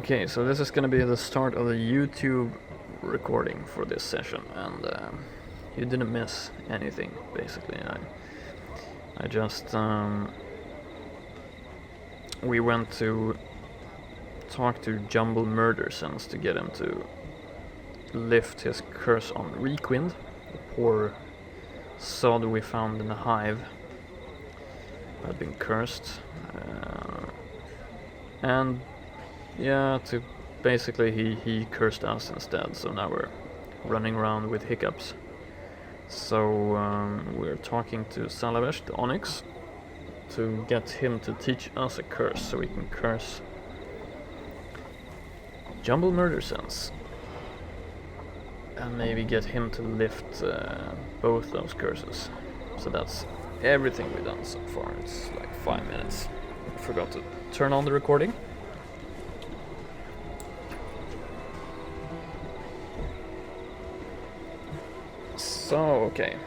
Okay, so this is gonna be the start of the YouTube recording for this session, and you didn't miss anything, basically. I just we went to talk to Jumble Murdersons to get him to lift his curse on Reququinn, the poor sod we found in the hive who had been cursed, and yeah, to basically he cursed us instead, so now we're running around with hiccups. So we're talking to Salavesh, the Onyx, to get him to teach us a curse so we can curse Jumble Murdersons. And maybe get him to lift both those curses. So that's everything we've done so far. It's like 5 minutes. I forgot to turn on the recording. So, okay.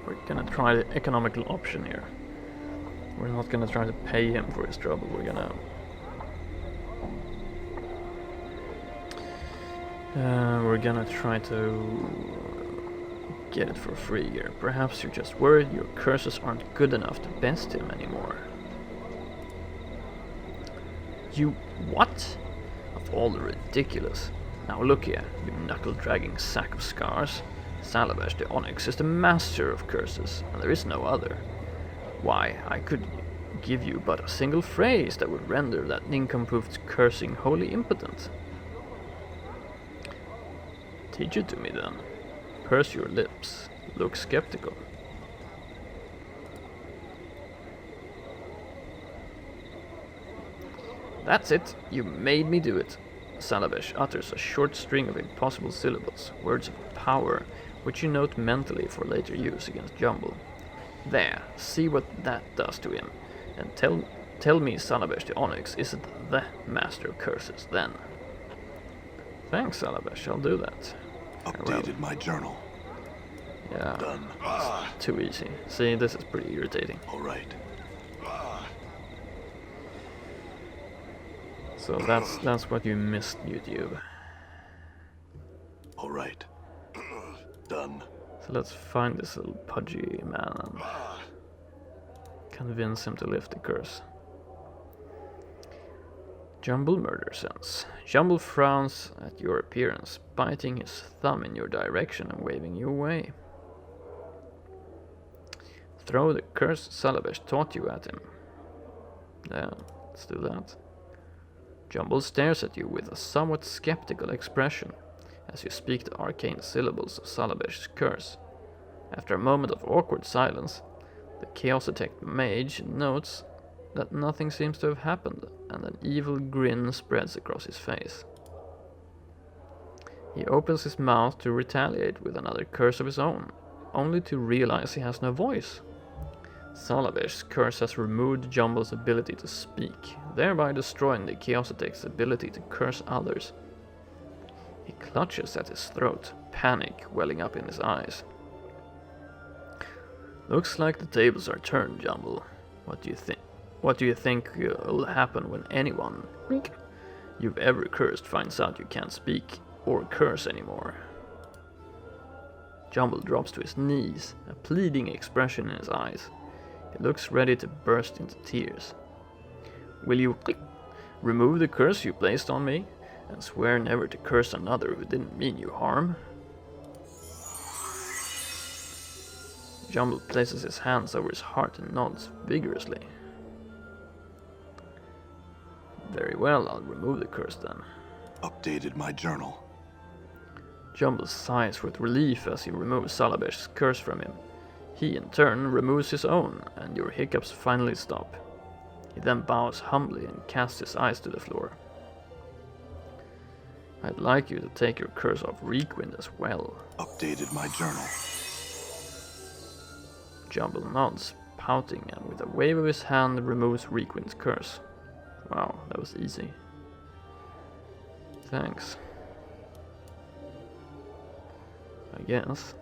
We're gonna try the economical option here. We're not gonna try to pay him for his trouble. We're gonna try to get it for free here. Perhaps you're just worried your curses aren't good enough to best him anymore. You what? Of all the ridiculous. Now look here, you knuckle-dragging sack of scars. Salavesh the Onyx is the master of curses, and there is no other. Why, I could give you but a single phrase that would render that nincompoop's cursing wholly impotent. Teach it to me then. Purse your lips. Look skeptical. That's it. You made me do it. Salavesh utters a short string of impossible syllables, words of power, which you note mentally for later use against Jumble. There, see what that does to him, and tell me Salavesh the Onyx isn't the master of curses then. Thanks, Salavesh, I'll do that. Updated my journal. Yeah, Done. Too easy. See, this is pretty irritating. All right. So that's what you missed, YouTube. All right. Done. So let's find this little pudgy man and convince him to lift the curse. Jumble Murdersons. Jumble frowns at your appearance, biting his thumb in your direction and waving you away. Throw the curse Salavesh taught you at him. Yeah, let's do that. Jumble stares at you with a somewhat skeptical expression as you speak the arcane syllables of Salavesh's curse. After a moment of awkward silence, the Chaos-Attacked mage notes that nothing seems to have happened, and an evil grin spreads across his face. He opens his mouth to retaliate with another curse of his own, only to realize he has no voice. Salavesh's curse has removed Jumble's ability to speak, thereby destroying the Chaos-Attack's ability to curse others. He clutches at his throat, panic welling up in his eyes. Looks like the tables are turned, Jumble. What do you think? What do you think will happen when anyone you've ever cursed finds out you can't speak or curse anymore? Jumble drops to his knees, a pleading expression in his eyes. He looks ready to burst into tears. Will you remove the curse you placed on me and swear never to curse another who didn't mean you harm? Jumble places his hands over his heart and nods vigorously. Very well, I'll remove the curse then. Updated my journal. Jumble sighs with relief as he removes Salavesh's curse from him. He in turn removes his own, and your hiccups finally stop. He then bows humbly and casts his eyes to the floor. I'd like you to take your curse off Reququinn as well. Updated my journal. Jumble nods, pouting, and with a wave of his hand removes Requinn's curse. Wow, that was easy. Thanks. I guess.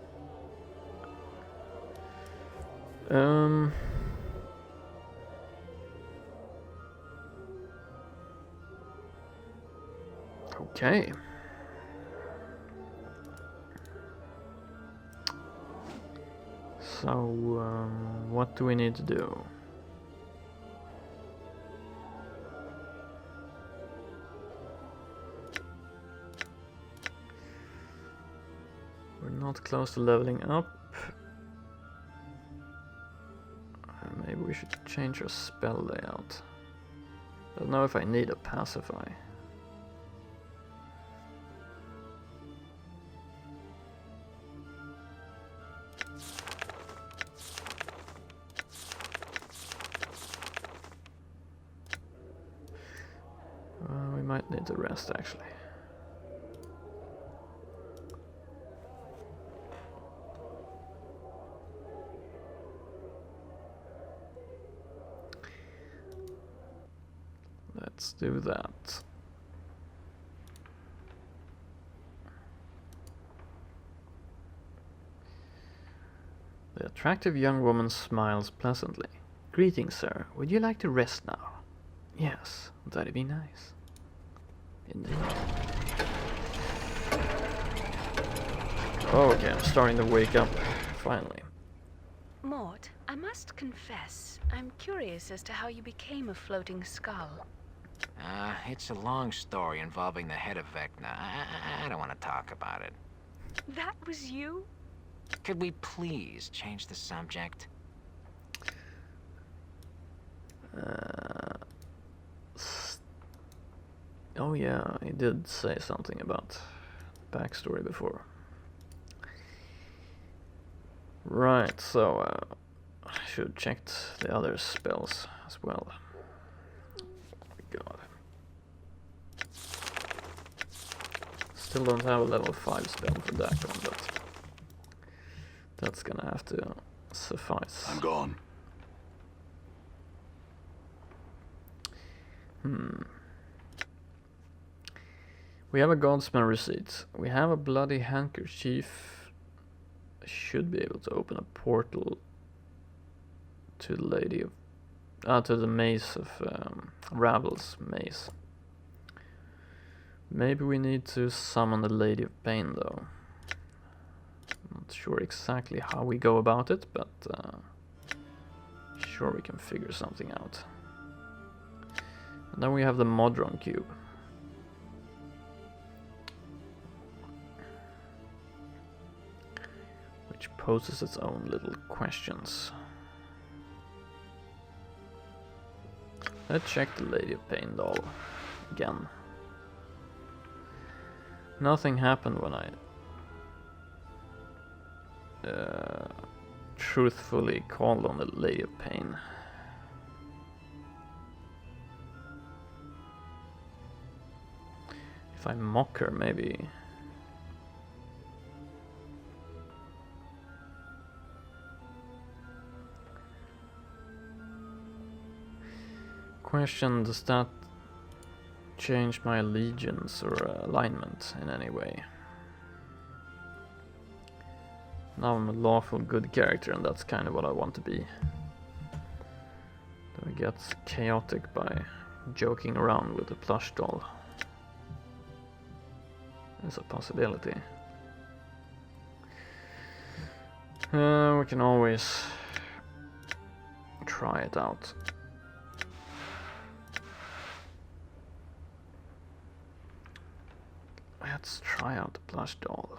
Okay. So, what do we need to do? We're not close to leveling up. Maybe we should change our spell layout. I don't know if I need a pacify. We might need to rest actually. Let's do that. The attractive young woman smiles pleasantly. Greetings, sir. Would you like to rest now? Yes, that'd be nice. Indeed. Oh, okay, I'm starting to wake up, finally. Maud, I must confess, I'm curious as to how you became a floating skull. It's a long story involving the head of Vecna. I don't want to talk about it. That was you? Could we please change the subject? Oh yeah, he did say something about backstory before. Right, so I should have checked the other spells as well. Oh my god. Still don't have a level 5 spell for that one, but that's gonna have to suffice. I'm gone. We have a Godsman receipt. We have a bloody handkerchief. I should be able to open a portal to the Lady of... to the Maze of... Ravel's Maze. Maybe we need to summon the Lady of Pain though. Not sure exactly how we go about it, but sure we can figure something out. And then we have the Modron cube. Which poses its own little questions. Let's check the Lady of Pain doll again. Nothing happened when I truthfully called on the Lady of Pain. If I mock her, maybe. Question, does that change my allegiance or alignment in any way? Now I'm a lawful good character and that's kind of what I want to be. Do I get chaotic by joking around with the plush doll? There's a possibility. We can always try it out. Let's try out the plush doll.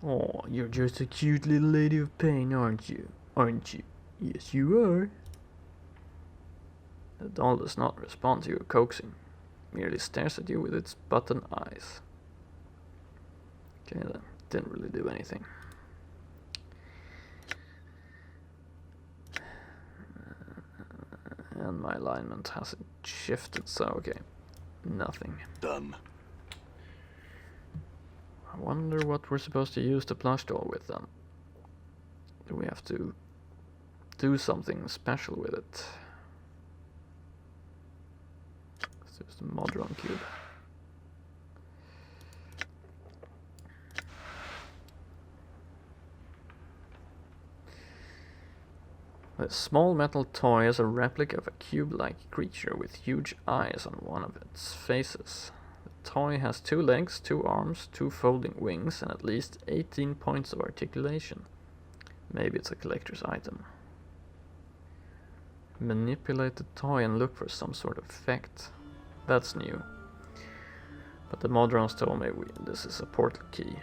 Oh, you're just a cute little Lady of Pain, aren't you? Aren't you? Yes, you are. The doll does not respond to your coaxing. Merely stares at you with its button eyes. Okay, that didn't really do anything. And my alignment hasn't shifted, so okay. Nothing. Done. I wonder what we're supposed to use the plush doll with then. Do we have to do something special with it? Let's use the Modron cube. A small metal toy is a replica of a cube-like creature with huge eyes on one of its faces. The toy has 2 legs, 2 arms, 2 folding wings, and at least 18 points of articulation. Maybe it's a collector's item. Manipulate the toy and look for some sort of effect. That's new. But the Modrons told me this is a portal key.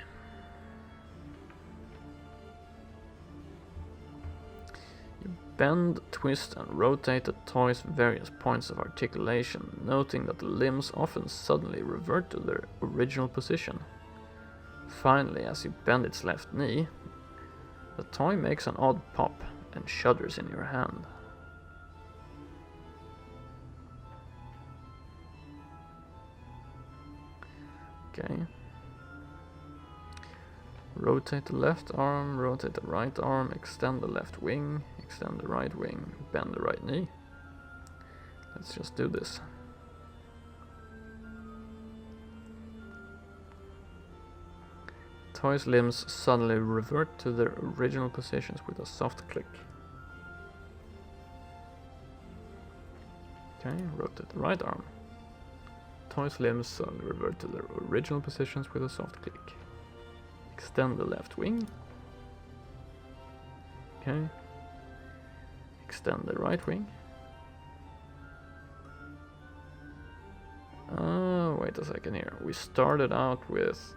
You bend, twist and rotate the toy's various points of articulation, noting that the limbs often suddenly revert to their original position. Finally, as you bend its left knee, the toy makes an odd pop and shudders in your hand. Okay. Rotate the left arm, rotate the right arm, extend the left wing, extend the right wing, bend the right knee. Let's just do this. Toy's limbs suddenly revert to their original positions with a soft click. Okay, rotate the right arm. Toy's limbs suddenly revert to their original positions with a soft click. Extend the left wing. Okay. Extend the right wing. Wait a second here. We started out with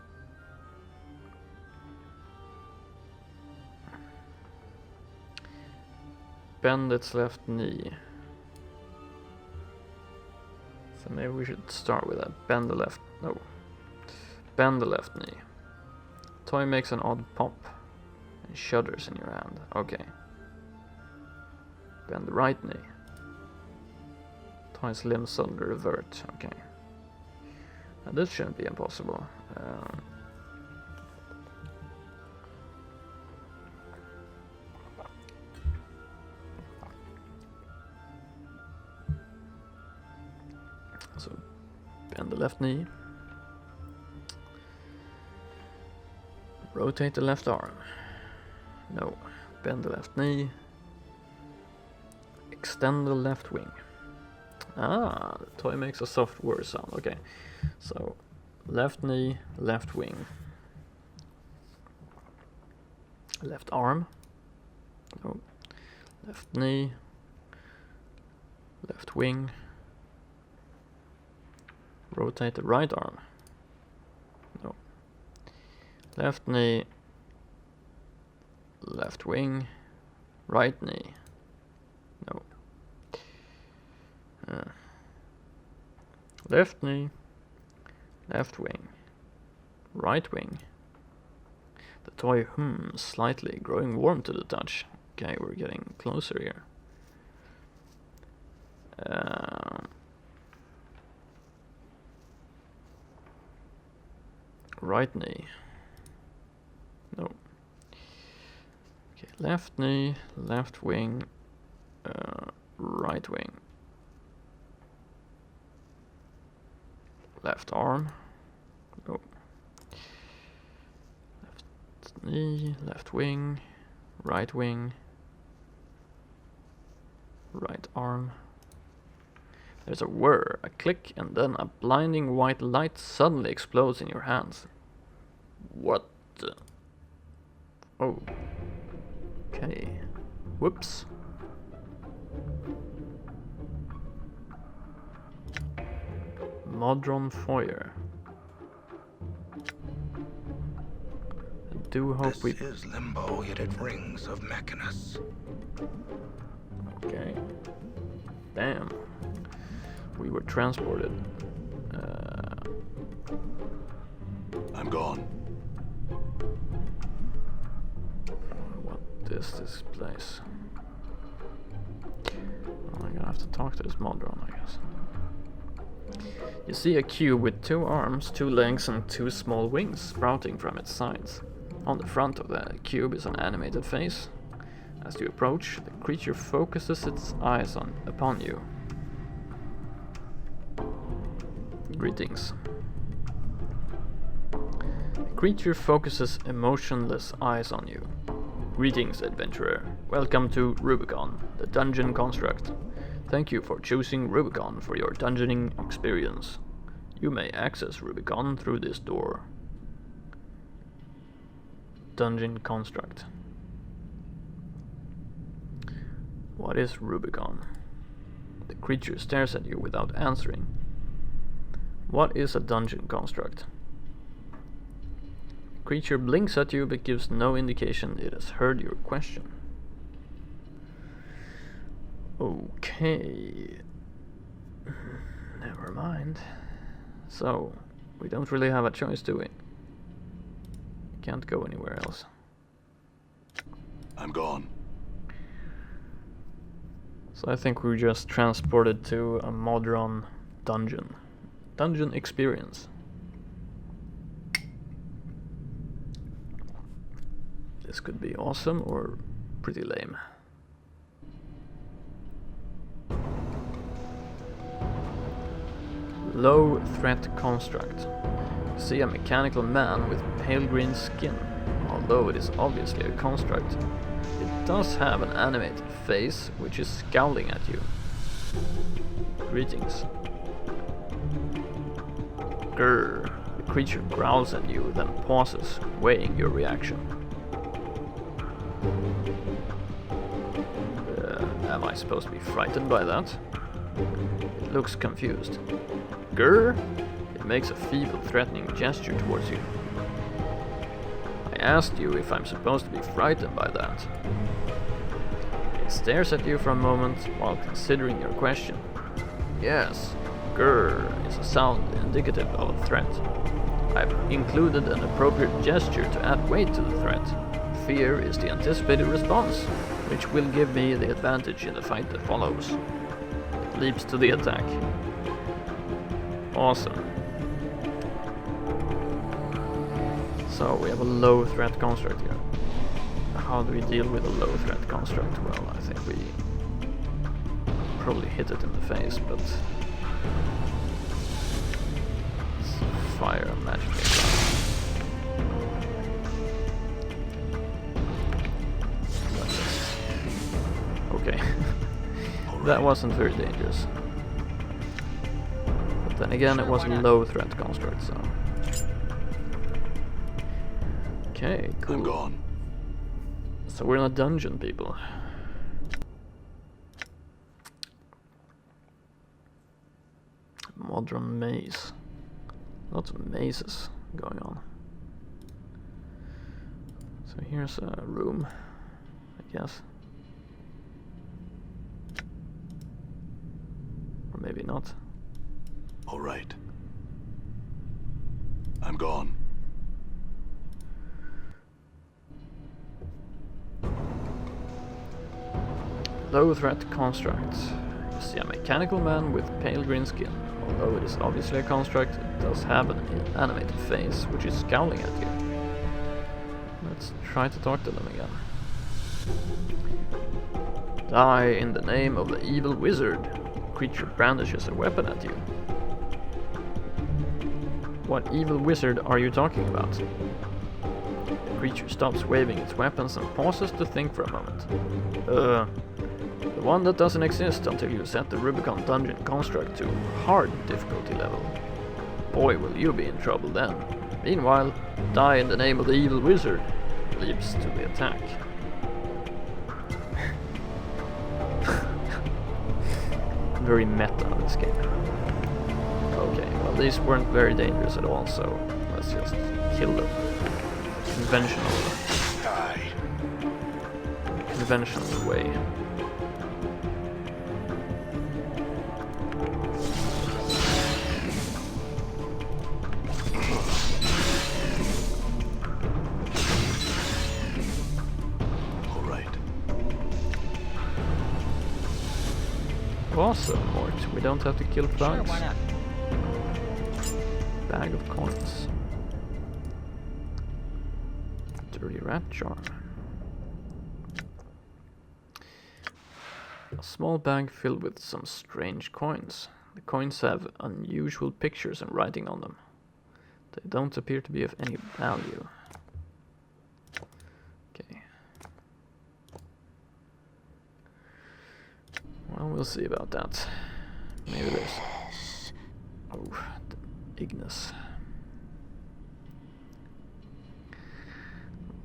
bend its left knee. So maybe we should start with that. Bend the left knee. Toy makes an odd pop and shudders in your hand. Okay. Bend the right knee. Toy's limbs suddenly revert. Okay. Now this shouldn't be impossible. So bend the left knee. Rotate the left arm. No. Bend the left knee. Extend the left wing. Ah, the toy makes a soft whir sound. Okay. So left knee, left wing. Left arm. No. Left knee. Left wing. Rotate the right arm. No. Left knee. Left wing. Right knee. No. Left knee. Left wing. Right wing. The toy hums slightly, growing warm to the touch. Okay, we're getting closer here. Right knee. No. Okay, left knee, left wing, right wing. Left arm. No. Left knee, left wing, right wing. Right arm. There's a whir, a click, and then a blinding white light suddenly explodes in your hands. What the? Oh. Okay. Whoops. Modron foyer. I do hope this is limbo, yet it rings of Mechanus. Okay. Damn. We were transported. I'm gone. What is this place? Well, I'm gonna have to talk to this Modron, I guess. You see a cube with 2 arms, 2 legs, and 2 small wings sprouting from its sides. On the front of the cube is an animated face. As you approach, the creature focuses its eyes upon you. Greetings. The creature focuses emotionless eyes on you. Greetings, adventurer. Welcome to Rubicon, the dungeon construct. Thank you for choosing Rubicon for your dungeoning experience. You may access Rubicon through this door. Dungeon construct. What is Rubicon? The creature stares at you without answering. What is a dungeon construct? The creature blinks at you but gives no indication it has heard your question. Okay. Never mind. So, we don't really have a choice, do we? Can't go anywhere else. I'm gone. So I think we're just transported to a Modron dungeon. Dungeon experience. This could be awesome or pretty lame. Low threat construct. See a mechanical man with pale green skin. Although it is obviously a construct, it does have an animated face which is scowling at you. Greetings. Grrr. The creature growls at you, then pauses, weighing your reaction. Am I supposed to be frightened by that? It looks confused. Grrr! It makes a feeble, threatening gesture towards you. I asked you if I'm supposed to be frightened by that. It stares at you for a moment while considering your question. Yes, grrr is a sound indicative of a threat. I've included an appropriate gesture to add weight to the threat. Fear is the anticipated response, which will give me the advantage in the fight that follows. It leaps to the attack. Awesome. So we have a low threat construct here. How do we deal with a low threat construct? Well, I think we probably hit it in the face, but let's fire a magic missile. Okay, that wasn't very dangerous. But then again, it was a low threat construct, so. Okay, cool. I'm gone. So we're in a dungeon, people. Modron Maze. Lots of mazes going on. So here's a room, I guess. Or maybe not. All right. I'm gone. Low threat construct. You see a mechanical man with pale green skin. Although it is obviously a construct, it does have an animated face which is scowling at you. Let's try to talk to them again. Die in the name of the evil wizard. Creature brandishes a weapon at you. What evil wizard are you talking about? The creature stops waving its weapons and pauses to think for a moment. The one that doesn't exist until you set the Rubicon dungeon construct to hard difficulty level. Boy, will you be in trouble then. Meanwhile, die in the name of the evil wizard. Leaps to the attack. Very meta, this game. Okay, well these weren't very dangerous at all, so let's just kill them. Conventional way. Awesome, Mort. We don't have to kill bugs. Sure, why not? Bag of coins. Dirty rat charm. A small bag filled with some strange coins. The coins have unusual pictures and writing on them. They don't appear to be of any value. Okay. We'll see about that. Maybe there's... Oh, the Ignus.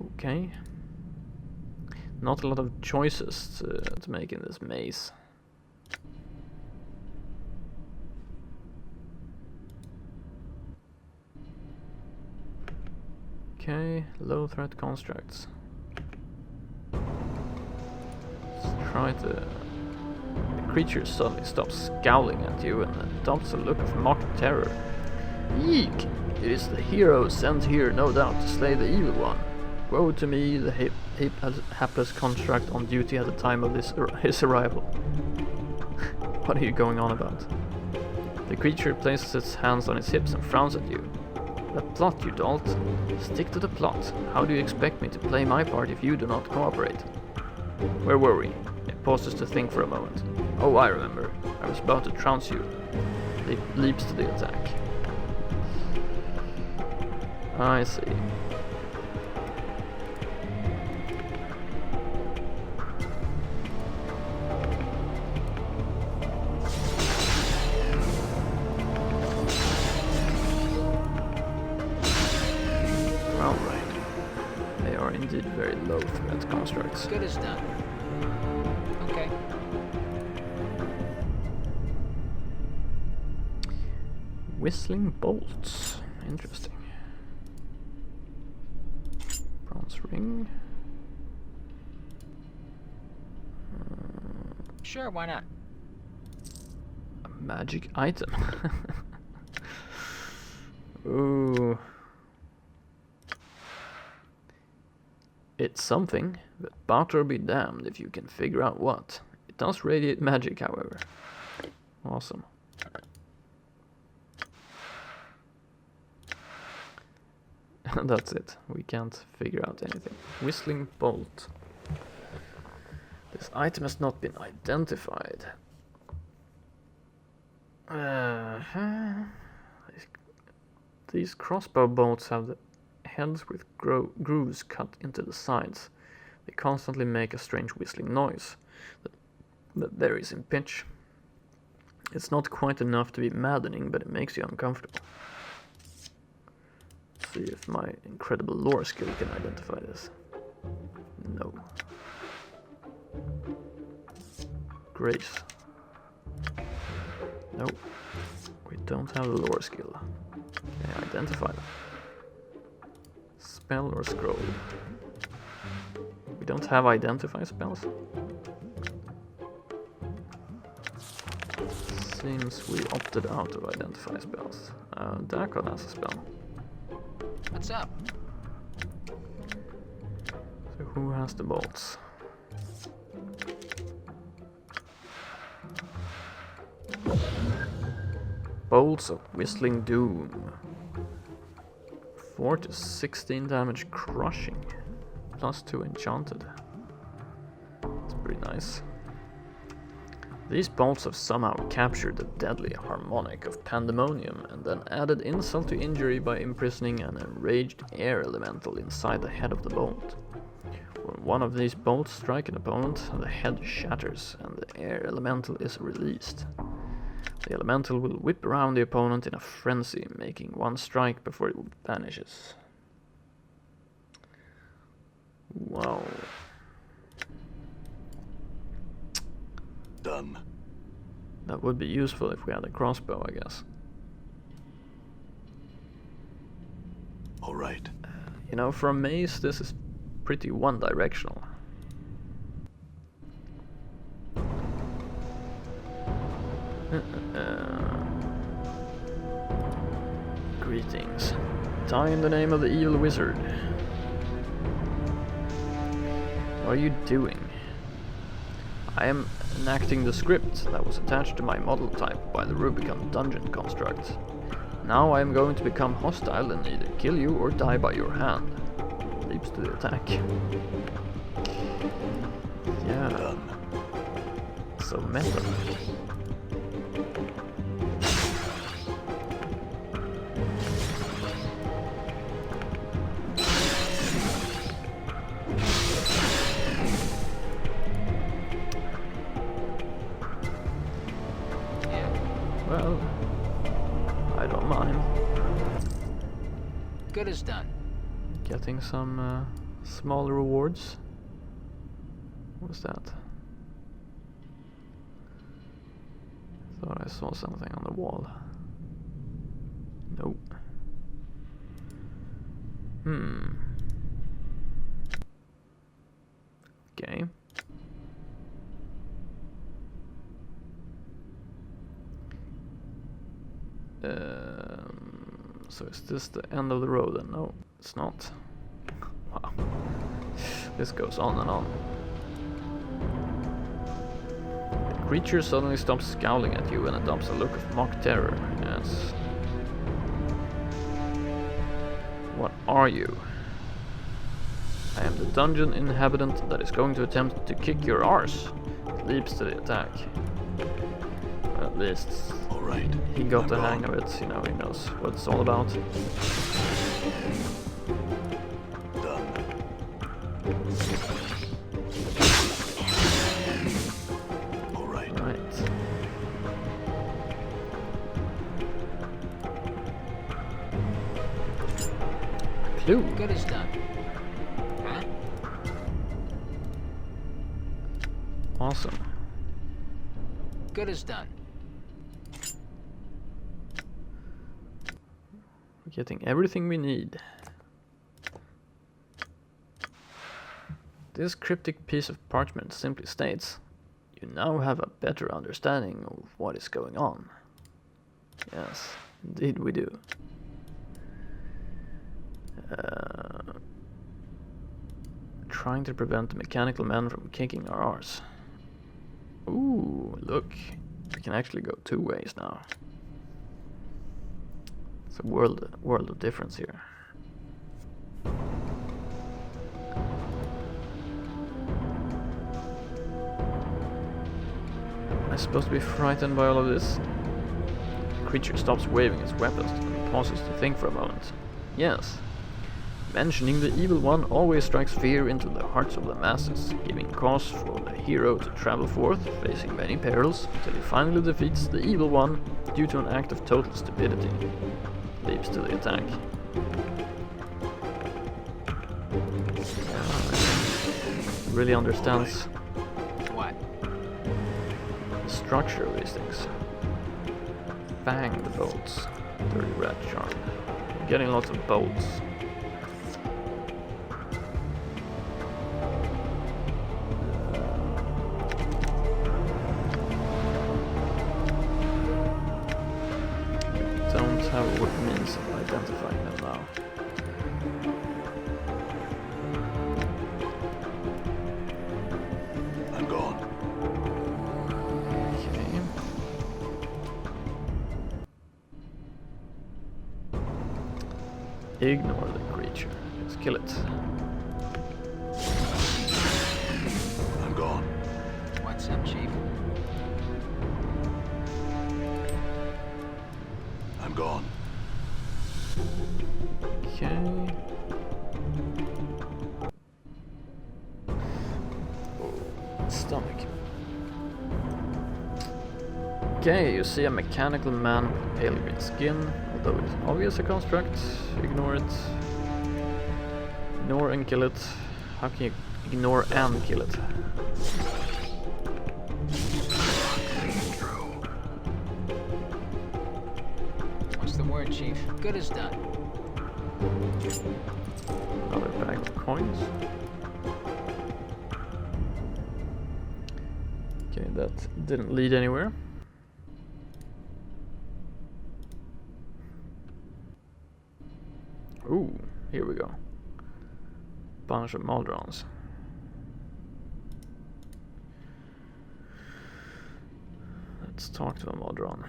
Okay. Not a lot of choices to make in this maze. Okay, low threat constructs. Let's try to... The creature suddenly stops scowling at you and adopts a look of mock terror. Eek! It is the hero sent here, no doubt, to slay the evil one. Woe to me, the hapless construct on duty at the time of his arrival. What are you going on about? The creature places its hands on its hips and frowns at you. The plot, you dolt. Stick to the plot. How do you expect me to play my part if you do not cooperate? Where were we? It pauses to think for a moment. Oh, I remember. I was about to trounce you. It leaps to the attack. I see. Indeed very low threat constructs. Good as done. Okay. Whistling bolts. Interesting. Bronze ring. Sure, why not? A magic item. Ooh. It's something, but butter be damned if you can figure out what. It does radiate magic, however. Awesome. That's it. We can't figure out anything. Whistling bolt. This item has not been identified. These crossbow bolts have the heads with grooves cut into the sides. They constantly make a strange whistling noise that varies in pitch. It's not quite enough to be maddening, but it makes you uncomfortable. Let's see if my incredible lore skill can identify this. No. Grace. Nope. We don't have the lore skill. Can I identify them? Spell or scroll? We don't have identify spells. Seems we opted out of identify spells. Dakon has a spell. What's up? So who has the bolts? Bolts of Whistling Doom. 4 to 16 damage crushing. +2 enchanted. That's pretty nice. These bolts have somehow captured the deadly harmonic of Pandemonium and then added insult to injury by imprisoning an enraged air elemental inside the head of the bolt. When one of these bolts strike an opponent, the head shatters and the air elemental is released. The elemental will whip around the opponent in a frenzy, making one strike before it vanishes. Wow. Done. That would be useful if we had a crossbow, I guess. All right. You know, for a maze, this is pretty one-directional. Greetings. Die in the name of the evil wizard. What are you doing? I am enacting the script that was attached to my model type by the Rubicon dungeon construct. Now I am going to become hostile and either kill you or die by your hand. Leaps to the attack. Yeah. Done. So meta. Good as done. Getting some small rewards. What's that? Thought I saw something on the wall. Nope. Okay. So is this the end of the road then? No, it's not. Wow. This goes on and on. The creature suddenly stops scowling at you and adopts a look of mock terror. Yes. What are you? I am the dungeon inhabitant that is going to attempt to kick your arse. It leaps to the attack. Well, at least All right. he got I'm the gone. hang of it, you know, he knows what it's all about. Done. All right. Right. Clue. Good as done. Huh? Awesome. Good as done. We're getting everything we need. This cryptic piece of parchment simply states, you now have a better understanding of what is going on. Yes, indeed we do. Trying to prevent the mechanical men from kicking our arse. Ooh, look. We can actually go two ways now. It's a world of difference here. Am I supposed to be frightened by all of this? The creature stops waving its weapons and pauses to think for a moment. Yes. Mentioning the evil one always strikes fear into the hearts of the masses, giving cause for the hero to travel forth, facing many perils, until he finally defeats the evil one due to an act of total stupidity. Leaps to the attack. Really understands What? the structure of these things. Bang the bolts. Dirty rat charm. Getting lots of bolts. Don't have what means of identifying them now. I'm gone. Okay. Ignore the creature. Let's kill it. I'm gone. What's up, Chief? I'm gone. Okay. Oh, stomach. Okay, you see a mechanical man with pale green skin, although it is obvious a construct. Ignore it. Ignore and kill it. How can you ignore and kill it? What's the word, Chief? Good as done. Another bag of coins. Okay, that didn't lead anywhere. Ooh, here we go. Bunch of Modrons. Let's talk to a Modron.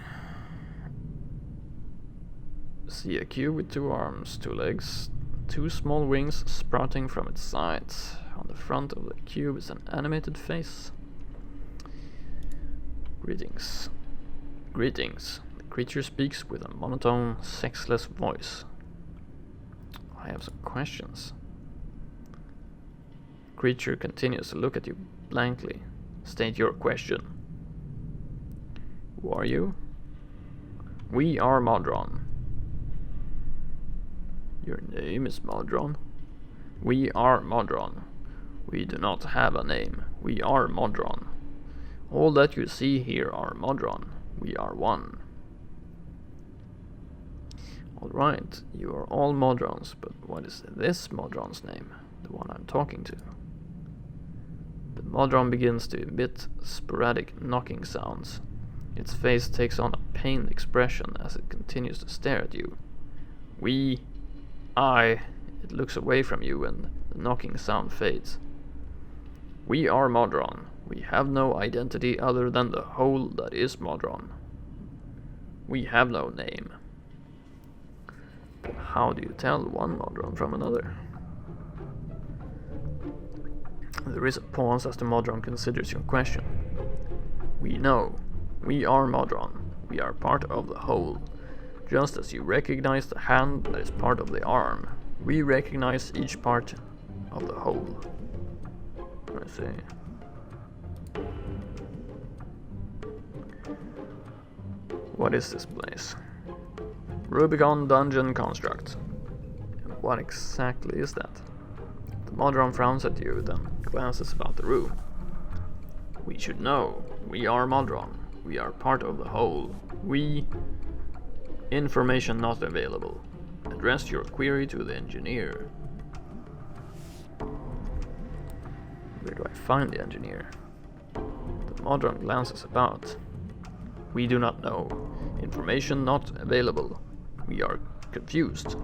See a cube with two arms, two legs, two small wings sprouting from its sides. On the front of the cube is an animated face. Greetings. Greetings. The creature speaks with a monotone, sexless voice. I have some questions. Creature continues to look at you blankly. State your question. Who are you? We are Modron. Your name is Modron? We are Modron. We do not have a name. We are Modron. All that you see here are Modron. We are one. Alright, you are all Modrons, but what is this Modron's name? The one I'm talking to. The Modron begins to emit sporadic knocking sounds. Its face takes on a pained expression as it continues to stare at you. It looks away from you and the knocking sound fades. We are Modron. We have no identity other than the whole that is Modron. We have no name. But how do you tell one Modron from another? There is a pause as the Modron considers your question. We know. We are Modron. We are part of the whole. Just as you recognize the hand that is part of the arm, we recognize each part of the whole. I see. What is this place? Rubicon Dungeon Construct. And what exactly is that? The Modron frowns at you, then glances about the room. We should know. We are Modron. We are part of the whole. Information not available. Address your query to the engineer. Where do I find the engineer? The Modron glances about. We do not know. Information not available. We are confused.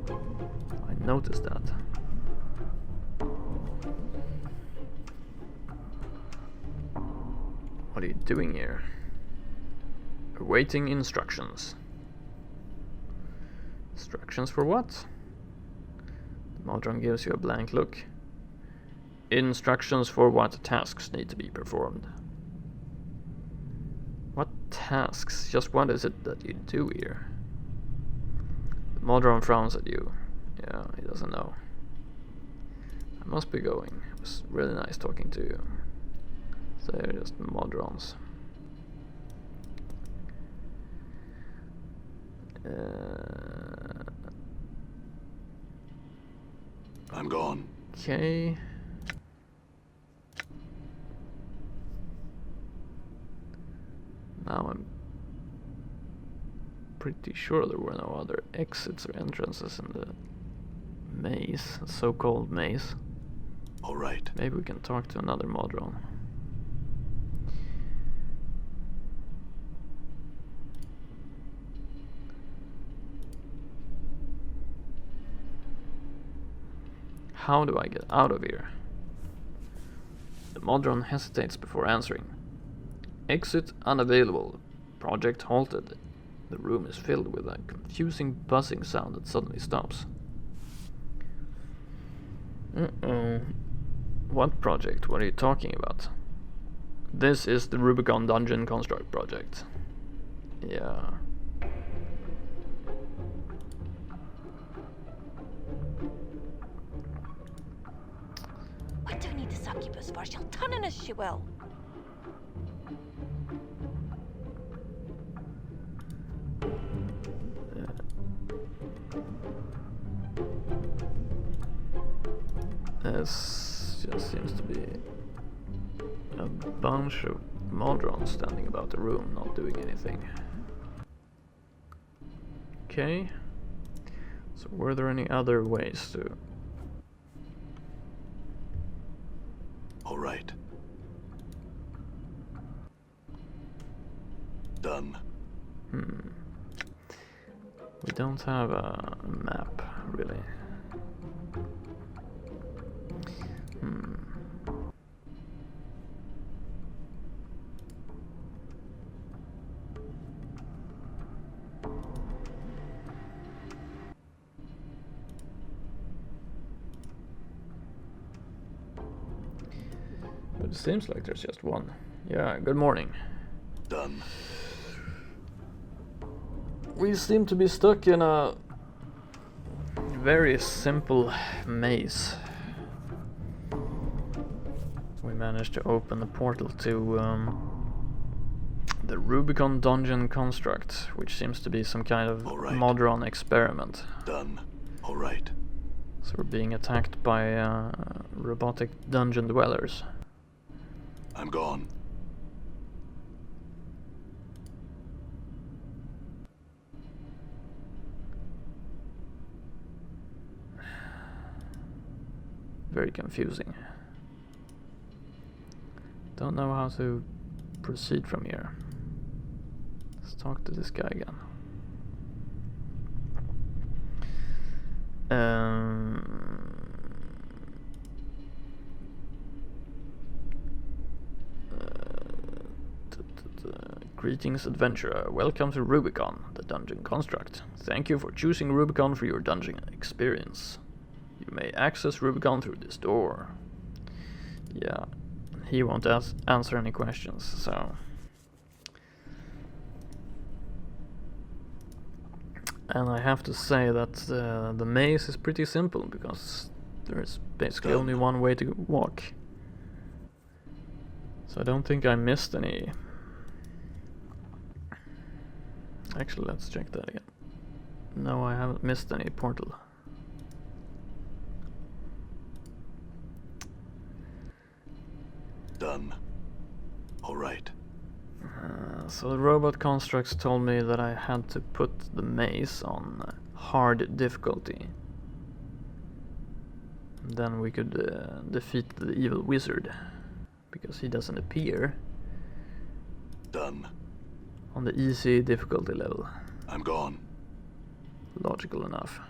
I noticed that. What are you doing here? Awaiting instructions. Instructions for what? The Modron gives you a blank look. Instructions for what tasks need to be performed. What tasks? Just what is it that you do here? The Modron frowns at you. Yeah, he doesn't know. I must be going. It was really nice talking to you. So they're just Modrons. I'm gone. Okay. Now I'm pretty sure there were no other exits or entrances in the maze, so-called maze. All right. Maybe we can talk to another Modron. How do I get out of here? The Modron hesitates before answering. Exit unavailable. Project halted. The room is filled with a confusing buzzing sound that suddenly stops. Uh-oh. What project? What are you talking about? This is the Rubicon Dungeon Construct project. Yeah. What do we need the succubus for? She'll turn on us, she will. This just seems to be a bunch of Modrons standing about the room, not doing anything. Okay. So were there any other ways to... All right. Done. We don't have a map, really. But it seems like there's just one. Yeah, good morning. Done. We seem to be stuck in a very simple maze. We managed to open the portal to the Rubicon Dungeon Construct, which seems to be some kind of All right. Modron experiment. Done. All right. So we're being attacked by robotic dungeon dwellers. I'm gone. Very confusing. Don't know how to proceed from here. Let's talk to this guy again. Greetings, adventurer. Welcome to Rubicon, the dungeon construct. Thank you for choosing Rubicon for your dungeon experience. You may access Rubicon through this door. Yeah, he won't answer any questions, so... And I have to say that the maze is pretty simple, because there's basically only one way to walk. So I don't think I missed any... Actually, let's check that again. No, I haven't missed any portal. Done. All right. So the robot constructs told me that I had to put the maze on hard difficulty. Then we could defeat the evil wizard, because he doesn't appear Done. on the easy difficulty level. I'm gone. Logical enough.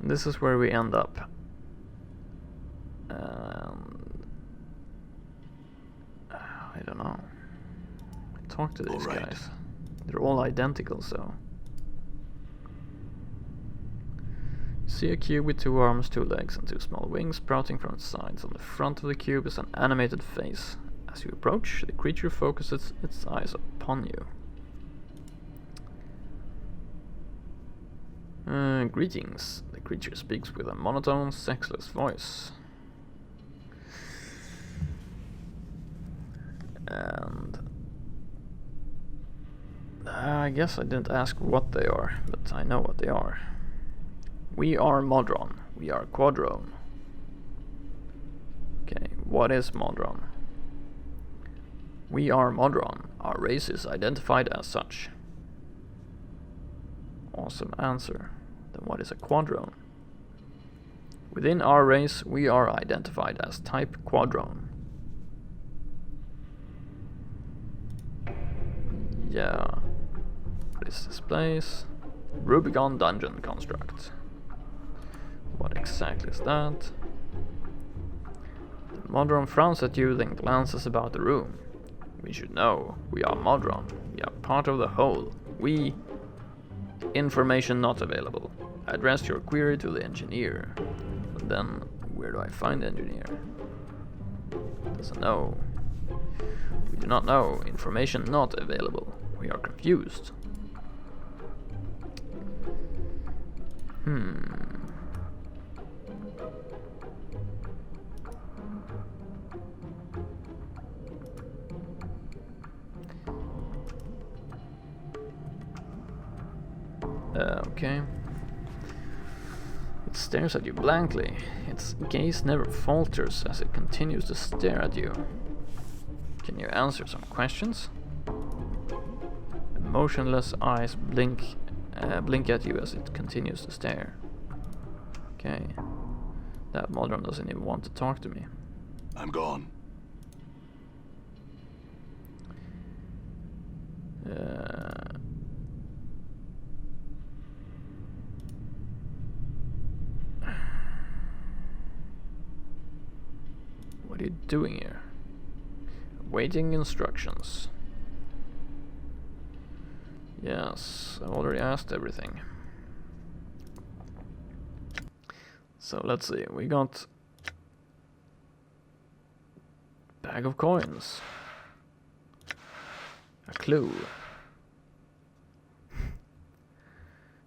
And this is where we end up. I don't know. Talk to these Alright. guys. They're all identical, so... See a cube with 2 arms, 2 legs and 2 small wings sprouting from its sides. On the front of the cube is an animated face. As you approach, the creature focuses its eyes upon you. Greetings. The creature speaks with a monotone, sexless voice. And I guess I didn't ask what they are, but I know what they are. We are Modron. We are Quadrone. Okay, what is Modron? We are Modron. Our race is identified as such. Awesome answer. Then what is a Quadrone? Within our race, we are identified as type Quadrone. Yeah. What is this place? Rubicon dungeon construct. What exactly is that? The Modron frowns at you, then glances about the room. We should know. We are Modron. We are part of the whole. We... Information not available. Address your query to the engineer. And then, where do I find the engineer? Doesn't know. We do not know. Information not available. We are confused. Okay. It stares at you blankly. Its gaze never falters as it continues to stare at you. Can you answer some questions? The motionless eyes blink at you as it continues to stare. Okay. That Modron doesn't even want to talk to me. I'm gone. What are you doing here? Waiting instructions. Yes, I already asked everything. So let's see, we got bag of coins, a clue.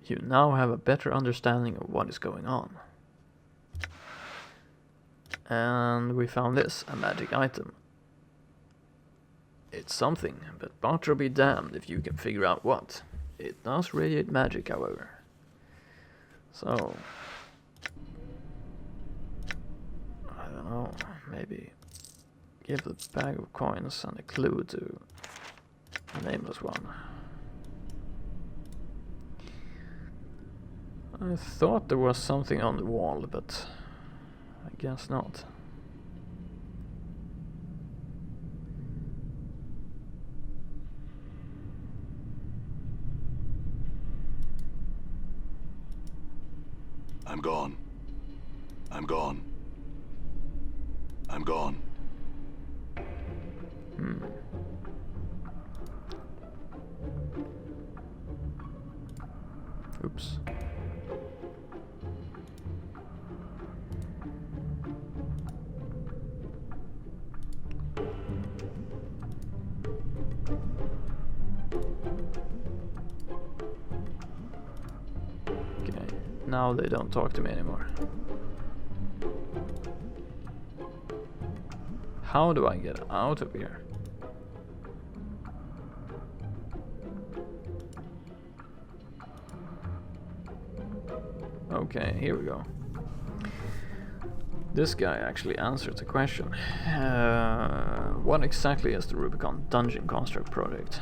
You now have a better understanding of what is going on. And we found this, a magic item. It's something, but Bartra be damned if you can figure out what. It does radiate magic, however. So, I don't know, maybe give the bag of coins and a clue to the nameless one. I thought there was something on the wall, but I guess not. I'm gone. I'm gone. I'm gone. Oops. Okay, now they don't talk to me anymore. How do I get out of here? Okay, here we go. This guy actually answered the question. What exactly is the Rubicon Dungeon Construct project?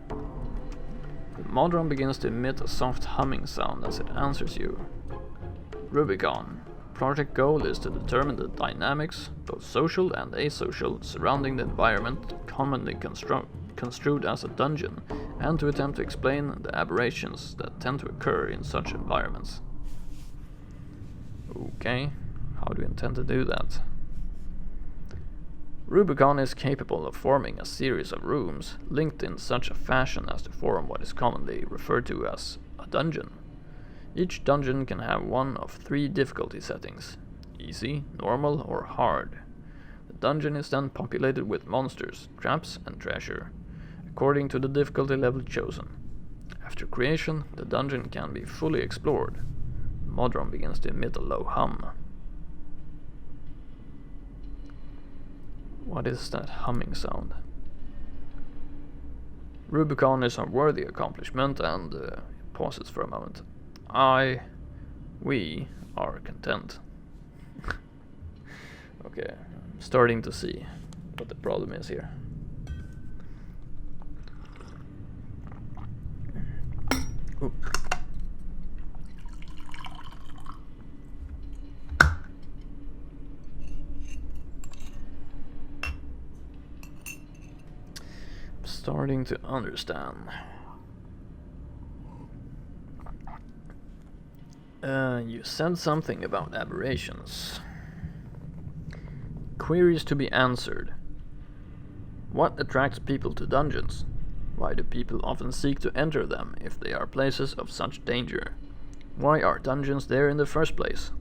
The Modron begins to emit a soft humming sound as it answers you. Rubicon. Project goal is to determine the dynamics, both social and asocial, surrounding the environment commonly construed as a dungeon, and to attempt to explain the aberrations that tend to occur in such environments. Okay, how do you intend to do that? Rubicon is capable of forming a series of rooms linked in such a fashion as to form what is commonly referred to as a dungeon. Each dungeon can have one of 3 difficulty settings: easy, normal, or hard. The dungeon is then populated with monsters, traps, and treasure, according to the difficulty level chosen. After creation, the dungeon can be fully explored. The Modron begins to emit a low hum. What is that humming sound? Rubicon is a worthy accomplishment, and pauses for a moment. We are content. Okay, I'm starting to see what the problem is here. Ooh. Starting to understand. You said something about aberrations. Queries to be answered. What attracts people to dungeons? Why do people often seek to enter them if they are places of such danger? Why are dungeons there in the first place?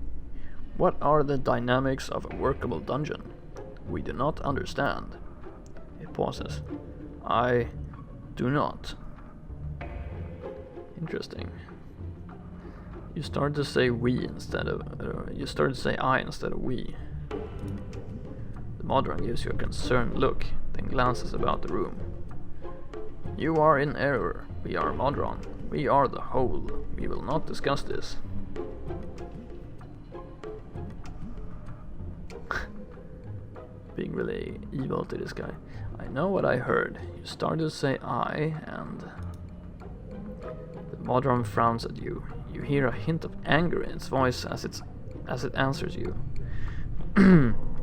What are the dynamics of a workable dungeon? We do not understand. It pauses. I do not. Interesting. You start to say we instead of you start to say I instead of we. The Modron gives you a concerned look, then glances about the room. You are in error. We are Modron. We are the whole. We will not discuss this. Being really evil to this guy. I know what I heard. You started to say I, and the Modron frowns at you. You hear a hint of anger in its voice as it answers you.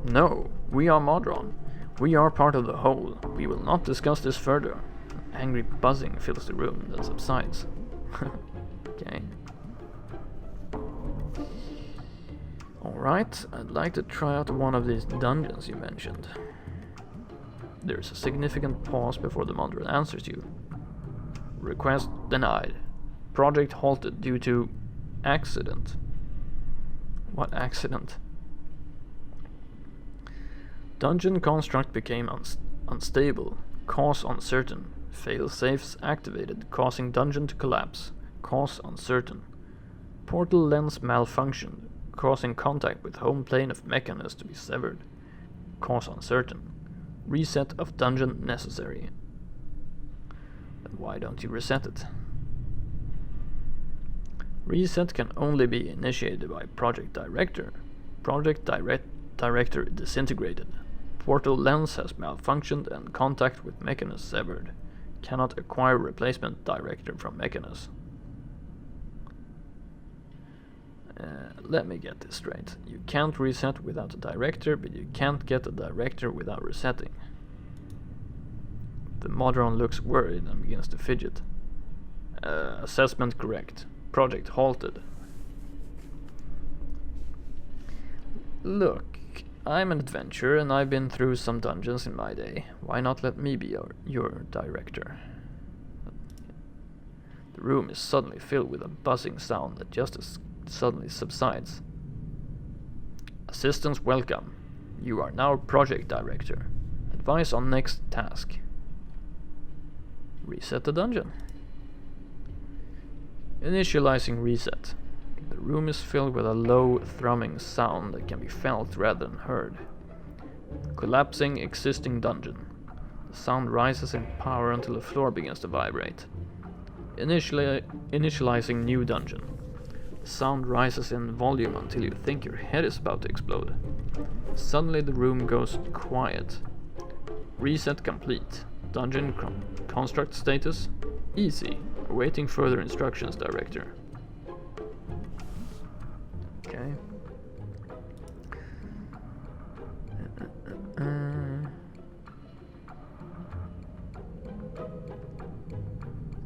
No, we are Modron. We are part of the whole. We will not discuss this further. An angry buzzing fills the room, then subsides. Okay. Alright, I'd like to try out one of these dungeons you mentioned. There's a significant pause before the Modron answers you. Request denied. Project halted due to accident. What accident? Dungeon construct became unstable. Cause uncertain. Fail-safes activated, causing dungeon to collapse. Cause uncertain. Portal lens malfunctioned, causing contact with home plane of Mechanus to be severed. Cause uncertain. Reset of dungeon necessary. Then why don't you reset it? Reset can only be initiated by Project Director. Director disintegrated. Portal lens has malfunctioned and contact with Mechanus severed. Cannot acquire replacement director from Mechanus. Let me get this straight. You can't reset without a director, but you can't get a director without resetting. The Modron looks worried and begins to fidget. Assessment correct. Project halted. Look, I'm an adventurer and I've been through some dungeons in my day. Why not let me be your director? The room is suddenly filled with a buzzing sound that just as suddenly subsides. Assistants welcome. You are now project director. Advice on next task. Reset the dungeon. Initializing reset. The room is filled with a low thrumming sound that can be felt rather than heard. Collapsing existing dungeon. The sound rises in power until the floor begins to vibrate. Initializing new dungeon. The sound rises in volume until you think your head is about to explode. Suddenly the room goes quiet. Reset complete. Dungeon construct status easy. Awaiting further instructions, director. Okay.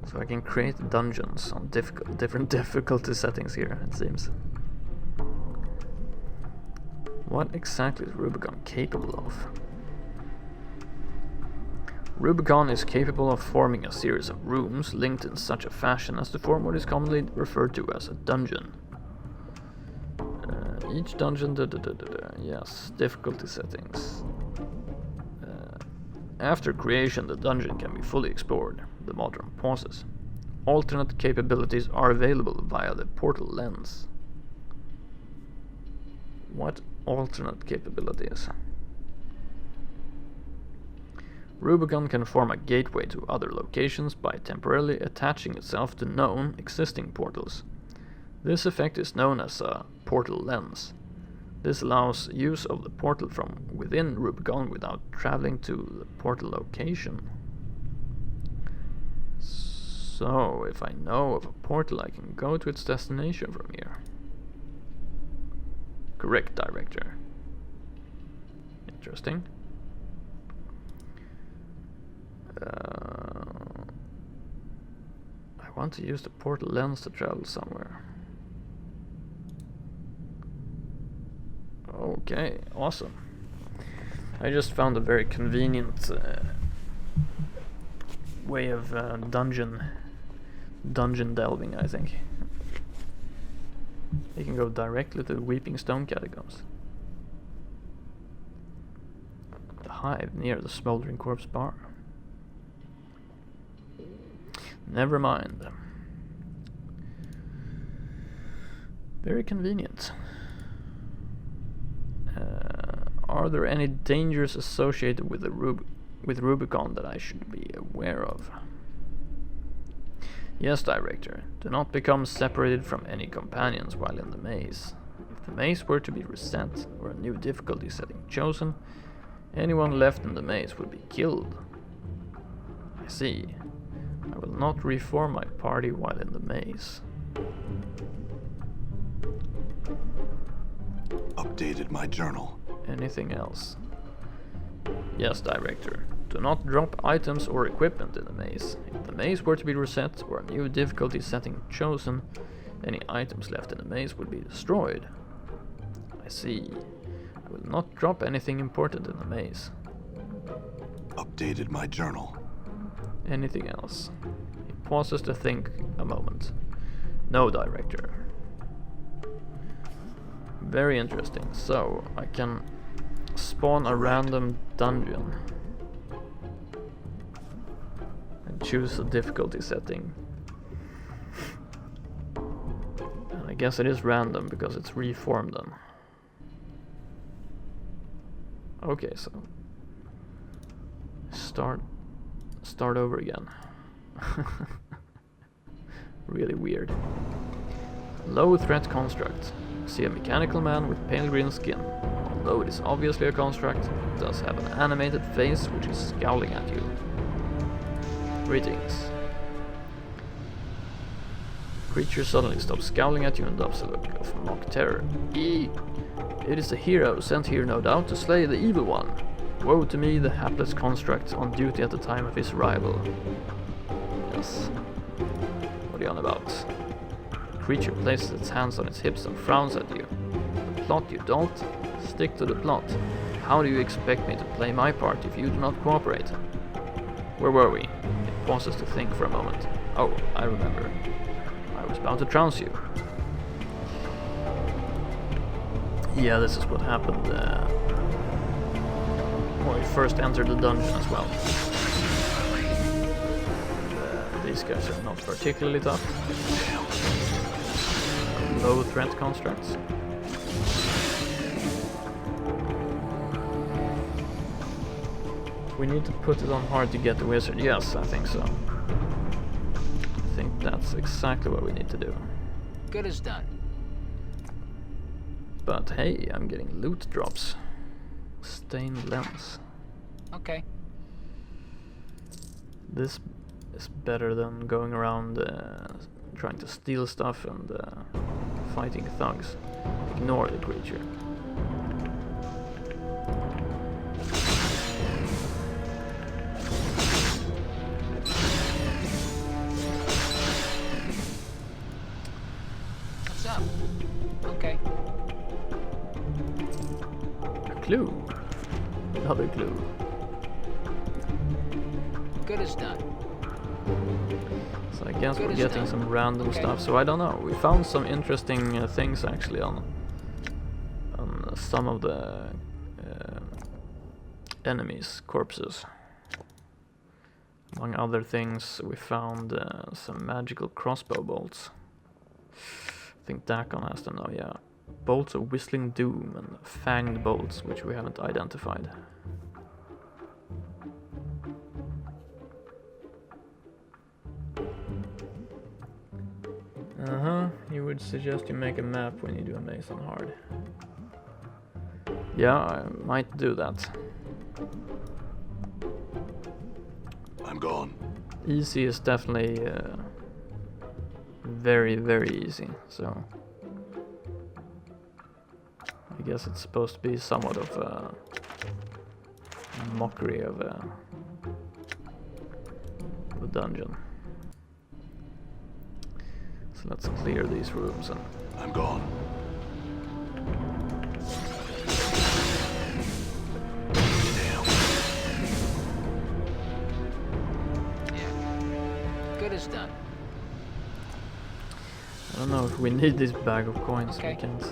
So I can create dungeons on different difficulty settings here, it seems. What exactly is Rubicon capable of? Rubicon is capable of forming a series of rooms linked in such a fashion as to form what is commonly referred to as a dungeon. Each dungeon, yes, difficulty settings. After creation, the dungeon can be fully explored. The Modron pauses. Alternate capabilities are available via the portal lens. What alternate capabilities? Rubicon can form a gateway to other locations by temporarily attaching itself to known existing portals. This effect is known as a portal lens. This allows use of the portal from within Rubicon without traveling to the portal location. So, if I know of a portal, I can go to its destination from here. Correct, director. Interesting. I want to use the portal lens to travel somewhere. Okay, awesome. I just found a very convenient way of dungeon delving, I think. You can go directly to the Weeping Stone Catacombs. The hive near the Smoldering Corpse Bar. Never mind. Very convenient. Are there any dangers associated with Rubicon that I should be aware of? Yes, director. Do not become separated from any companions while in the maze. If the maze were to be reset or a new difficulty setting chosen, anyone left in the maze would be killed. I see. I will not reform my party while in the maze. Updated my journal. Anything else? Yes, director. Do not drop items or equipment in the maze. If the maze were to be reset or a new difficulty setting chosen, any items left in the maze would be destroyed. I see. I will not drop anything important in the maze. Updated my journal. Anything else? He pauses to think a moment. No, director. Very interesting. So, I can spawn a random dungeon and choose a difficulty setting. And I guess it is random because it's reformed then. Okay, so start over again. Really weird. Low threat construct. See a mechanical man with pale green skin. Although it is obviously a construct, it does have an animated face which is scowling at you. Greetings. Creature suddenly stops scowling at you and adopts a look of mock terror. Eee! It is a hero sent here no doubt to slay the evil one. Woe to me, the hapless construct on duty at the time of his arrival. Yes. What are you on about? The creature places its hands on its hips and frowns at you. The plot, you dolt? Stick to the plot. How do you expect me to play my part if you do not cooperate? Where were we? It pauses to think for a moment. Oh, I remember. I was bound to trounce you. Yeah, this is what happened when we first entered the dungeon as well. These guys are not particularly tough. Low threat constructs. We need to put it on hard to get the wizard. Yes, I think so. I think that's exactly what we need to do. Good as done. But hey, I'm getting loot drops. Stained lens. Okay. This is better than going around trying to steal stuff and fighting thugs. Ignore the creature. What's up? Okay. Clue. Another clue. Good as done. So I guess Good we're as getting done. some random Okay. stuff. So I don't know. We found some interesting things actually on some of the enemies' corpses. Among other things, we found some magical crossbow bolts. I think Dakon has them now. Yeah. Bolts of Whistling Doom and fanged bolts, which we haven't identified. You would suggest you make a map when you do a maze on hard. Yeah, I might do that. I'm gone. Easy is definitely very, very easy, so I guess it's supposed to be somewhat of a mockery of a dungeon. So let's clear these rooms and I'm gone. Damn. Yeah. Good as done. I don't know if we need this bag of coins. Okay. We can't.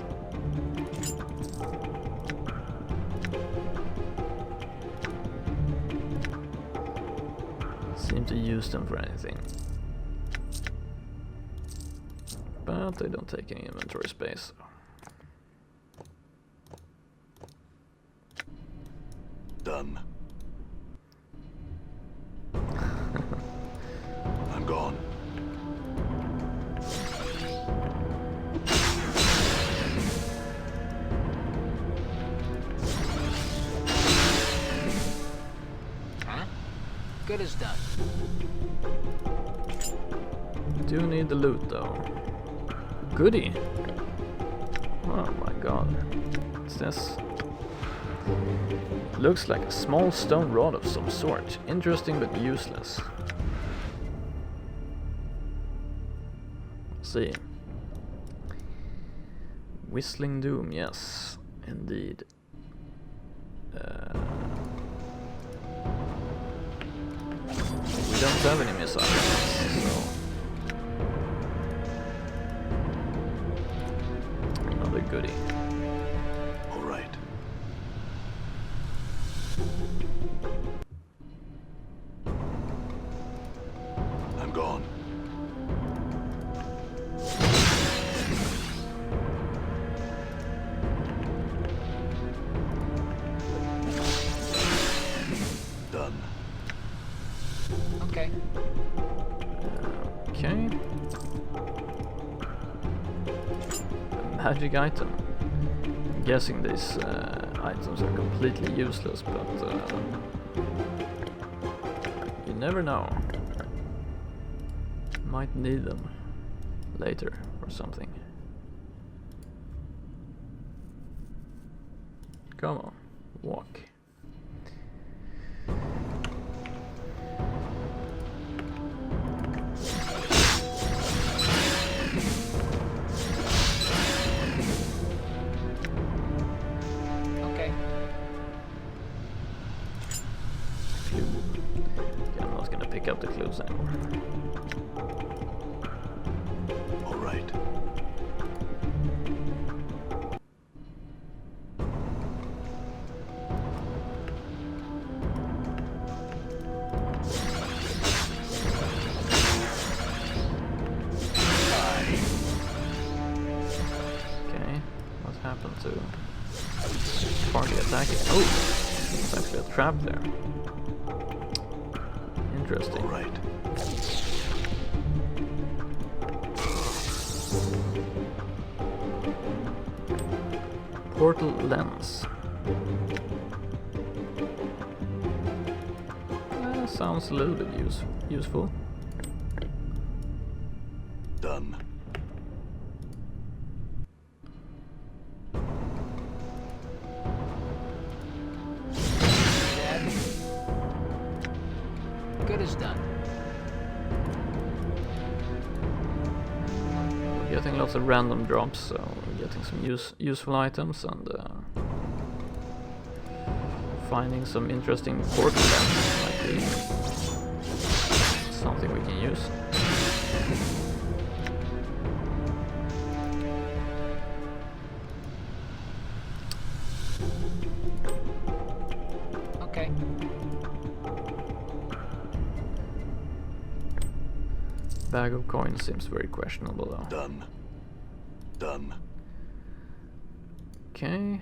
Seem to use them for anything. But they don't take any inventory space. Done. I'm gone. Huh? Good as done. Do need the loot though. Goody! Oh my god. What's this? Looks like a small stone rod of some sort. Interesting but useless. Let's see. Whistling Doom, yes, indeed. We don't have any missiles, so another goodie. All right. I'm gone. Done. Okay. Okay. magic item. I'm guessing these items are completely useless, but you never know. Might need them later or something. Come on, walk. Okay. Clue. Okay, I'm not gonna pick up the clues anymore. All right. Okay, what happened to party attacking? Oh, there's actually a trap there. Interesting. All right. Portal lens. Sounds a little bit useful. Done. Dad. Good as done. We're getting lots of random drops, so we're getting some useful items and finding some interesting portal lens might be something we can use. Okay. Bag of coins seems very questionable though. Done. Done. Okay.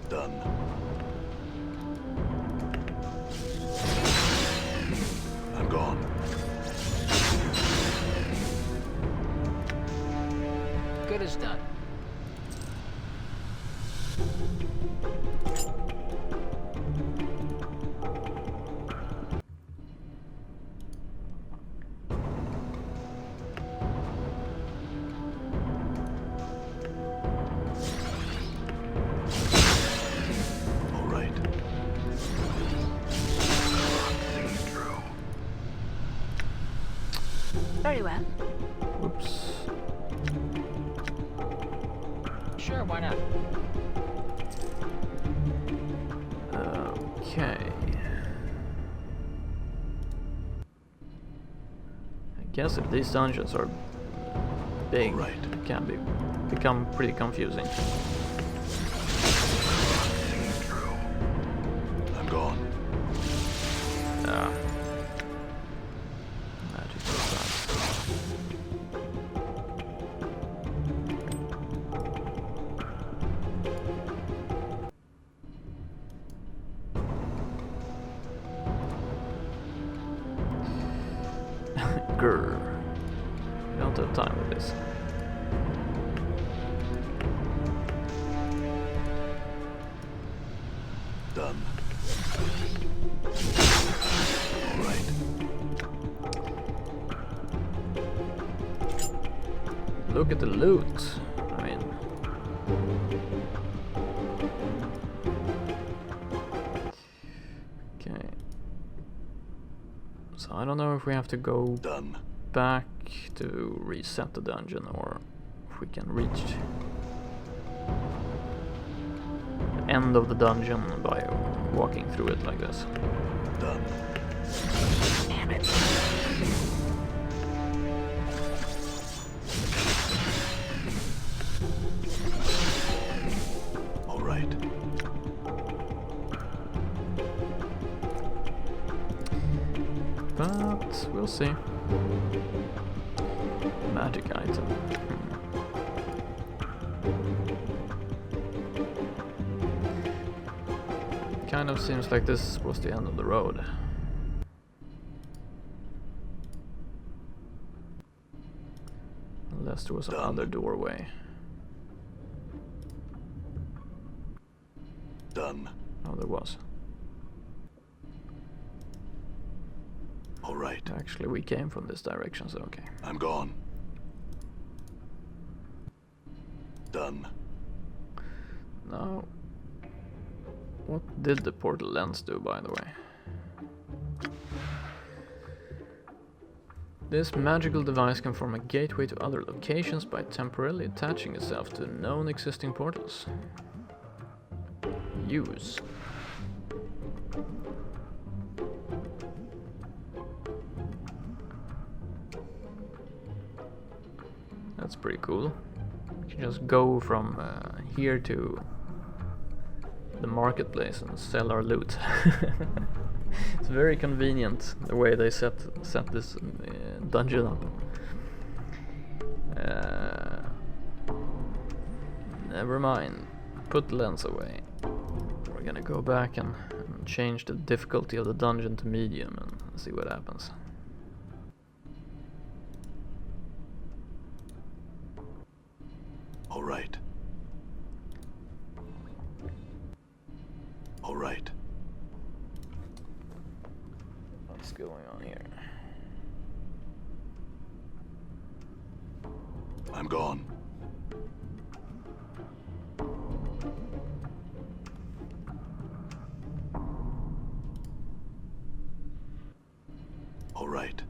Done. I'm gone. Good as done. All right. Seems true. Very well. Oops. Sure, why not? Okay. I guess if these dungeons are big, Alright. it can become pretty confusing. Seems true. I'm gone. Yeah. Magic sucks. Grr. We don't have time with this. Done. All right. Look at the loot. I mean, okay. So I don't know if we have to go Done. back to reset the dungeon or if we can reach the end of the dungeon by walking through it like this. Done. Damn it. All right. But we'll see. Magic item. Kind of seems like this was the end of the road. Unless there was Done. another doorway. Done. Oh, there was. All right. Actually, we came from this direction, so okay. I'm gone. Done. Now, what did the portal lens do, by the way? This magical device can form a gateway to other locations by temporarily attaching itself to known existing portals. Use. That's pretty cool. You can just go from here to the marketplace and sell our loot. It's very convenient the way they set this dungeon up. Never mind. Put the lens away. We're gonna go back and change the difficulty of the dungeon to medium and see what happens. All right. All right. What's going on here? I'm gone. All right.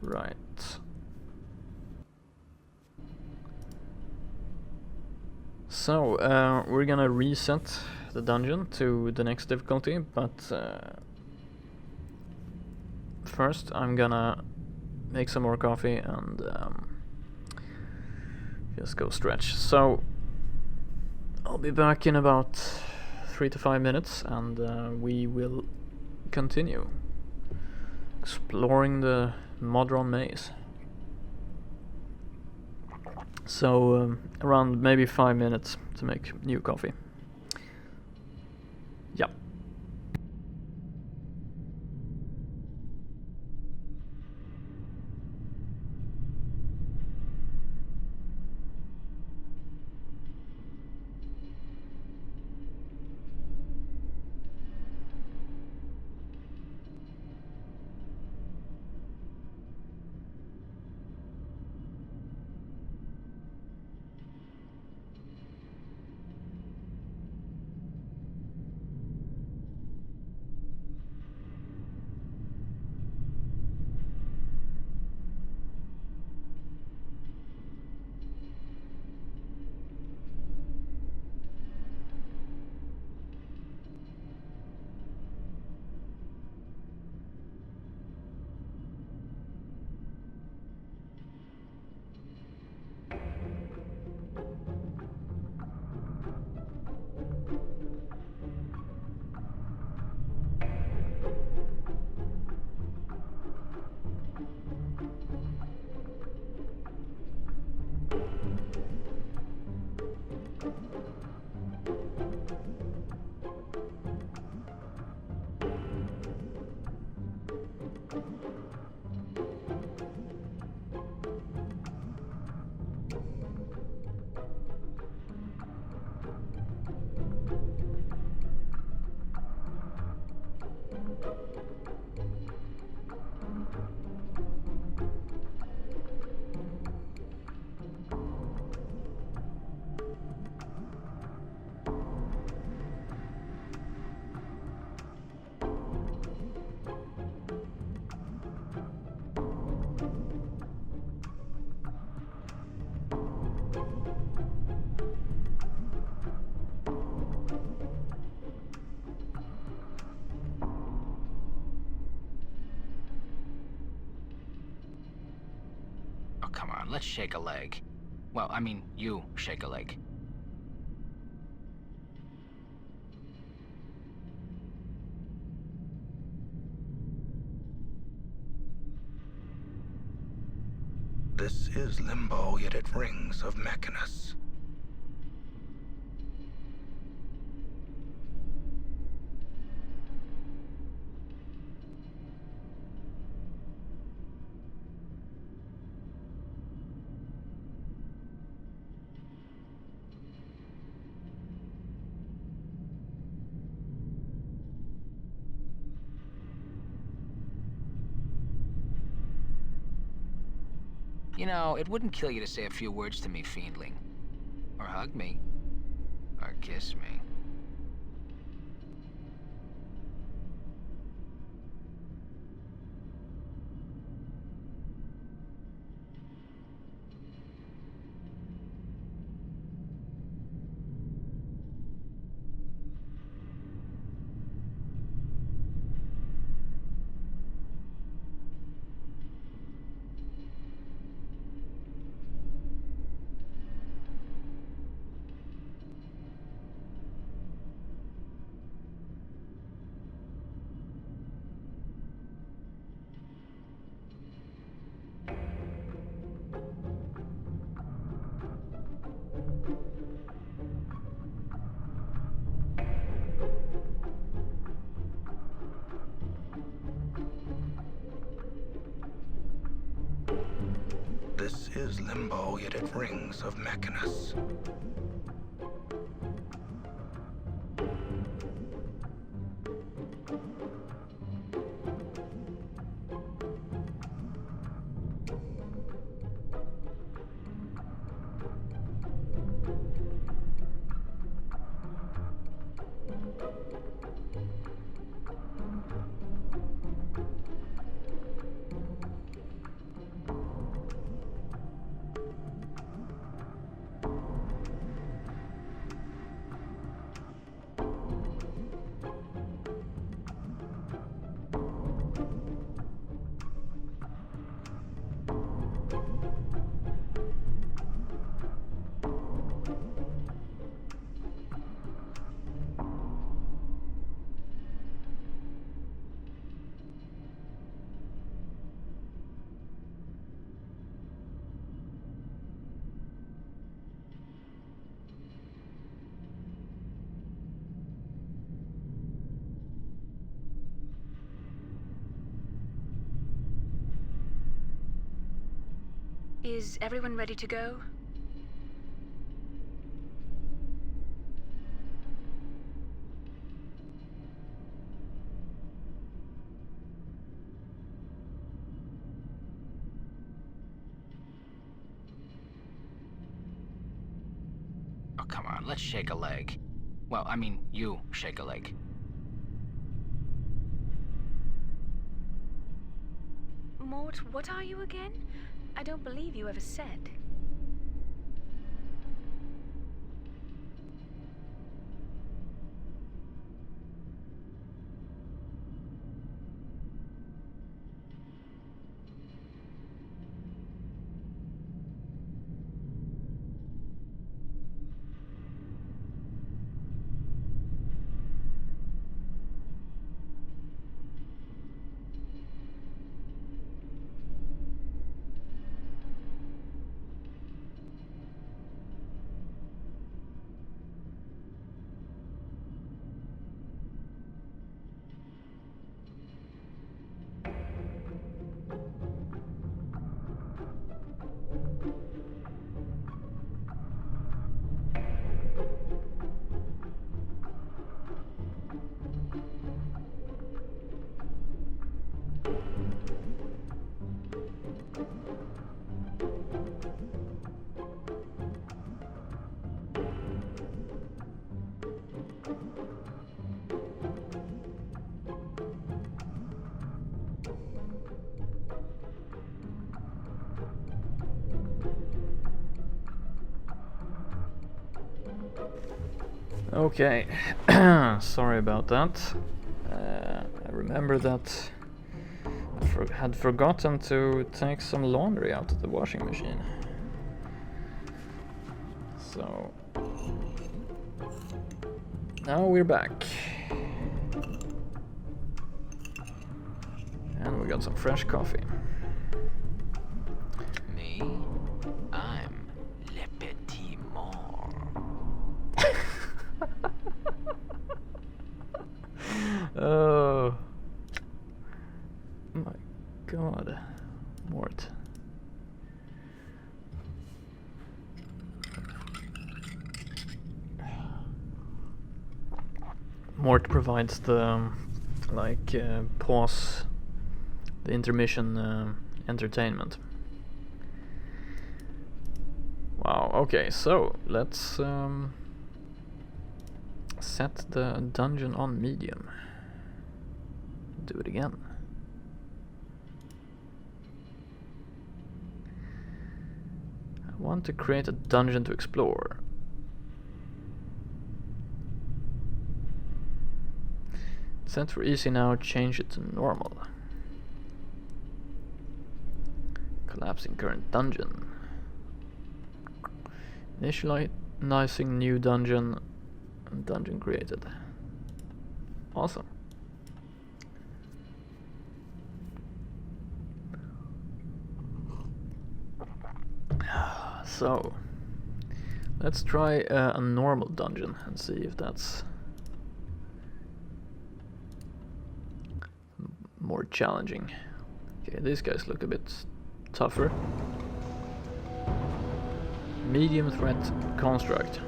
Right. So, we're gonna reset the dungeon to the next difficulty, but first I'm gonna make some more coffee and just go stretch. So, I'll be back in about 3 to 5 minutes and we will continue exploring the Modron Maze. So around maybe 5 minutes to make new coffee. Yeah. Come on, let's shake a leg. Well, I mean, you shake a leg. This is limbo, yet it rings of Mechanus. You know, it wouldn't kill you to say a few words to me, fiendling. Or hug me. Or kiss me. This is limbo, yet it rings of Machinus. Is everyone ready to go? Oh, come on, let's shake a leg. Well, I mean, you shake a leg. Mort, what are you again? I don't believe you ever said. Okay, sorry about that. I remember that I had forgotten to take some laundry out of the washing machine. So now we're back. And we got some fresh coffee. Me? I'm Le Petit Mort. Oh my god, Mort. Mort provides the pause, the intermission entertainment. Wow, okay, so let's set the dungeon on medium. Do it again. I want to create a dungeon to explore. Set for easy now, change it to normal. Collapsing current dungeon. Initializing new dungeon. Dungeon created. Awesome. So, let's try a normal dungeon and see if that's more challenging. Okay, these guys look a bit tougher. Medium threat construct.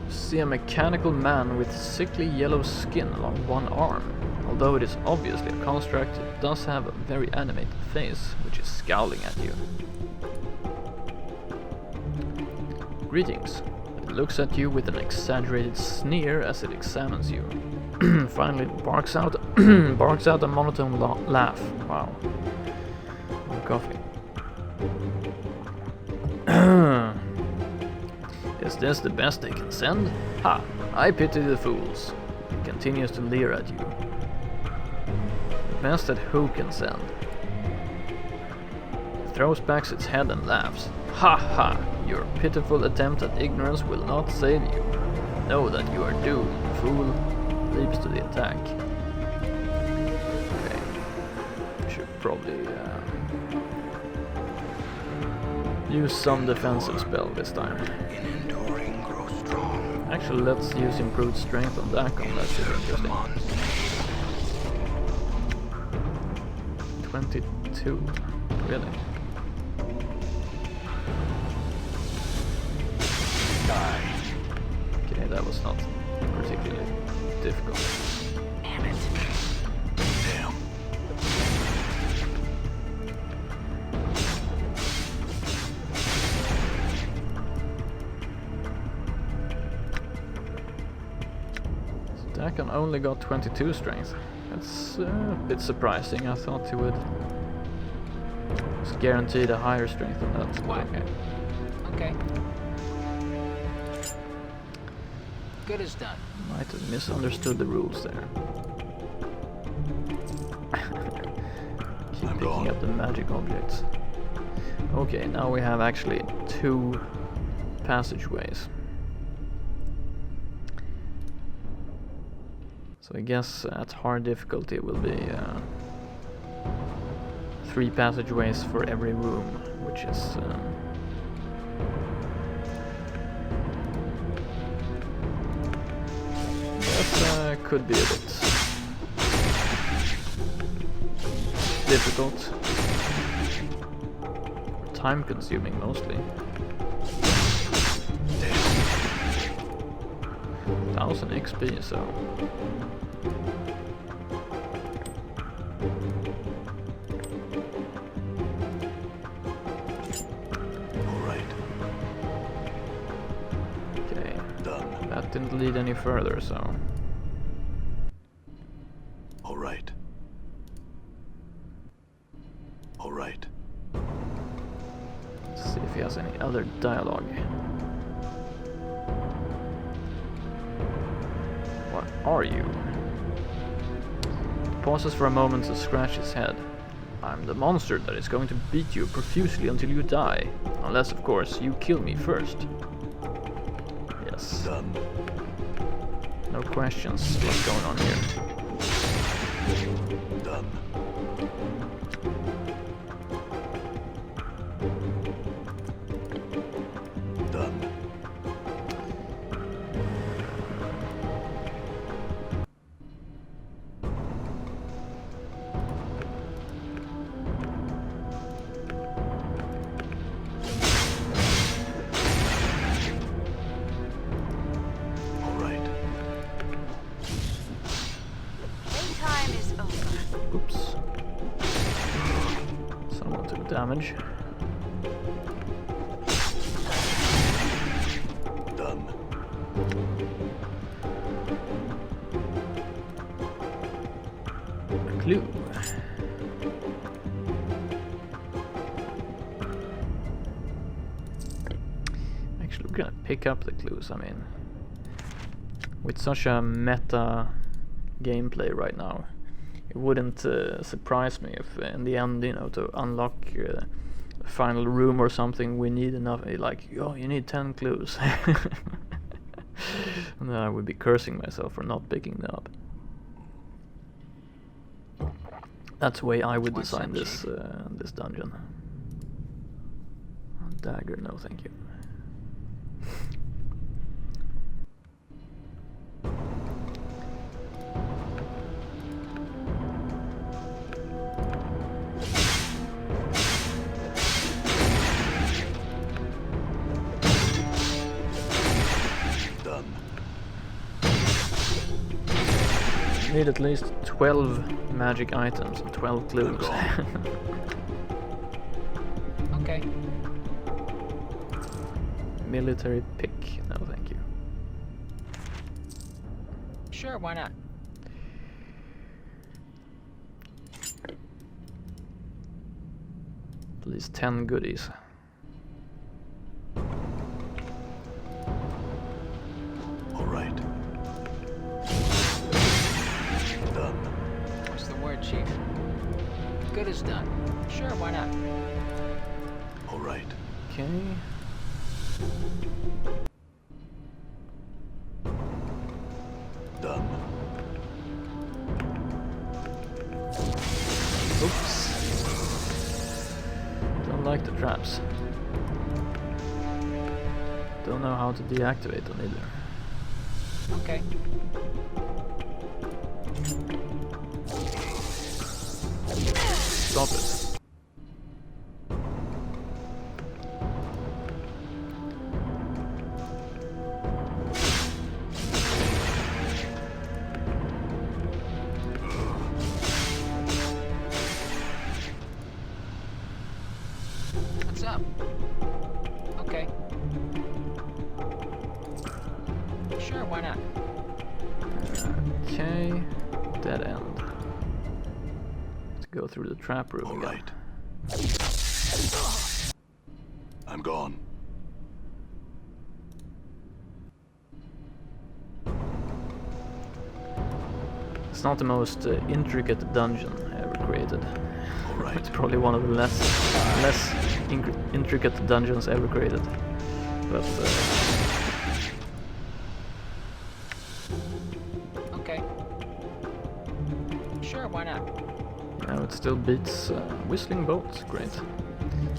See a mechanical man with sickly yellow skin along one arm. Although it is obviously a construct, it does have a very animated face, which is scowling at you. Greetings. It looks at you with an exaggerated sneer as it examines you. Finally, it barks out a monotone laugh. Wow. More coffee. Is this the best they can send? Ha! I pity the fools. It continues to leer at you. The best that who can send? It throws back its head and laughs. Ha ha! Your pitiful attempt at ignorance will not save you. Know that you are doomed, fool. Leaps to the attack. Okay. Should probably use some defensive spell this time. Actually, let's use improved strength on Dakon. That should be interesting. 22. Really? Okay, that was not particularly difficult. Damn it. Damn. Dakon only got 22 strength. That's a bit surprising. I thought he would was guaranteed a higher strength than that. What? Okay. Good as done. Might have misunderstood the rules there. Keep I'm picking gone. up the magic objects. Okay, now we have actually 2 passageways. So I guess at hard difficulty it will be 3 passageways for every room, which is that could be a bit difficult. Time consuming mostly. 1000 XP, so okay. Done. That didn't lead any further, so All right. All right. let's see if he has any other dialogue. What are you? He pauses for a moment to scratch his head. I'm the monster that is going to beat you profusely until you die. Unless, of course, you kill me first. Yes. Done. No questions. What's going on here? Done. Done. All right. Playtime is over. Oops. Someone took damage. clue. Actually, we're gonna pick up the clues. I mean, with such a meta gameplay right now, it wouldn't surprise me if in the end, you know, to unlock a final room or something, we need enough, like, oh, you need 10 clues. And then I would be cursing myself for not picking them up. That's the way I would design this this dungeon. Dagger, no thank you. Need at least 12 magic items and 12 clues. Okay. Military pick, no thank you. Sure, why not? At least 10 goodies. All right. Done. What's the word, Chief? Good as done. Sure, why not? All right. Okay. Done. Oops. Don't like the traps. Don't know how to deactivate them either. Okay. Stop it. What's up? Okay. Sure, why not? Okay. Dead end. Let's go through the trap room All again. right. I'm gone. It's not the most intricate dungeon ever created. All right. It's probably one of the less intricate dungeons ever created. But Okay. Sure, why not? you know, it still beats whistling bolts. Great.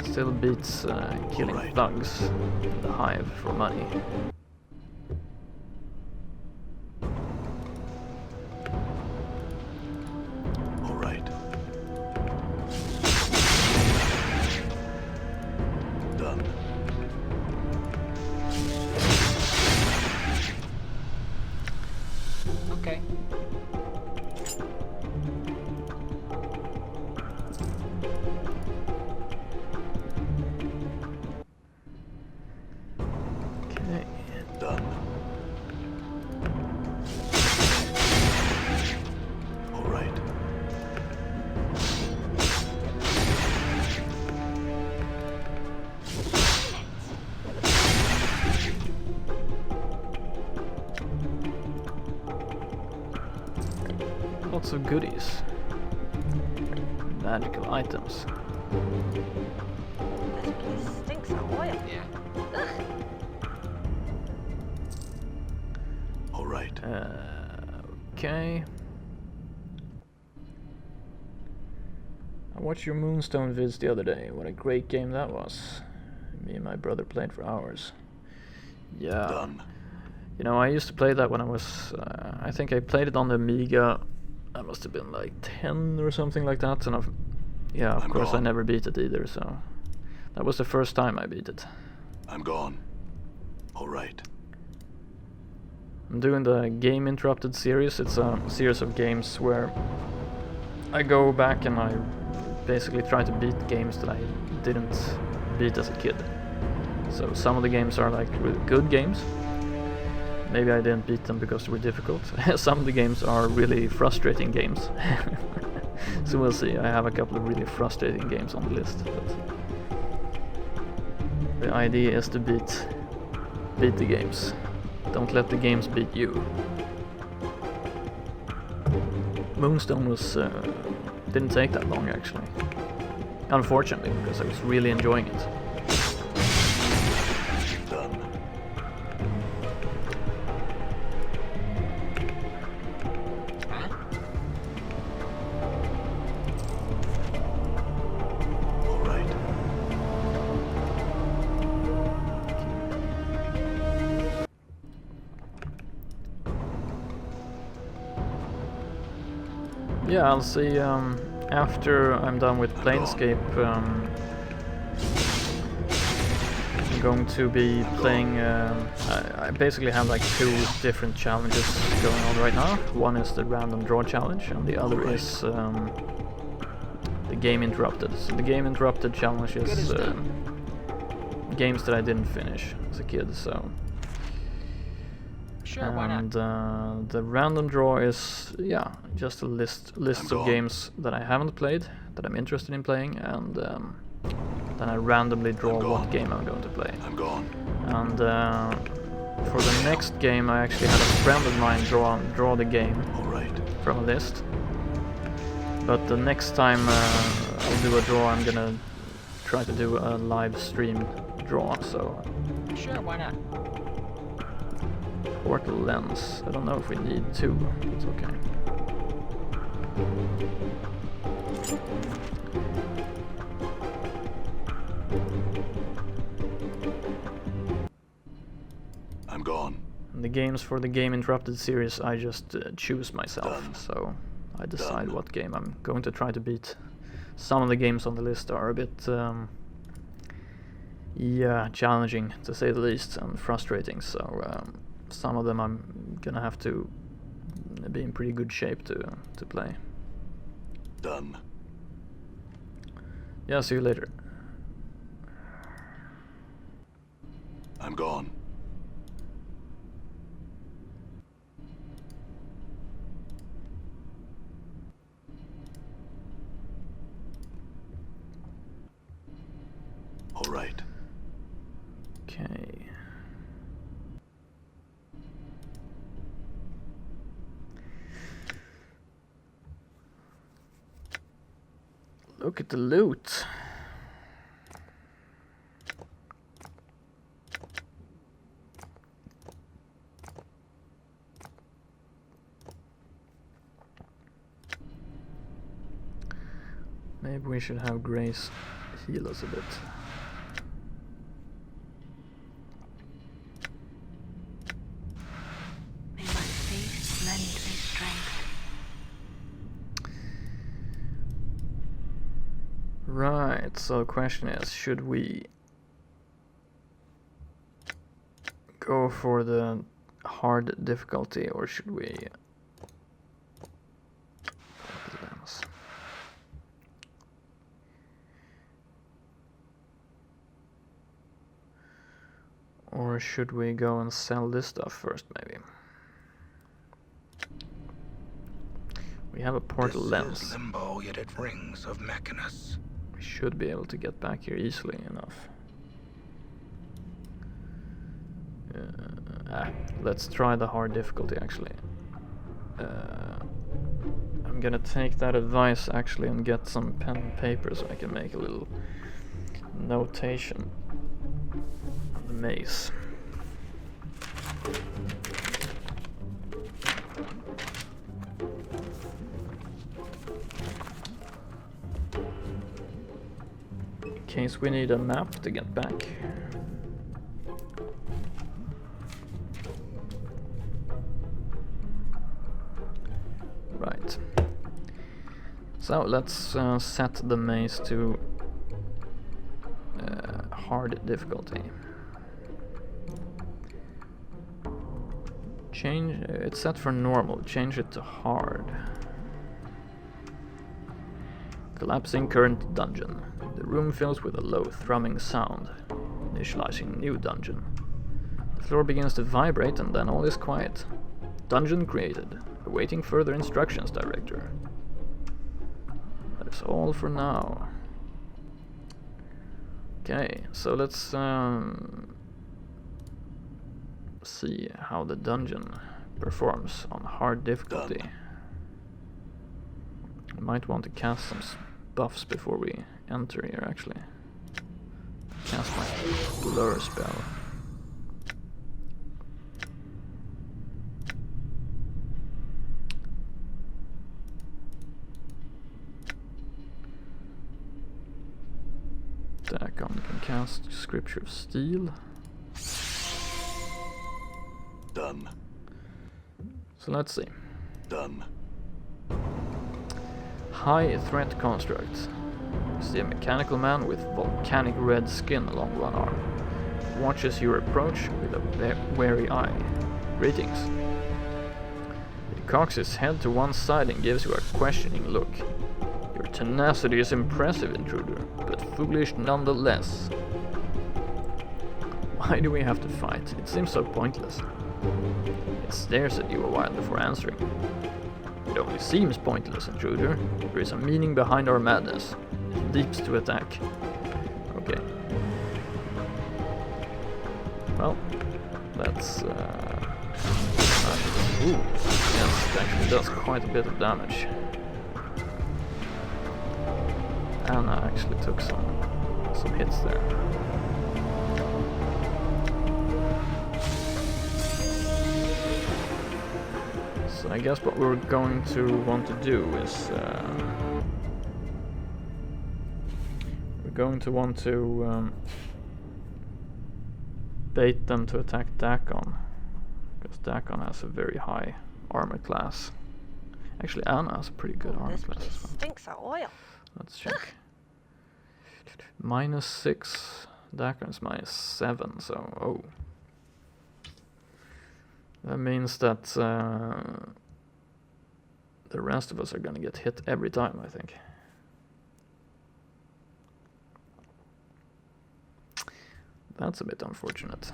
Still beats killing Alright. thugs in the hive for money. All right. Done. Okay. Okay. Done. All right. Lots of goodies. Magical items. This place stinks of oil. Yeah. All right. Okay. I watched your Moonstone vids the other day. What a great game that was. Me and my brother played for hours. Yeah. Done. You know, I used to play that when I was... I think I played it on the Amiga. I must have been like 10 or something like that. And yeah, of I'm course I gone. never beat it either, so... That was the first time I beat it. I'm gone. All right. I'm doing the Game Interrupted series. It's a series of games where I go back and I basically try to beat games that I didn't beat as a kid. So some of the games are like really good games. Maybe I didn't beat them because they were difficult. Some of the games are really frustrating games. So we'll see. I have a couple of really frustrating games on the list, but the idea is to beat the games. Don't let the games beat you. Moonstone was didn't take that long actually. Unfortunately, because I was really enjoying it. Done. Huh? All right. Yeah, I'll see after I'm done with Planescape. I'm going to be playing. I basically have like 2 different challenges going on right now. One is the random draw challenge, and the other is the Game Interrupted. So the Game Interrupted challenge is games that I didn't finish as a kid. So. Sure, why not? And the random draw is, yeah, just a list of games that I haven't played, that I'm interested in playing, and then I randomly draw what game I'm going to play. I'm gone. And for the next game, I actually had a friend of mine draw the game All right. from a list. But the next time I'll do a draw, I'm gonna try to do a live stream draw. So. Sure, why not? Portal lens. I don't know if we need 2. It's okay. I'm gone. And the games for the Game Interrupted series, I just choose myself. Done. So I decide Done. what game I'm going to try to beat. Some of the games on the list are a bit, yeah, challenging to say the least, and frustrating. So. Some of them I'm gonna have to be in pretty good shape to play. Done. Yeah, see you later. I'm gone. All right. Okay. Look at the loot. Maybe we should have Grace heal us a bit. May my faith lend me strength. Right, so the question is, should we go for the hard difficulty, or should we or should we go and sell this stuff first, maybe? We have a portal lens. This is limbo, yet it rings of Machinus. We should be able to get back here easily enough. Let's try the hard difficulty, actually. I'm gonna take that advice, actually, and get some pen and paper so I can make a little notation on the maze. In case we need a map to get back. Right. So let's set the maze to hard difficulty. Change. It's set for normal. Change it to hard. Collapsing current dungeon. The room fills with a low thrumming sound. Initializing new dungeon. The floor begins to vibrate and then all is quiet. Dungeon created. Awaiting further instructions, director. That's all for now. Okay, so let's see how the dungeon performs on hard difficulty. Done. I might want to cast some buffs before we enter here, actually. Cast my blur spell. Dagon can cast Scripture of Steel. Done. So let's see. Done. High Threat Construct. You see a mechanical man with volcanic red skin along one arm. Watches your approach with a wary eye. Greetings. He cocks his head to one side and gives you a questioning look. Your tenacity is impressive, intruder, but foolish nonetheless. Why do we have to fight? It seems so pointless. It stares at you a while before answering. It only seems pointless, intruder. There is a meaning behind our madness. It leaps to attack. Okay. Well, that's ooh, yes, it actually does quite a bit of damage. Anna actually took some hits there. So I guess what we're going to want to do is we're going to want to bait them to attack Dagon, because Dagon has a very high armor class. Actually, Anna has a pretty good armor This class place as well. stinks of oil. Let's check. -6. Dagon's -7, so oh. That means that the rest of us are gonna get hit every time, I think. That's a bit unfortunate.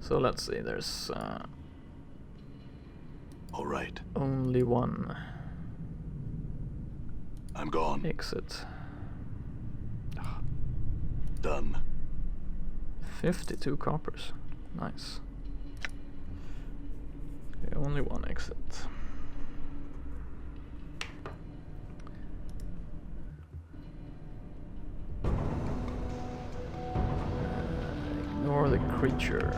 So let's see, there's All right. only one I'm gone. exit. Done. 52 coppers. Nice. Okay, only one exit. Ignore the creature.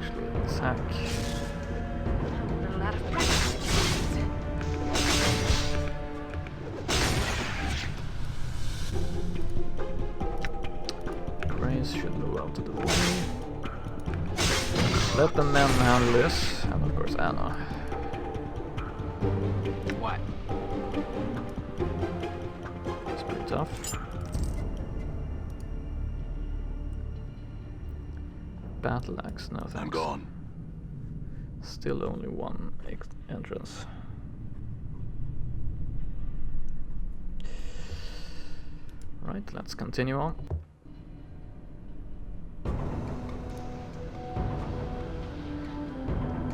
Actually, attack. A lot of practice. Grace should move out of the way. Let the men handle this, and of course Anna. What? It's pretty tough. Battle axe, no thanks. I'm gone. Still only one entrance. Right, let's continue on.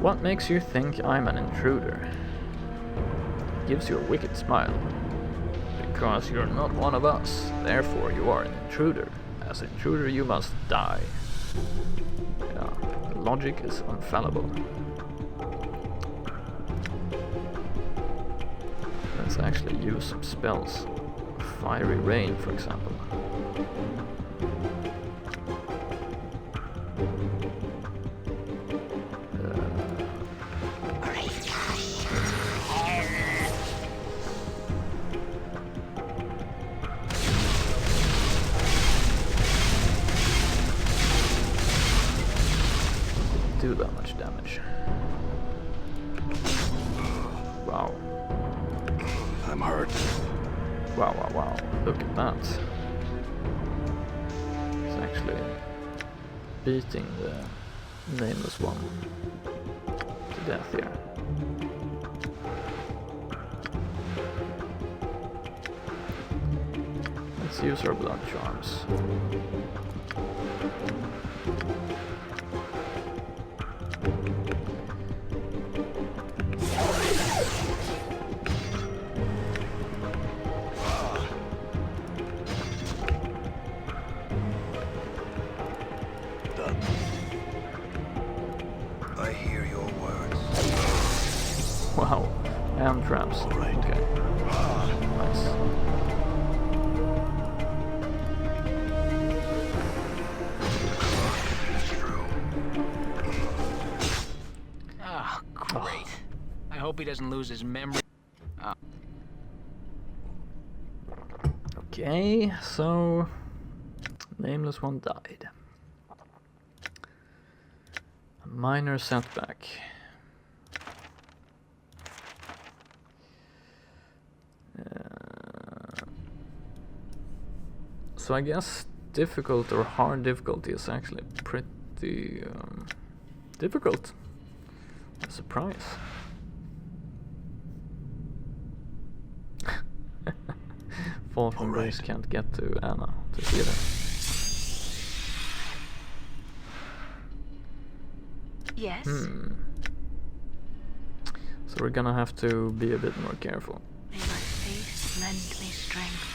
What makes you think I'm an intruder? It gives you a wicked smile. Because you're not one of us, therefore you are an intruder. As an intruder you must die. Yeah, the logic is infallible. Let's actually use some spells. Fiery Rain, for example. Do that much damage. Wow. I'm hurt. Wow, wow, wow. Look at that. It's actually beating the nameless one to death here. Let's use our blood charms. Wow. And traps. All right. Okay. Nice. Oh, great. I hope he doesn't lose his memory. Okay, so Nameless one died. A minor setback. So I guess difficult or hard difficulty is actually pretty difficult. A surprise. Fall from base can't get to Anna to heal her. Yes? So we're gonna have to be a bit more careful. May my faith lend me strength.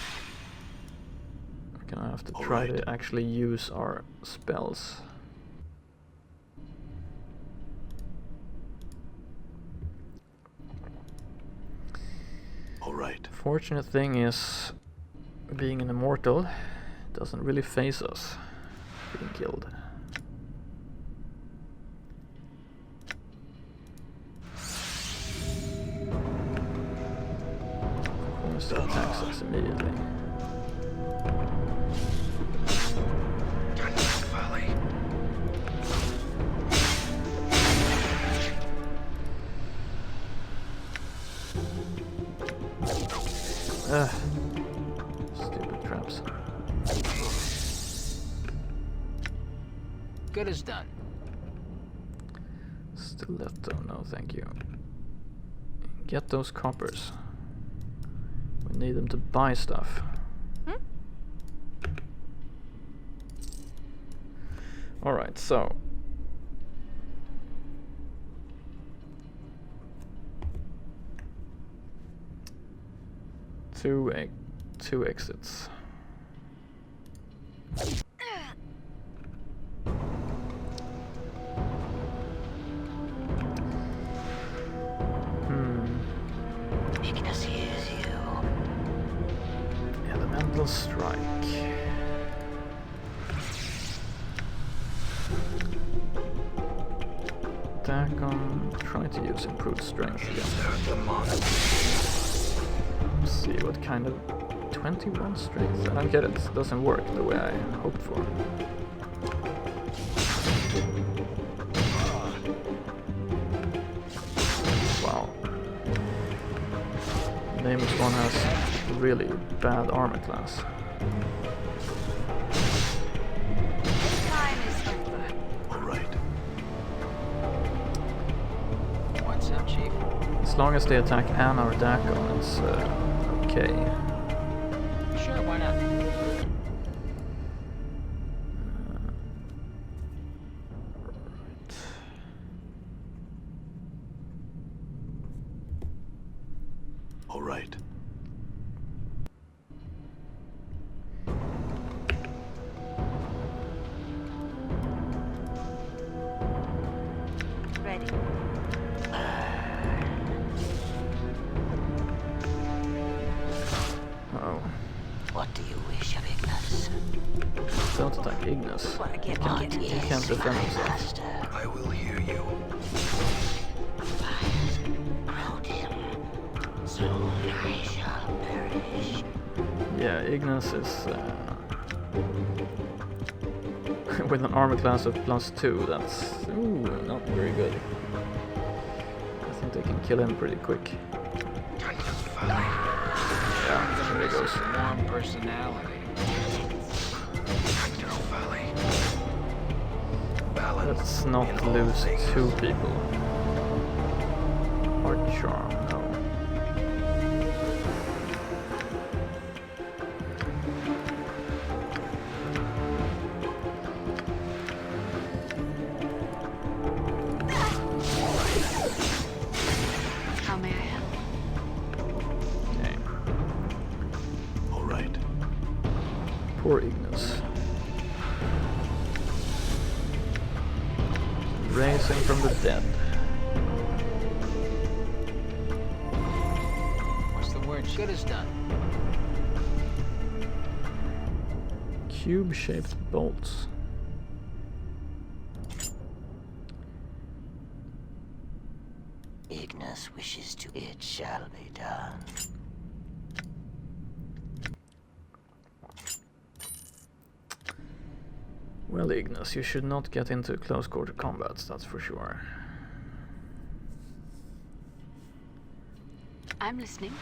We're gonna have to try to actually use our spells. All right. Fortunate thing is, being an immortal doesn't really phase us being killed. Of course, it attacks us immediately. Folly. Stupid traps. Good as done. Stiletto, no thank you. Get those coppers. We need them to buy stuff. Alright, so. Two exits. Ignus hears you. Elemental strike. Dagon, try to use improved strength again. Insert the monster. Let's see what kind of 21 strength. I don't get it. It doesn't work the way I hoped for. Wow. Nameless one has really bad armor class. Time is over. All right. What's up, Chief? As long as they attack Anna or Dagon, it's okay. Sure, why not? All right. Ready. Oh, What do you wish of Ignus? don't attack Ignus. He can't defend himself. I will hear you. Wrote him. Soon I shall perish. Yeah, Ignus is with an armor class of +2. That's not very good. I think they can kill him pretty quick. Yeah, there he goes. Warm personality. Let's not lose 2 people. Or charm, no. How may I help? Okay. All right. Poor Ignus. Raising from the dead. Good as done. Cube-shaped bolts. Ignus wishes to, it shall be done. Well, Ignus, you should not get into close quarter combats, that's for sure. I'm listening.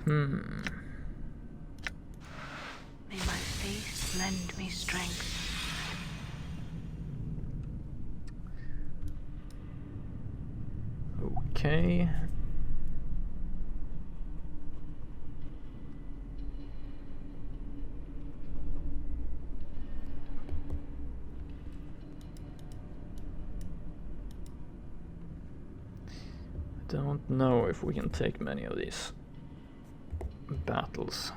May my faith lend me strength. Okay. Don't know if we can take many of these battles.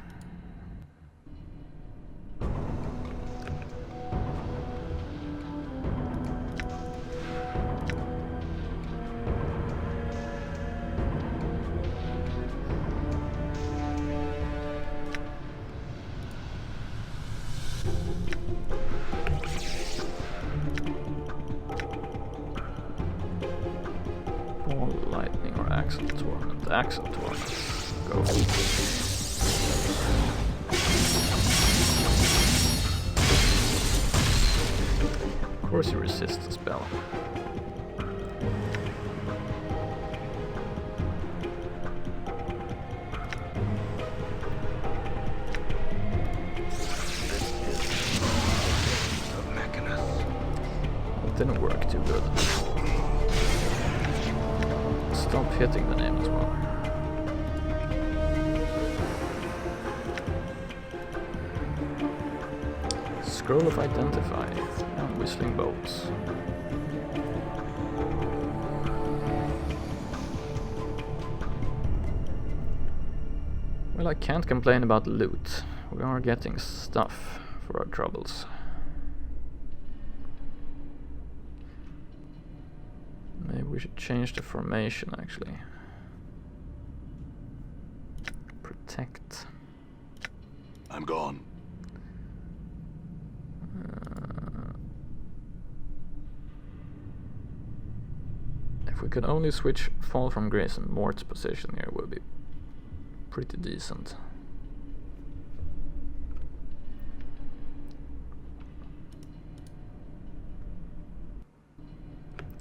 Ball, lightning, or axle torment. Axle torment. Go. Of course he resists the spell. It didn't work too good. Stop hitting the name as well. Scroll of Identify and Whistling Bolts. Well, I can't complain about loot. We are getting stuff for our troubles. Maybe we should change the formation actually. Protect. I'm gone. If we could only switch Fall from Grace and Mort's position here, would be pretty decent.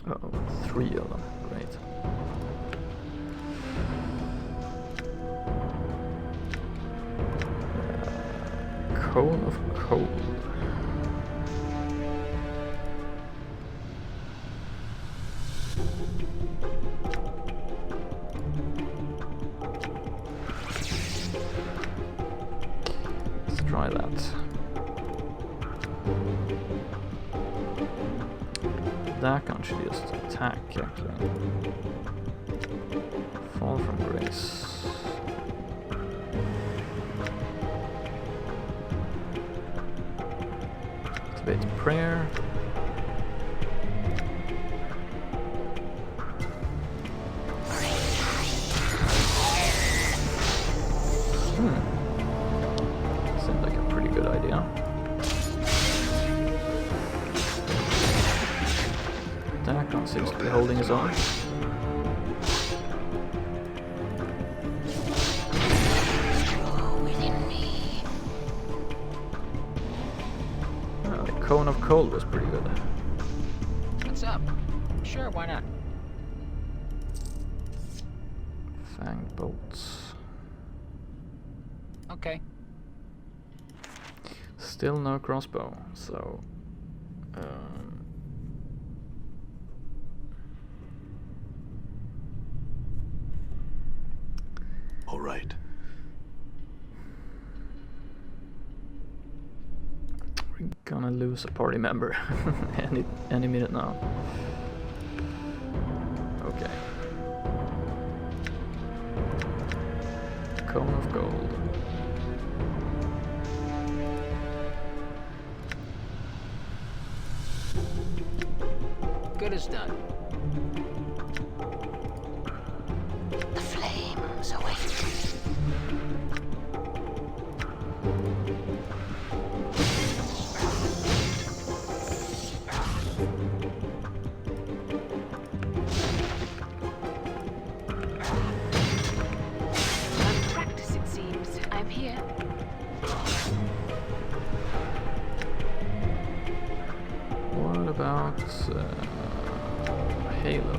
Uh-oh, 3 of them, great. Cone of Cold. Let's try that. That should just attack actually. Fall from Grace. Activate Prayer. Seems like a pretty good idea. Dakon seems to be holding his own. The Cone of Cold was pretty good. What's up? Sure, why not? Fanged Bolts. Okay. Still no crossbow, so... All right. We're gonna lose a party member any minute now. Okay. Cone of gold. Good as done. The flames await. Practice, it seems. I'm here. What about Halo?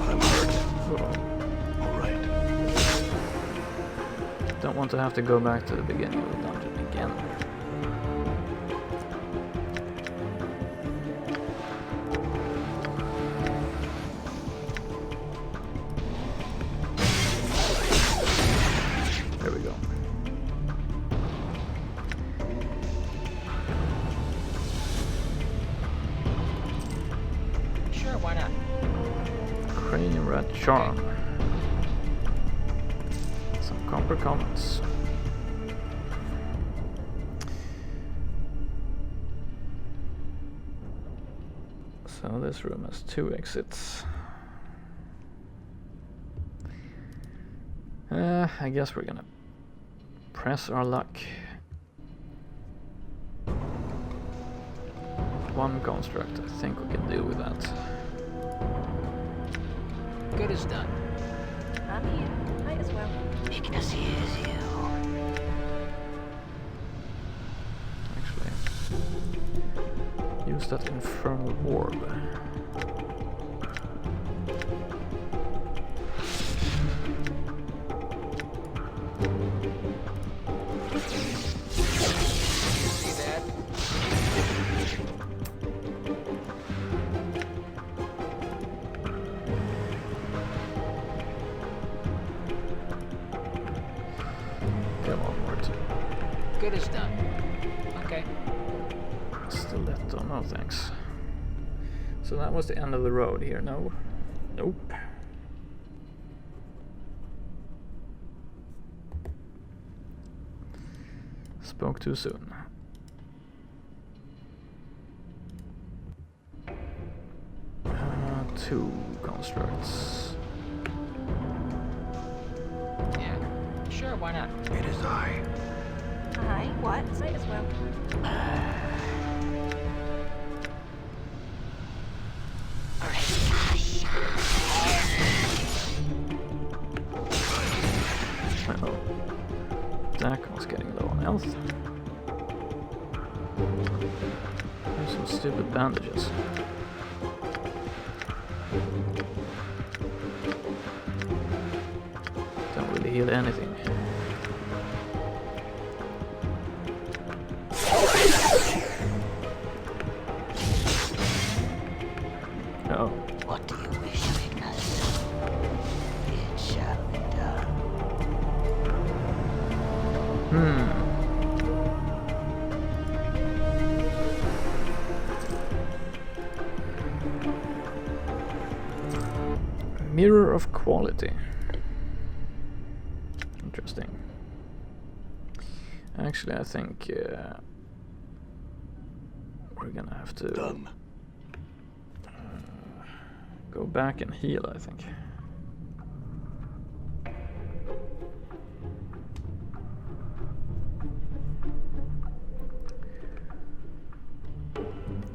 I'm hurt. Oh, All right. don't want to have to go back to the beginning of the dungeon again. There we go. Sure, why not? Cranium Rat Charm. Some copper comments. So this room has 2 exits. I guess we're gonna press our luck. 1 construct, I think we can deal with that. Good as done. I'm here. Might as well. Ignus hears you. Actually, use that infernal orb. See that? Come on, Mort. Good as done. Okay. Stiletto, no thanks. So that was the end of the road here, no? Nope. Spoke too soon. Two constructs. Yeah. Sure, why not? It is I. Aye, what? Might as well. Uh-oh. That was getting low on health. There's some stupid bandages. Don't really heal anything. Oh. What do you wish, Ignus? It shall be done. Mirror of quality. Interesting. Actually, I think we're gonna have to Done. go back and heal, I think.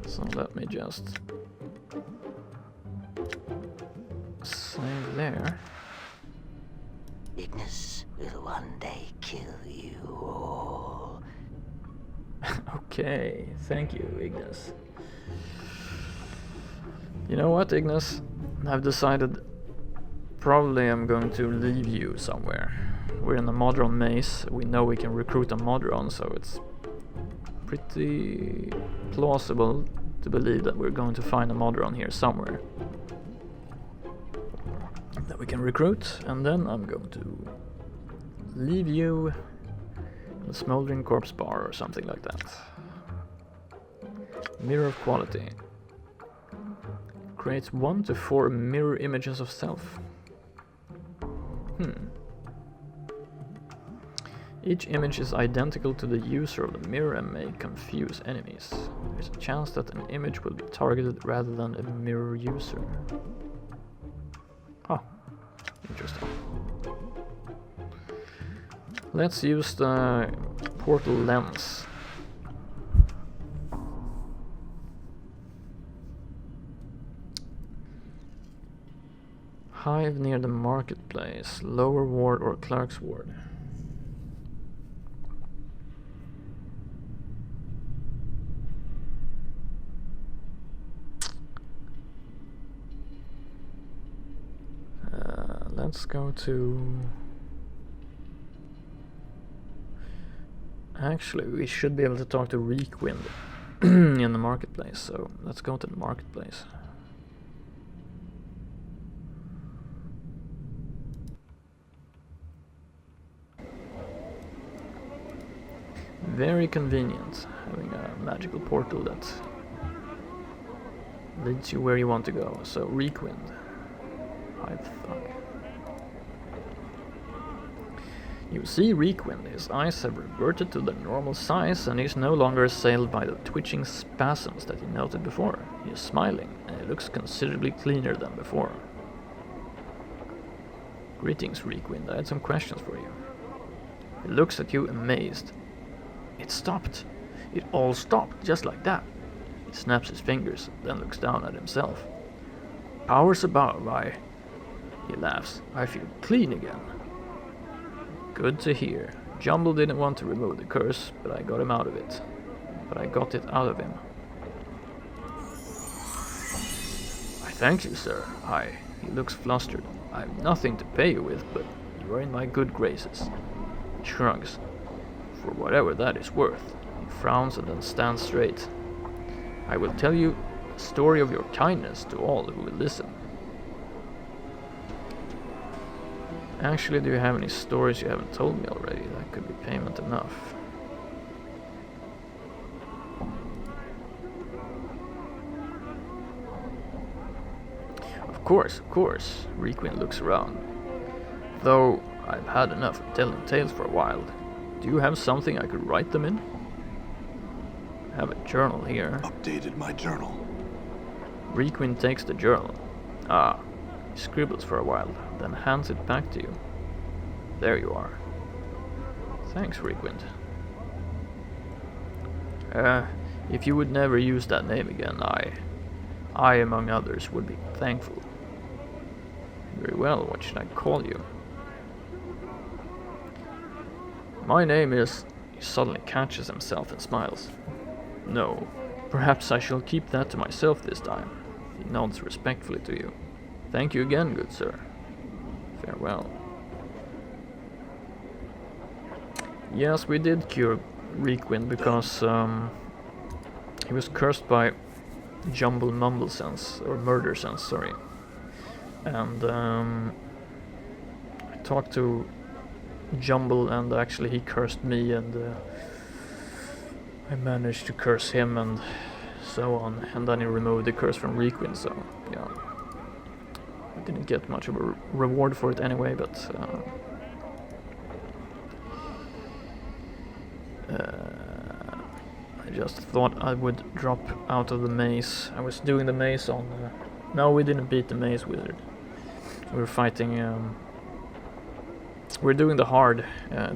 So let me just save there. Ignus will one day kill you all. Okay, thank you, Ignus. You know what, Ignus? I've decided probably I'm going to leave you somewhere. We're in the Modron Maze. We know we can recruit a Modron, so it's pretty plausible to believe that we're going to find a Modron here somewhere that we can recruit, and then I'm going to leave you in a smoldering corpse bar or something like that. Mirror of quality. Creates 1 to 4 mirror images of self. Each image is identical to the user of the mirror and may confuse enemies. There's a chance that an image will be targeted rather than a mirror user. Oh, interesting. Let's use the portal lens. Hive near the marketplace, lower ward or clerk's ward. Let's go to... Actually, we should be able to talk to Requuinn in the marketplace, so let's go to the marketplace. Very convenient having a magical portal that leads you where you want to go. So Requuinn. Fuck. You see Requuinn, his eyes have reverted to their normal size and he's no longer assailed by the twitching spasms that he noted before. He is smiling and he looks considerably cleaner than before. Greetings, Requuinn, I had some questions for you. He looks at you amazed. It stopped. It all stopped, just like that. He snaps his fingers, then looks down at himself. Powers above, he laughs. I feel clean again. Good to hear. Jumble didn't want to remove the curse, but I got him out of it. But I got it out of him. I thank you, sir. He looks flustered. I have nothing to pay you with, but you are in my good graces. He shrugs. For whatever that is worth. He frowns and then stands straight. I will tell you the story of your kindness to all who will listen. Actually, do you have any stories you haven't told me already? That could be payment enough. Of course. Requuinn looks around. Though I've had enough of telling tales for a while. Do you have something I could write them in? I have a journal here. Updated my journal. Requuinn takes the journal. He scribbles for a while, then hands it back to you. There you are. Thanks, Requuinn. If you would never use that name again, I among others would be thankful. Very well, what should I call you? My name is... He suddenly catches himself and smiles. No, perhaps I shall keep that to myself this time. He nods respectfully to you. Thank you again, good sir. Farewell. Yes, we did cure Requuinn because he was cursed by Jumble Mumble Sense, or Murder Sense, sorry. And I talked to Jumble and actually he cursed me and I managed to curse him and so on. And then he removed the curse from Requuinn, so yeah. I didn't get much of a reward for it anyway, but I just thought I would drop out of the maze. I was doing the maze on... no, we didn't beat the maze wizard. We were fighting... we're doing the hard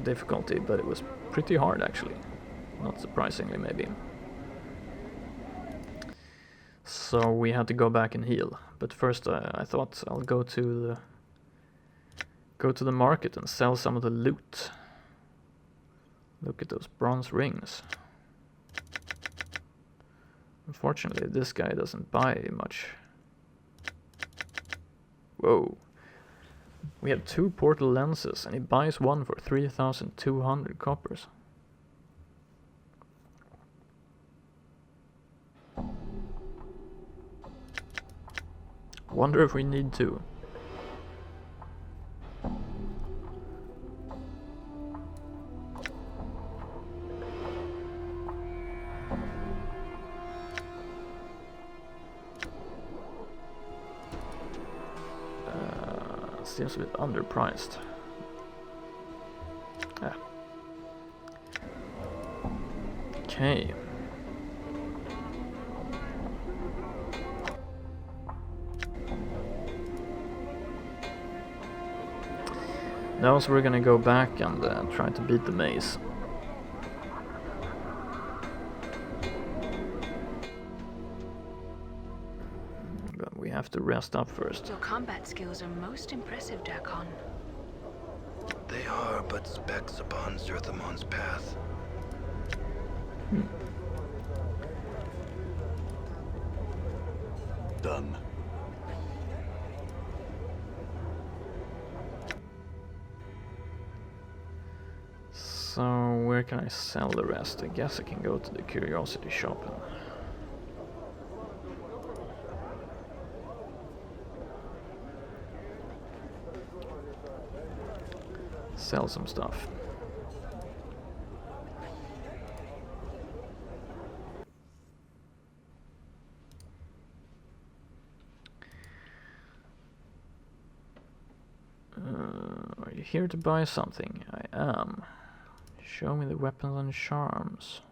difficulty, but it was pretty hard actually. Not surprisingly, maybe. So we had to go back and heal. But first I thought I'll go to the market and sell some of the loot. Look at those bronze rings. Unfortunately, this guy doesn't buy much. Whoa. We have 2 portal lenses and he buys one for 3,200 coppers. Wonder if we need 2. seems a bit underpriced. Ah. Okay. Now so we're gonna go back and try to beat the maze. But we have to rest up first. Your combat skills are most impressive, Drakon. They are but specks upon Zerthamon's path. Done. So where can I sell the rest? I guess I can go to the curiosity shop and sell some stuff. Are you here to buy something? I am. Show me the weapons and charms.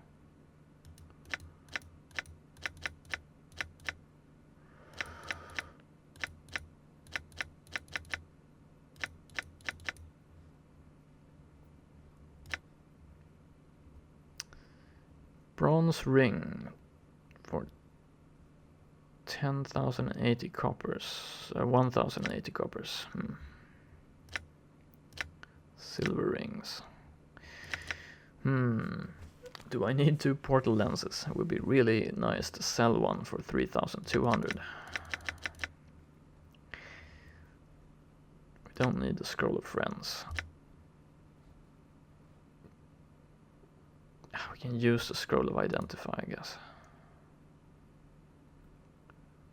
Bronze ring for 10,080 coppers. 1,080 coppers. Silver rings. Do I need 2 portal lenses? It would be really nice to sell one for 3,200. We don't need the scroll of friends. We can use the scroll of identify, I guess.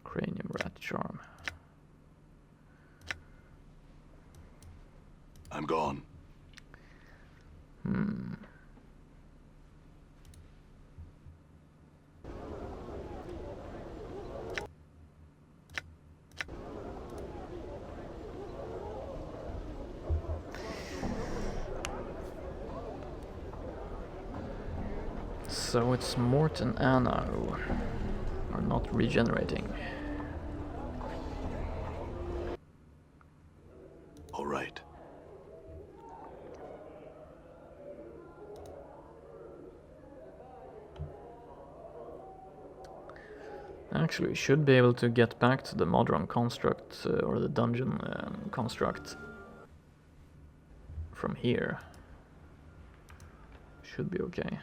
Cranium rat charm. I'm gone. So it's Mort and Anna who are not regenerating. All right. Actually, we should be able to get back to the Modron construct or the dungeon construct from here. Should be okay.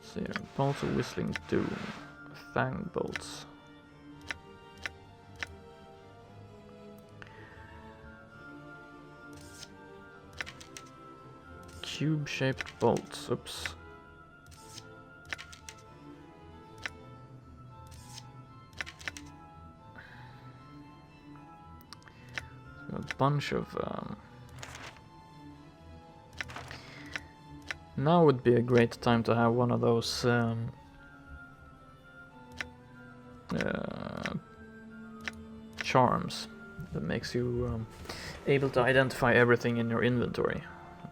So here, bolts of whistling doom, fang bolts. Cube-shaped bolts. Oops. So a bunch of. Now would be a great time to have one of those charms that makes you able to identify everything in your inventory.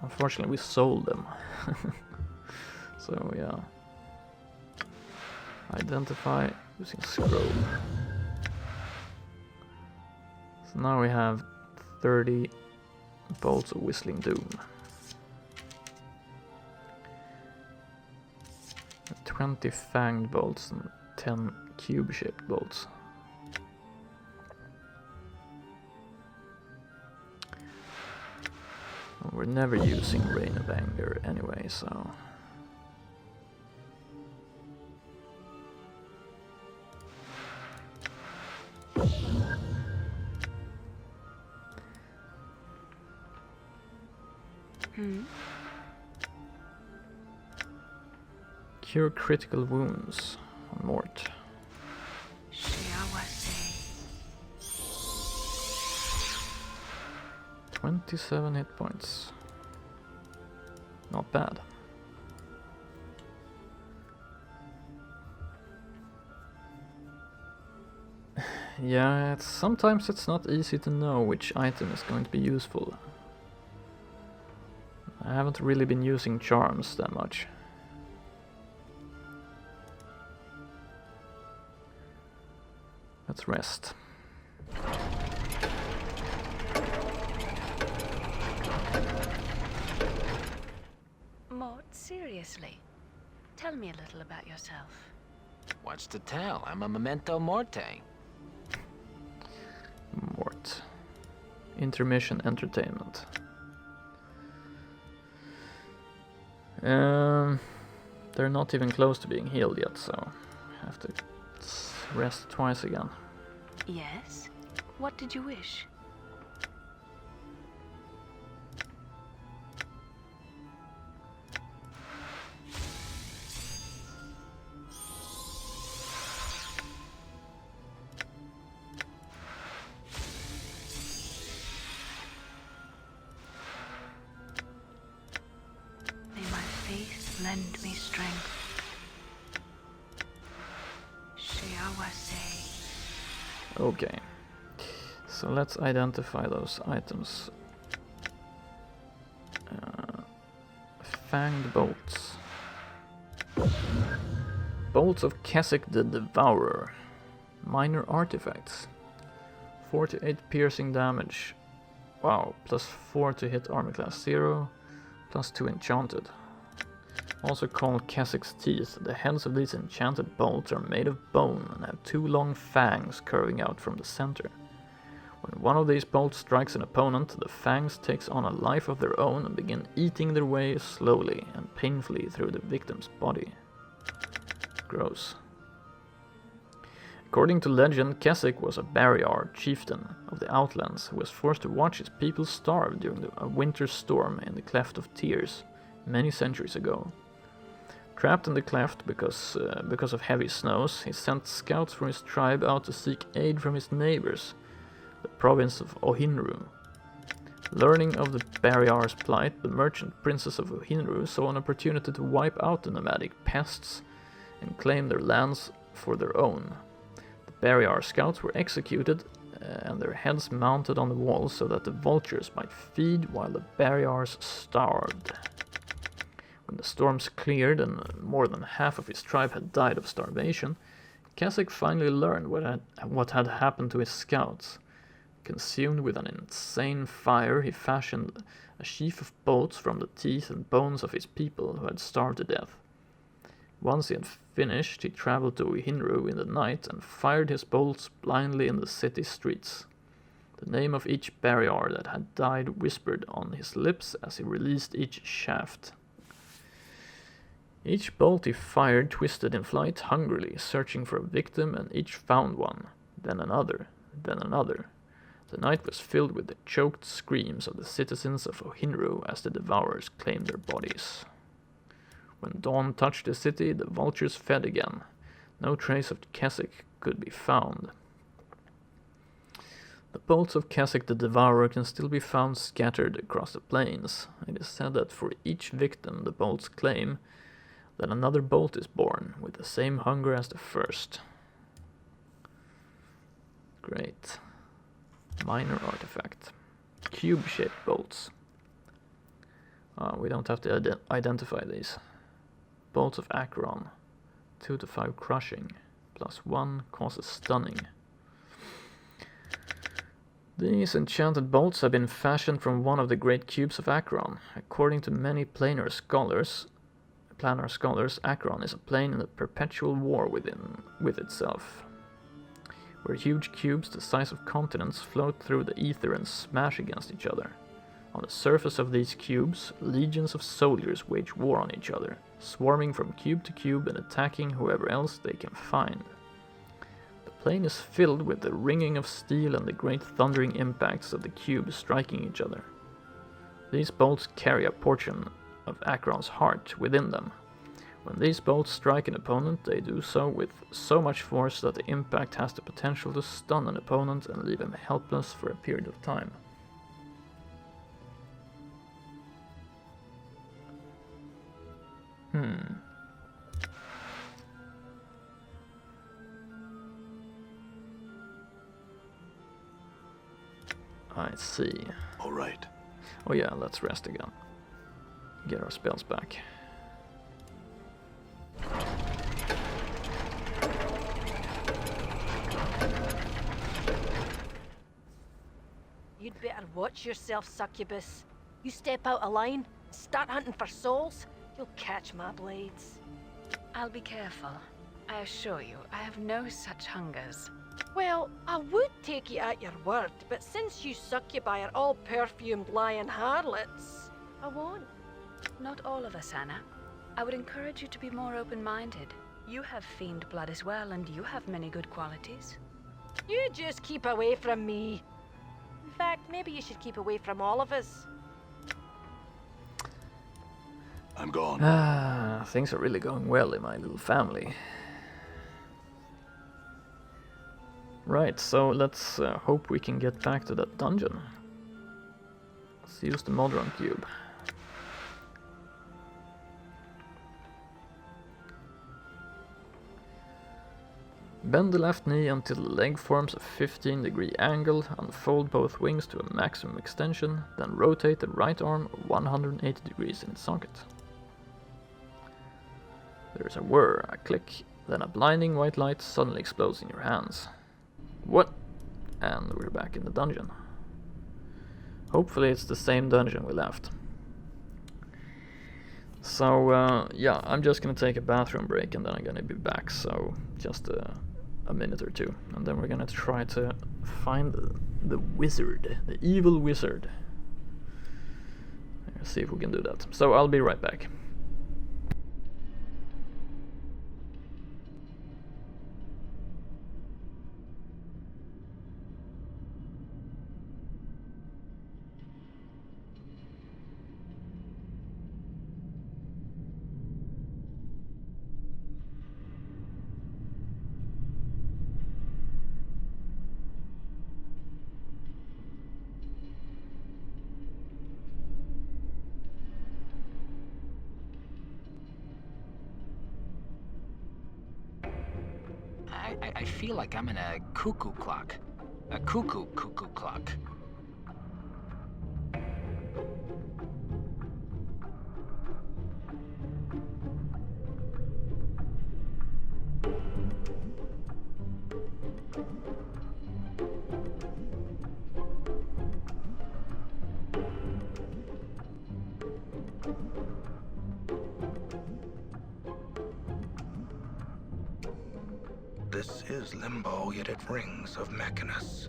Unfortunately, we sold them. So yeah. Identify using scroll. So now we have 30 bolts of whistling doom. 20 fanged bolts and 10 cube-shaped bolts. Well, we're never using Rain of Anger anyway, so... Cure critical wounds on Mort. 27 hit points. Not bad. Yeah, sometimes it's not easy to know which item is going to be useful. I haven't really been using charms that much. Let's rest. Mort, seriously. Tell me a little about yourself. What's to tell? I'm a memento morte. Mort. Intermission entertainment. They're not even close to being healed yet, so I have to rest twice again. Yes? What did you wish? May my faith lend me strength. Shiawase. Okay, so let's identify those items. Fanged bolts. Bolts of Keswick the Devourer. Minor artifacts. 4 to 8 piercing damage. Wow, plus 4 to hit armor class 0, plus 2 enchanted. Also called Keswick's Teeth, the heads of these enchanted bolts are made of bone and have 2 long fangs curving out from the center. When one of these bolts strikes an opponent, the fangs takes on a life of their own and begin eating their way slowly and painfully through the victim's body. Gross. According to legend, Keswick was a Barriar chieftain of the Outlands who was forced to watch his people starve during a winter storm in the Cleft of Tears many centuries ago. Trapped in the cleft because of heavy snows, he sent scouts from his tribe out to seek aid from his neighbors, the province of Ohinru. Learning of the Barriar's plight, the merchant princess of Ohinru saw an opportunity to wipe out the nomadic pests and claim their lands for their own. The Barriar scouts were executed and their heads mounted on the walls so that the vultures might feed while the Barriars starved. When the storms cleared and more than half of his tribe had died of starvation, Keswick finally learned what had happened to his scouts. Consumed with an insane fire, he fashioned a sheaf of bolts from the teeth and bones of his people who had starved to death. Once he had finished, he traveled to Ohinru in the night and fired his bolts blindly in the city streets. The name of each Barriar that had died whispered on his lips as he released each shaft. Each bolt he fired twisted in flight hungrily, searching for a victim, and each found one, then another, then another. The night was filled with the choked screams of the citizens of Ohinru as the Devourers claimed their bodies. When dawn touched the city, the vultures fed again. No trace of Keswick could be found. The bolts of Keswick the Devourer can still be found scattered across the plains. It is said that for each victim the bolts claim, then another bolt is born, with the same hunger as the first. Great. Minor artifact. Cube-shaped bolts. We don't have to identify these. Bolts of Acheron. 2 to 5 crushing. Plus 1 causes stunning. These enchanted bolts have been fashioned from one of the great cubes of Acheron. According to many planar scholars, Acheron is a plane in a perpetual war with itself, where huge cubes the size of continents float through the ether and smash against each other. On the surface of these cubes, legions of soldiers wage war on each other, swarming from cube to cube and attacking whoever else they can find. The plane is filled with the ringing of steel and the great thundering impacts of the cubes striking each other. These bolts carry a portion of Acheron's heart within them. When these bolts strike an opponent, they do so with so much force that the impact has the potential to stun an opponent and leave him helpless for a period of time. I see. All right. Oh yeah, let's rest again. Get our spells back. You'd better watch yourself, succubus. You step out of line, start hunting for souls, you'll catch my blades. I'll be careful. I assure you, I have no such hungers. Well, I would take you at your word, but since you succubi are all perfumed lion harlots, I won't. Not all of us, Anna. I would encourage you to be more open-minded. You have fiend blood as well, and you have many good qualities. You just keep away from me. In fact, maybe you should keep away from all of us. I'm gone. Ah, things are really going well in my little family. Right, so let's hope we can get back to that dungeon. Let's use the Modron cube. Bend the left knee until the leg forms a 15-degree angle, unfold both wings to a maximum extension, then rotate the right arm 180 degrees in its socket. There's a whir, a click, then a blinding white light suddenly explodes in your hands. What? And we're back in the dungeon. Hopefully it's the same dungeon we left. So, yeah, I'm just gonna take a bathroom break and then I'm gonna be back, so just a minute or two. And then we're gonna try to find the wizard, the evil wizard. Let's see if we can do that. So I'll be right back. I feel like I'm in a cuckoo clock. A cuckoo clock. This is limbo, yet it rings of Machinus.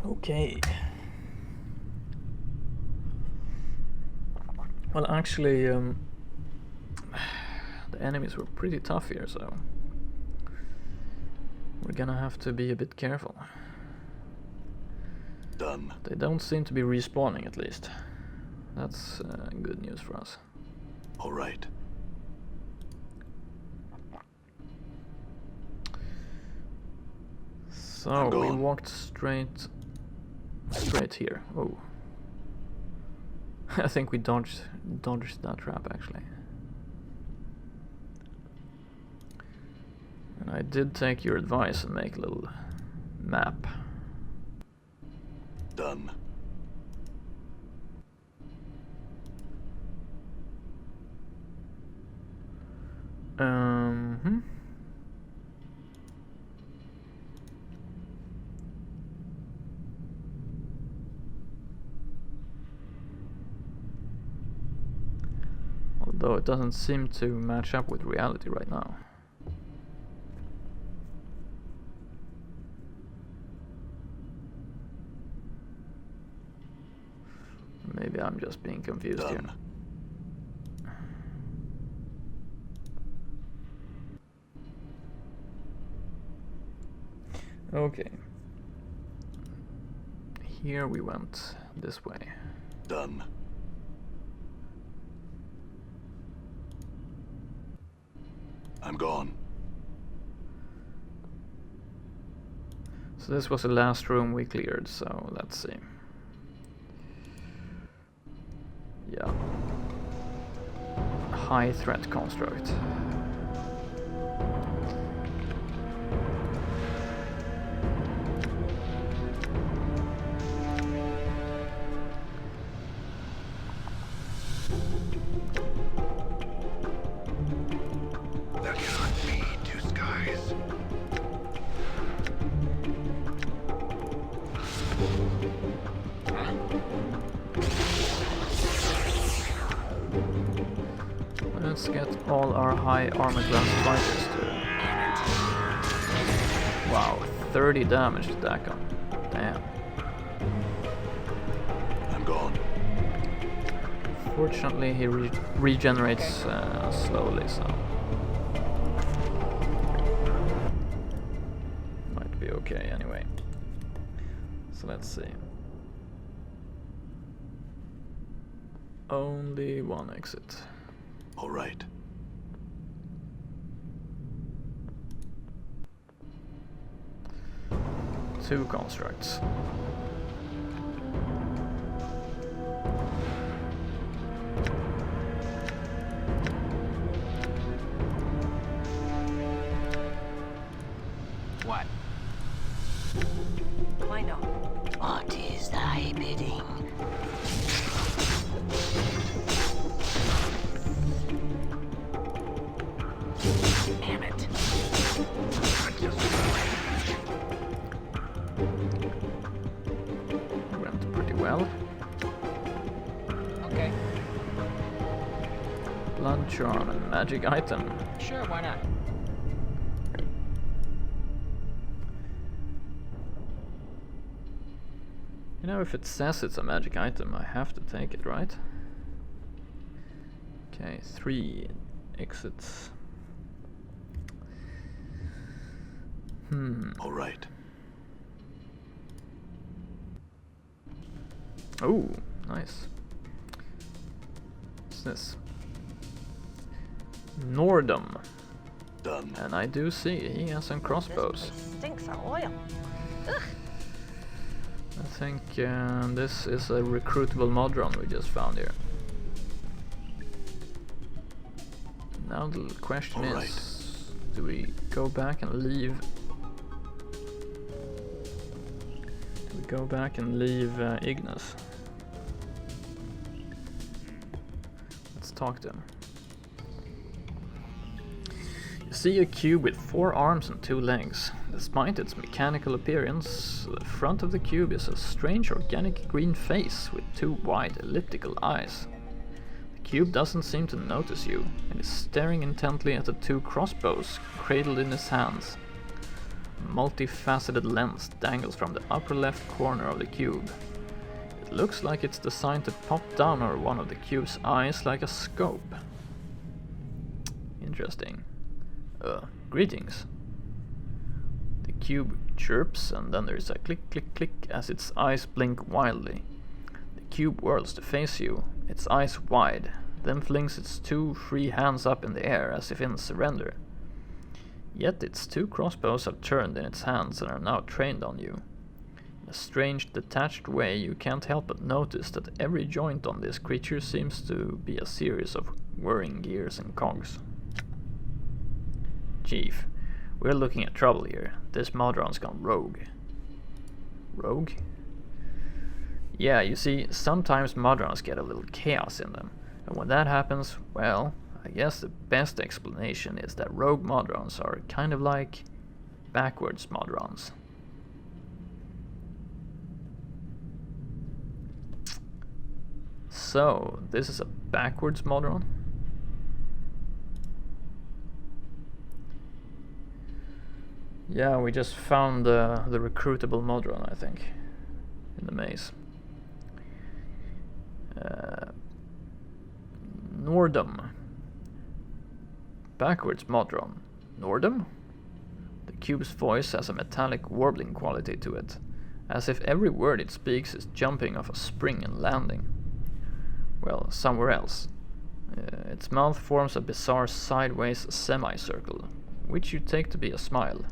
Okay. Well, actually, the enemies were pretty tough here, so we're gonna have to be a bit careful. Done. They don't seem to be respawning, at least. That's good news for us. All right. So we walked straight here. Oh. I think we dodged that trap, actually. And I did take your advice and make a little map. Done. Hmm. Although it doesn't seem to match up with reality right now. Maybe I'm just being confused here. Done. Okay. Here we went this way. Done. I'm gone. So this was the last room we cleared, so let's see. Yeah. High threat construct. There cannot be two skies. Let's get all our high armor class fighters to... Wow, 30 damage to Dakon. Damn. I'm gone. Fortunately, he regenerates slowly, so... Might be okay anyway. So let's see. Only one exit. All right. Two constructs. What? Why not? What is thy bidding? Damn it. Went pretty well. Okay. Blood charm and magic item. Sure, why not? You know, if it says it's a magic item, I have to take it, right? Okay, 3 exits. All right. Oh, nice. What's this? Nordom. Done. And I do see he has some crossbows. This place stinks of oil. I think this is a recruitable Modron we just found here. Now the question All is, do we go back and leave? Do we go back and leave Ignus? Let's talk to him. You see a cube with 4 arms and 2 legs. Despite its mechanical appearance, the front of the cube is a strange organic green face with 2 wide elliptical eyes. The cube doesn't seem to notice you and is staring intently at the 2 crossbows cradled in his hands. A multifaceted lens dangles from the upper left corner of the cube. It looks like it's designed to pop down over one of the cube's eyes like a scope. Interesting. Greetings. The cube chirps and then there's a click click click as its eyes blink wildly. The cube whirls to face you, its eyes wide, then flings its 2 free hands up in the air as if in surrender. Yet its 2 crossbows have turned in its hands and are now trained on you. In a strange detached way, you can't help but notice that every joint on this creature seems to be a series of whirring gears and cogs. Chief, we're looking at trouble here. This Modron's gone rogue. Rogue? Yeah, you see, sometimes Modrons get a little chaos in them. And when that happens, well, I guess the best explanation is that rogue Modrons are kind of like backwards Modrons. So, this is a backwards Modron? Yeah, we just found the recruitable Modron, I think, in the maze. Nordom. Backwards Modron. Nordom? The cube's voice has a metallic warbling quality to it, as if every word it speaks is jumping off a spring and landing. Well, somewhere else. Its mouth forms a bizarre sideways semicircle, which you take to be a smile.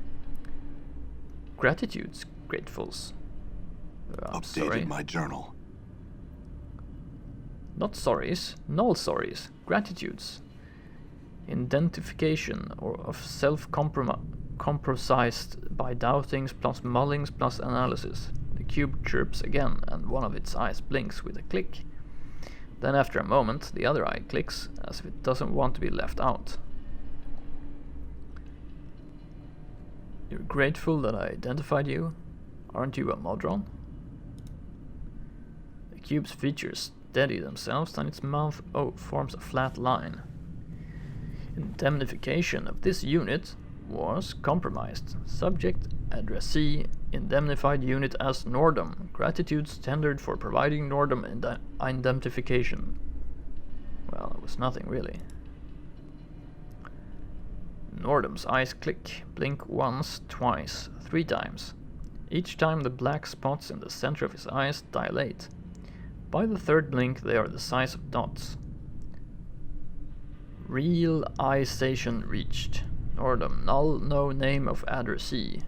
Gratitudes, gratefuls. I'm Updated sorry. my journal. Not sorries, null sorries, gratitudes. Identification or of self-compromised by doubtings plus mullings plus analysis. The cube chirps again and one of its eyes blinks with a click. Then after a moment the other eye clicks as if it doesn't want to be left out. You're grateful that I identified you? Aren't you a Modron? The cube's features steady themselves and its mouth forms a flat line. Indemnification of this unit was compromised. Subject, addressee, indemnified unit as Nordom. Gratitudes tendered for providing Nordom indemnification. Well, it was nothing really. Nordom's eyes click, blink once, twice, 3 times. Each time the black spots in the center of his eyes dilate. By the 3rd blink they are the size of dots. Realization reached. Nordom, null, no name of addressee.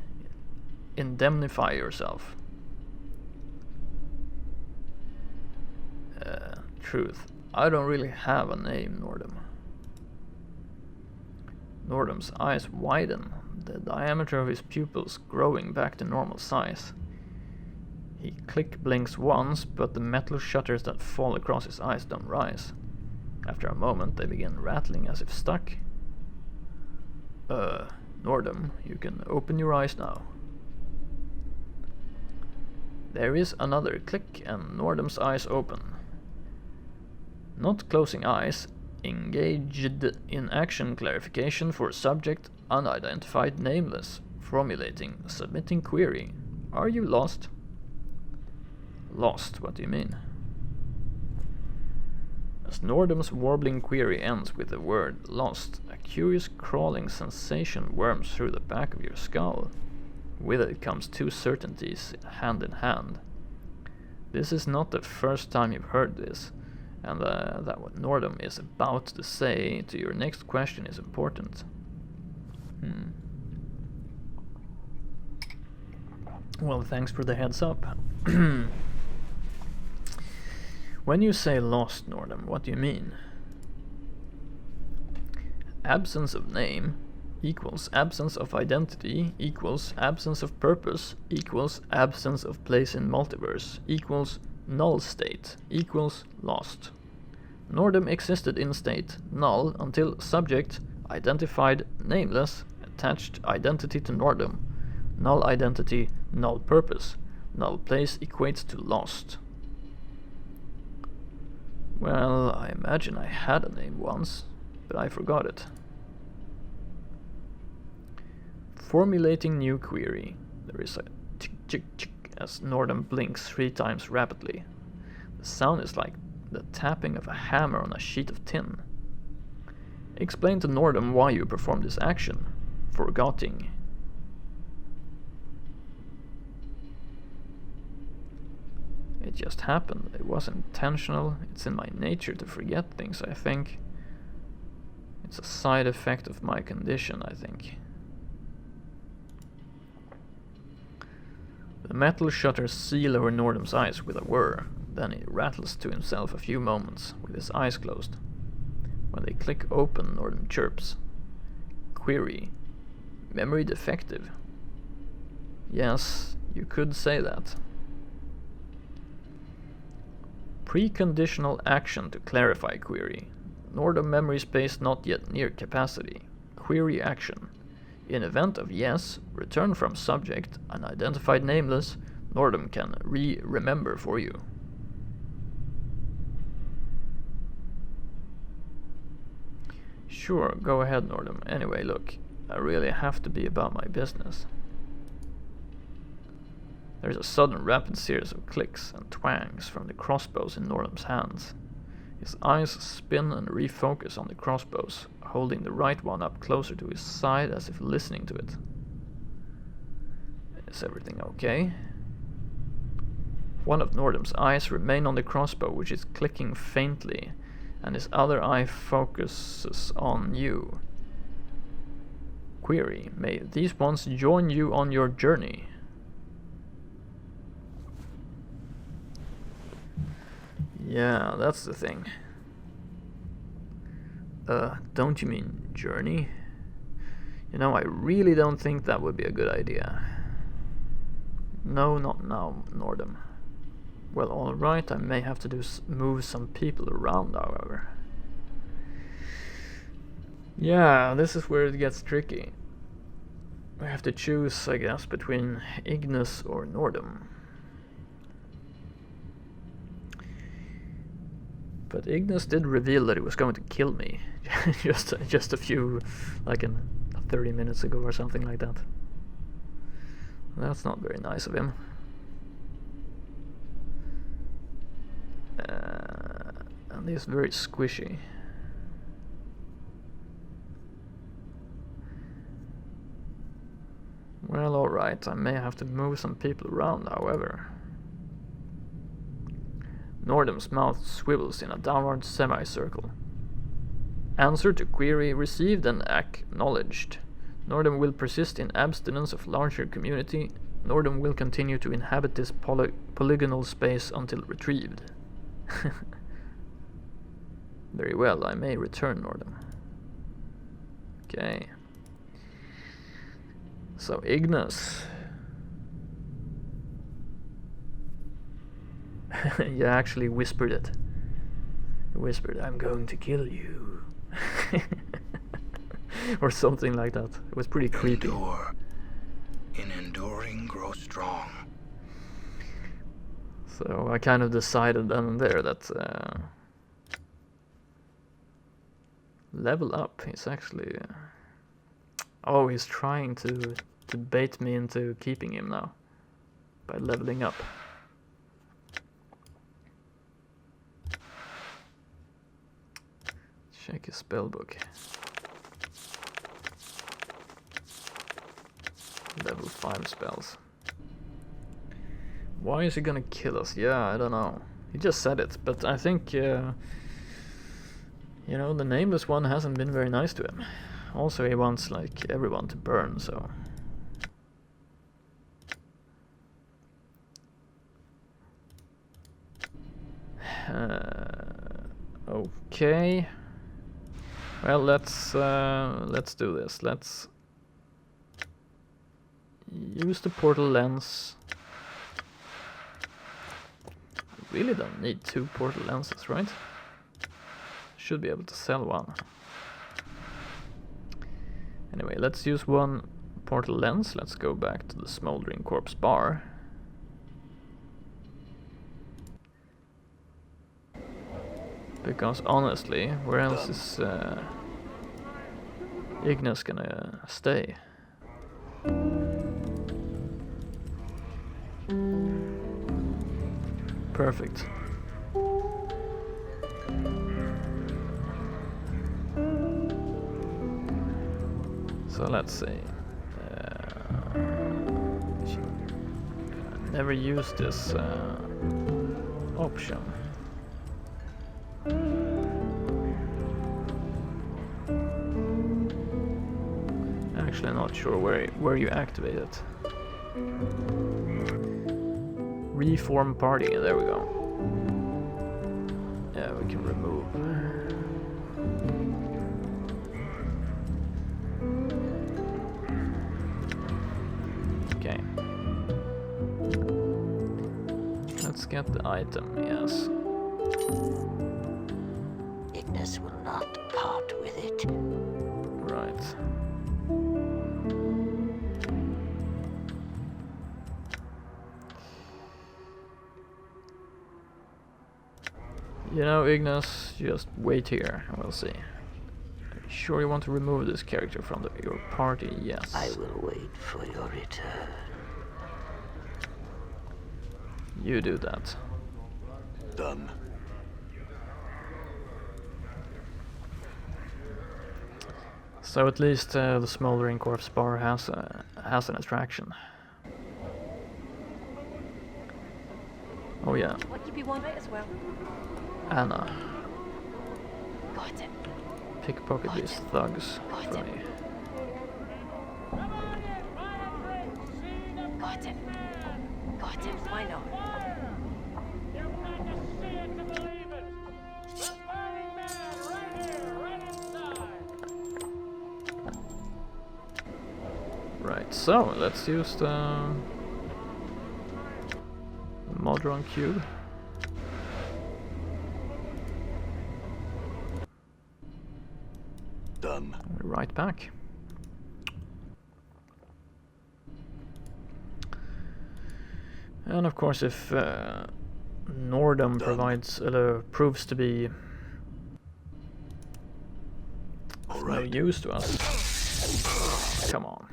Indemnify yourself. Truth. I don't really have a name, Nordom. Nordom's eyes widen, the diameter of his pupils growing back to normal size. He click blinks once, but the metal shutters that fall across his eyes don't rise. After a moment they begin rattling as if stuck. Nordom, you can open your eyes now. There is another click and Nordom's eyes open. Not closing eyes, engaged in action clarification for subject unidentified nameless. Formulating, submitting query. Are you lost? Lost, what do you mean? As Nordom's warbling query ends with the word lost, a curious crawling sensation worms through the back of your skull. With it comes 2 certainties hand in hand. This is not the first time you've heard this, and that what Nordom is about to say to your next question is important. Well, thanks for the heads up. When you say lost, Nordom, what do you mean? Absence of name equals absence of identity equals absence of purpose equals absence of place in multiverse equals null state equals lost. Nordom existed in state null until subject identified nameless attached identity to Nordom. Null identity, null purpose. Null place equates to lost. Well, I imagine I had a name once, but I forgot it. Formulating new query. There is a tick tick tick as Nordom blinks 3 times rapidly. The sound is like the tapping of a hammer on a sheet of tin. Explain to Nordom why you performed this action. Forgetting. It just happened. It wasn't intentional. It's in my nature to forget things, I think. It's a side effect of my condition, I think. The metal shutters seal over Nordom's eyes with a whir. Then he rattles to himself a few moments, with his eyes closed. When they click open, Nordom chirps. Query. Memory defective. Yes, you could say that. Preconditional action to clarify query. Nordom memory space not yet near capacity. Query action. In event of yes, return from subject, unidentified nameless, Nordom can remember for you. Sure, go ahead, Nordom. Anyway, look, I really have to be about my business. There's a sudden rapid series of clicks and twangs from the crossbows in Nordom's hands. His eyes spin and refocus on the crossbows, holding the right one up closer to his side as if listening to it. Is everything okay? One of Nordom's eyes remain on the crossbow, which is clicking faintly, and his other eye focuses on you. Query, may these ones join you on your journey? Yeah, that's the thing. Don't you mean journey? You know, I really don't think that would be a good idea. No, not now, Nordom. Well, alright, I may have to move some people around, however. Yeah, this is where it gets tricky. We have to choose, I guess, between Ignus or Nordom. But Ignus did reveal that he was going to kill me just a few, like 30 minutes ago or something like that. That's not very nice of him. And he's very squishy. Well, alright, I may have to move some people around, however. Nordom's mouth swivels in a downward semicircle. Answer to query received and acknowledged. Nordom will persist in abstinence of larger community. Nordom will continue to inhabit this polygonal space until retrieved. Very well, I may return, Nordom. Okay. So, Ignus. You actually whispered it. You whispered, I'm going to kill you. Or something like that. It was pretty creepy. Endure. In enduring, grow strong. So I kind of decided then and there that level up is actually... oh, he's trying to bait me into keeping him now by leveling up. Check his spellbook. Level 5 spells. Why is he gonna kill us? Yeah, I don't know. He just said it, but I think, you know, the Nameless One hasn't been very nice to him. Also, he wants, like, everyone to burn, so... okay. Well, let's do this. Let's use the portal lens. Really don't need 2 portal lenses, right? Should be able to sell one. Anyway, let's use 1 portal lens. Let's go back to the Smoldering Corpse bar. Because honestly, where else is Ignus gonna stay? Perfect. So let's see. Never used this option. Actually, not sure where you activate it. Reform party. There we go. Yeah, we can remove. Okay. Let's get the item, yes. Ignus will not part with it. Right. You know, Ignus, just wait here and we'll see. Sure you want to remove this character from your party? Yes. I will wait for your return. You do that. Done. So at least the Smoldering Corpse bar has an attraction. Oh yeah, What you be one right as well? Anna. Got it. Pickpocket these thugs Got for it. me. Got it. Got it. Why not? Right, so let's use the Modron cube. Done. Right back. And of course, if Nordom proves to be All no right. use to us, come on,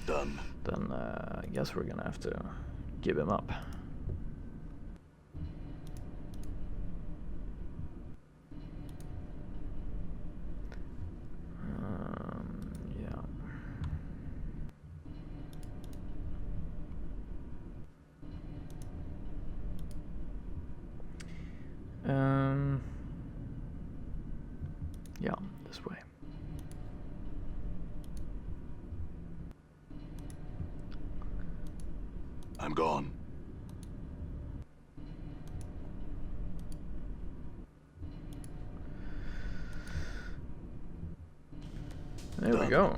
Done. then I guess we're gonna have to give him up. Yeah. Yeah, this way. I'm gone. There we go.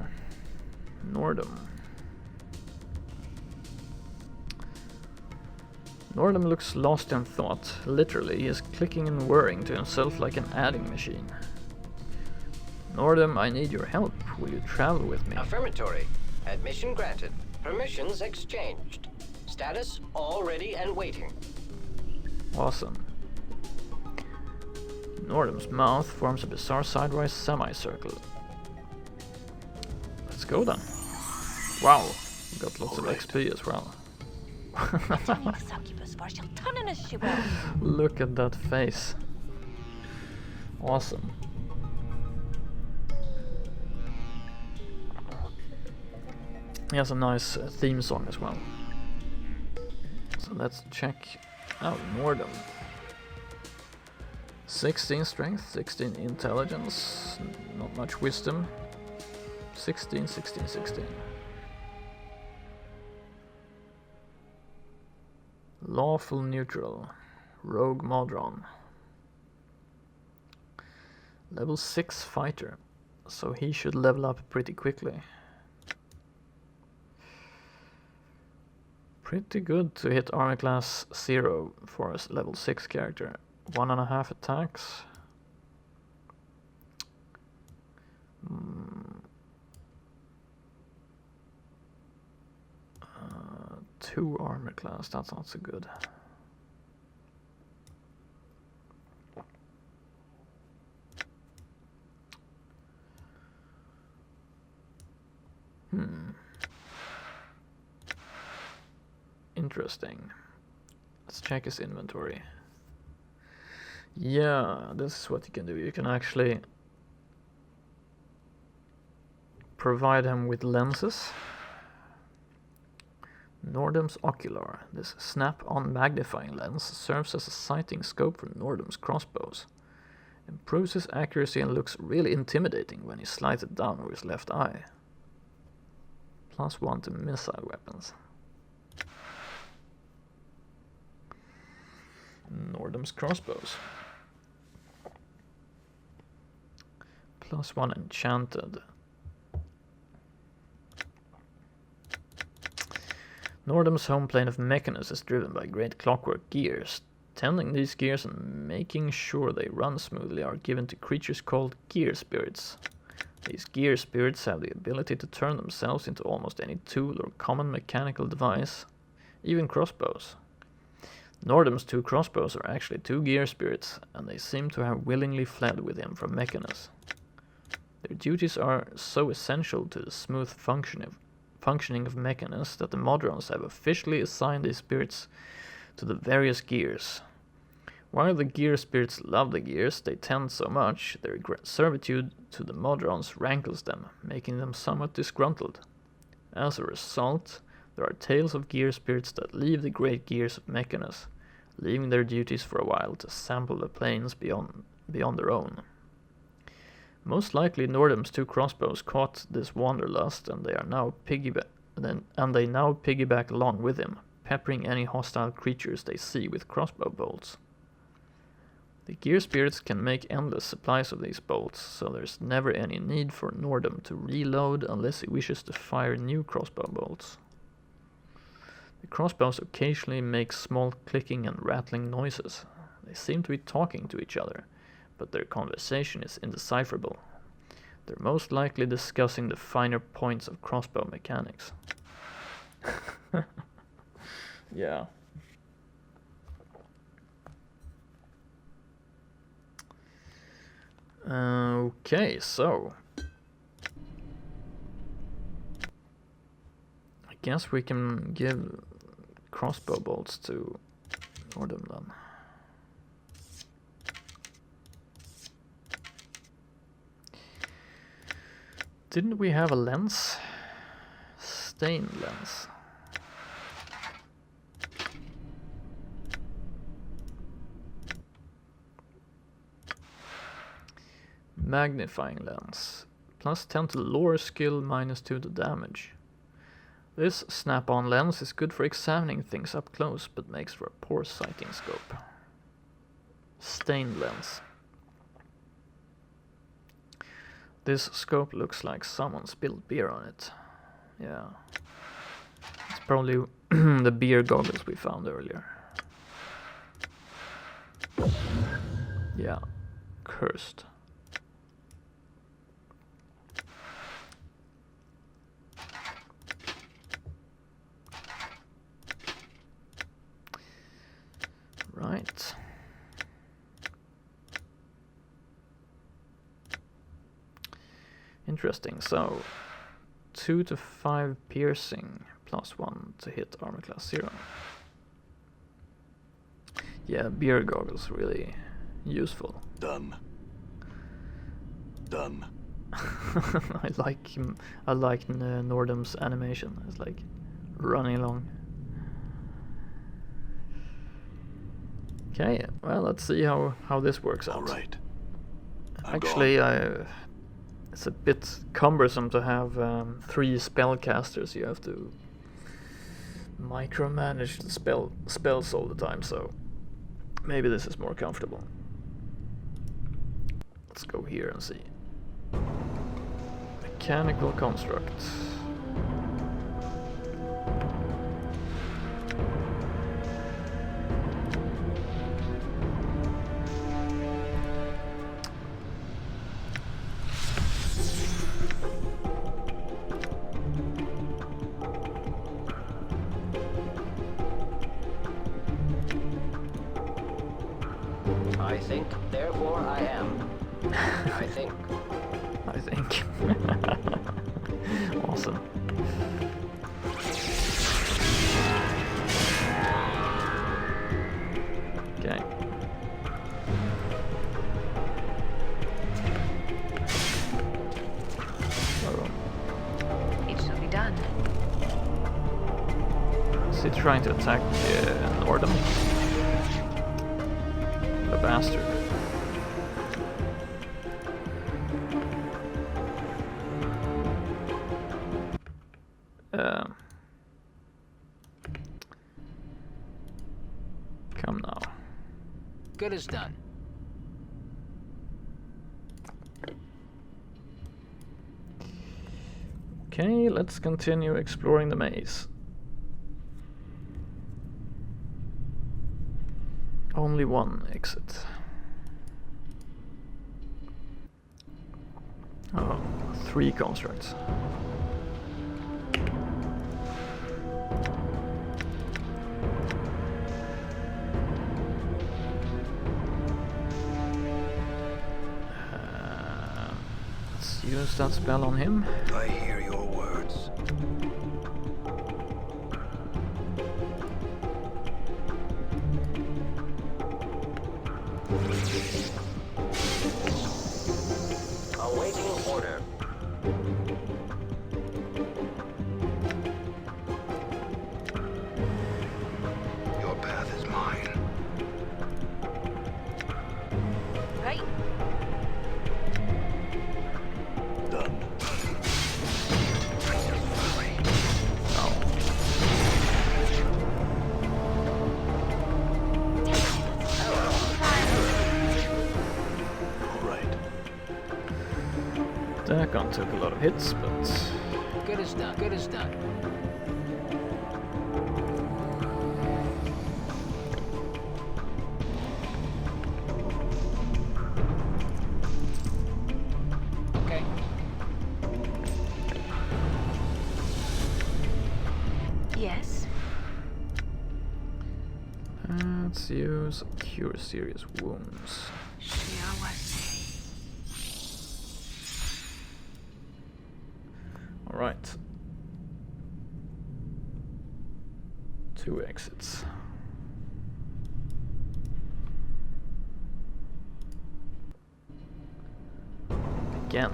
Nordom. Nordom looks lost in thought. Literally, he is clicking and whirring to himself like an adding machine. Nordom, I need your help. Will you travel with me? Affirmatory. Admission granted. Permissions exchanged. Status all ready and waiting. Awesome. Nordom's mouth forms a bizarre sidewise semicircle. Let's go then. Wow, we got lots of XP as well. Succubus for she'll turn in as she will. Look at that face. Awesome. He has a nice theme song as well. So let's check out Nordom. 16 strength, 16 intelligence, not much wisdom. 16, 16, 16. Lawful neutral, rogue Modron. Level 6 fighter, so he should level up pretty quickly. Pretty good to hit armor class 0 for a level 6 character. 1.5 attacks. 2 armor class, that's not so good. Interesting. Let's check his inventory. Yeah, this is what you can do. You can actually provide him with lenses. Nordom's Ocular. This snap-on magnifying lens serves as a sighting scope for Nordom's crossbows. Improves his accuracy and looks really intimidating when he slides it down over his left eye. +1 to missile weapons. Nordom's crossbows. +1 enchanted. Nordom's home plane of Mechanus is driven by great clockwork gears. Tending these gears and making sure they run smoothly are given to creatures called gear spirits. These gear spirits have the ability to turn themselves into almost any tool or common mechanical device, even crossbows. Nordom's 2 crossbows are actually 2 gear spirits, and they seem to have willingly fled with him from Mechanus. Their duties are so essential to the smooth functioning of Mechanus that the Modrons have officially assigned these spirits to the various gears. While the gear spirits love the gears they tend so much, their servitude to the Modrons rankles them, making them somewhat disgruntled. As a result, there are tales of gear spirits that leave the great gears of Mechanus, leaving their duties for a while to sample the planes beyond their own. Most likely Nordom's 2 crossbows caught this wanderlust, and they now piggyback along with him, peppering any hostile creatures they see with crossbow bolts. The gear spirits can make endless supplies of these bolts, so there's never any need for Nordom to reload unless he wishes to fire new crossbow bolts. The crossbows occasionally make small clicking and rattling noises. They seem to be talking to each other, but their conversation is indecipherable. They're most likely discussing the finer points of crossbow mechanics. Yeah. Okay, so I guess we can give crossbow bolts to Nordom then. Didn't we have a lens? Stain lens. Magnifying lens. Plus 10 to lore skill, minus 2 to damage. This snap-on lens is good for examining things up close, but makes for a poor sighting scope. Stained lens. This scope looks like someone spilled beer on it. Yeah. It's probably the beer goggles we found earlier. Yeah. Cursed. Right. Interesting. So 2 to 5 piercing, plus 1 to hit armor class 0. Yeah, beer goggles really useful. Done. Done. I like Nordom's animation. It's like running along. Okay, well, let's see how this works out. All right. Actually, it's a bit cumbersome to have 3 spellcasters. You have to micromanage the spells all the time, so maybe this is more comfortable. Let's go here and see. Mechanical construct. I think, therefore I am. I think. I think. Awesome. Okay. It shall be done. Is he trying to attack Nordom? The bastard. Come now. Good as done. Okay, let's continue exploring the maze. Only one exit. Oh, 3 constructs. Let's use that spell on him. I hear your words. Awaiting order. Your path is mine. Right. Done. All right. Dagon took a lot of hits, but Good as done. Good as done. Okay. Yes? let's use Cure Serious Wounds. Alright. 2 exits. Again.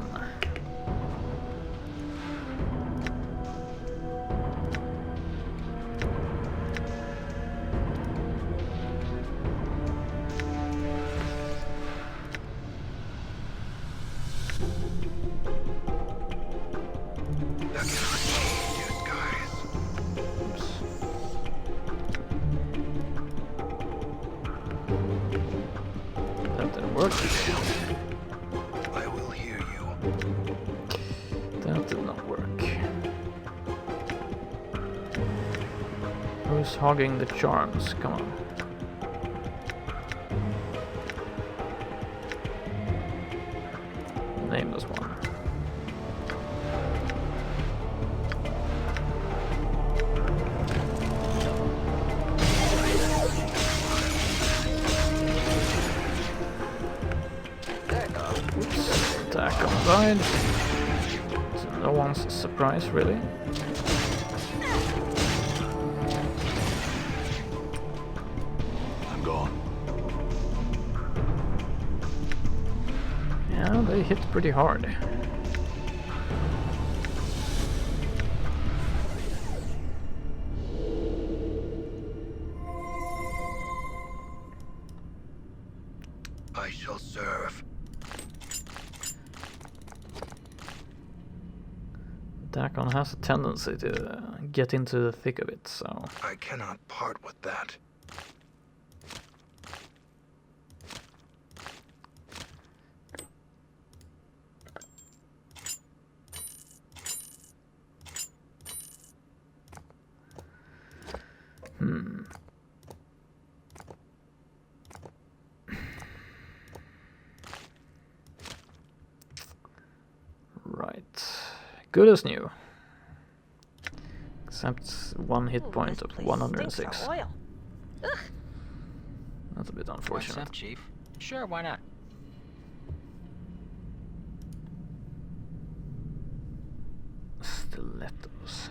That cannot change your skies. That didn't work. I will hear you. That did not work. Who's hogging the charms? Come on. Nameless one. Attack on died. So no one's surprise really. I'm gone. Yeah, they hit pretty hard. I shall serve. Dagon has a tendency to get into the thick of it, so... I cannot part with that. Right. Good as new. Except 1 hit Ooh, point this of place 106. stinks of oil. Ugh. That's a bit What's unfortunate. up, Chief? Sure, why not? Stilettos.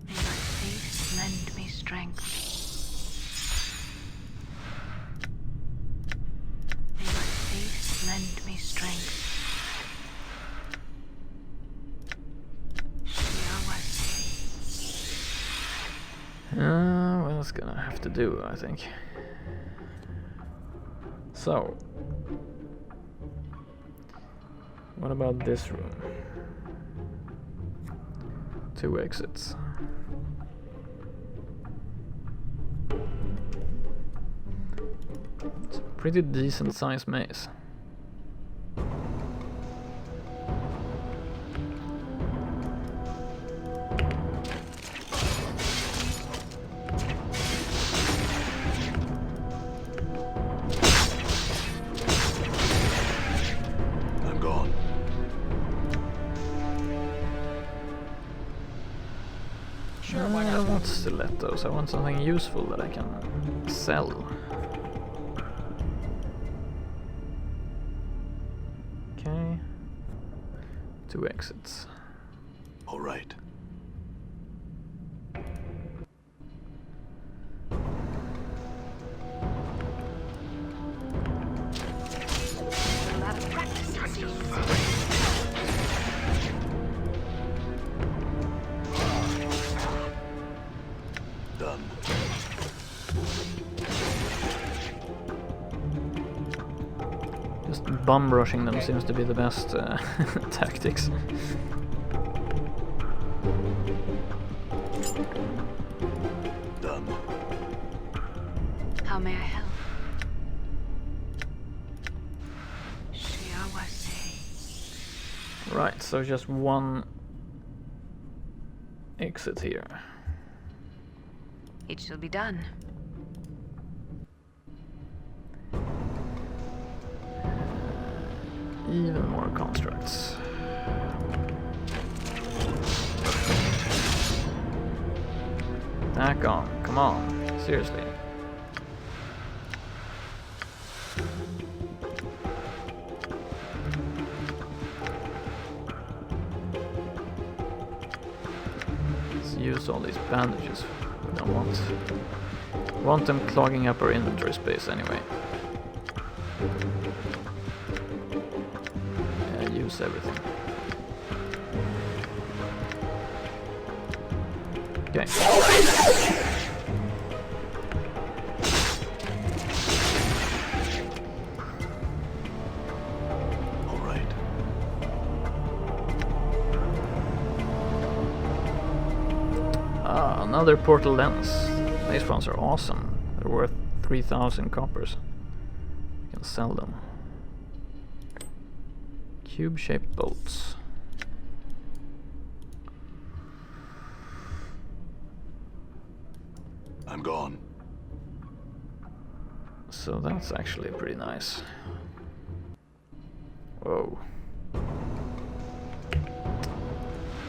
May my faith lend me strength. May my faith lend me strength. Well, it's gonna have to do, I think. So, what about this room? 2 exits. It's a pretty decent sized maze. want stilettos, I want something useful that I can sell. Okay. 2 exits. All right. A lot of practice, it seems. Done. Just bum rushing them seems to be the best tactics. Done. How may I help? Right, so just 1 exit here. It shall be done. Even more constructs. Back on, come on, seriously. Let's use all these bandages. We don't want them clogging up our inventory space anyway. Use everything. Okay. All right. Ah, another portal lens. These ones are awesome. They're worth 3,000 coppers. You can sell them. Cube-shaped bolts. I'm gone. So that's actually pretty nice. Whoa.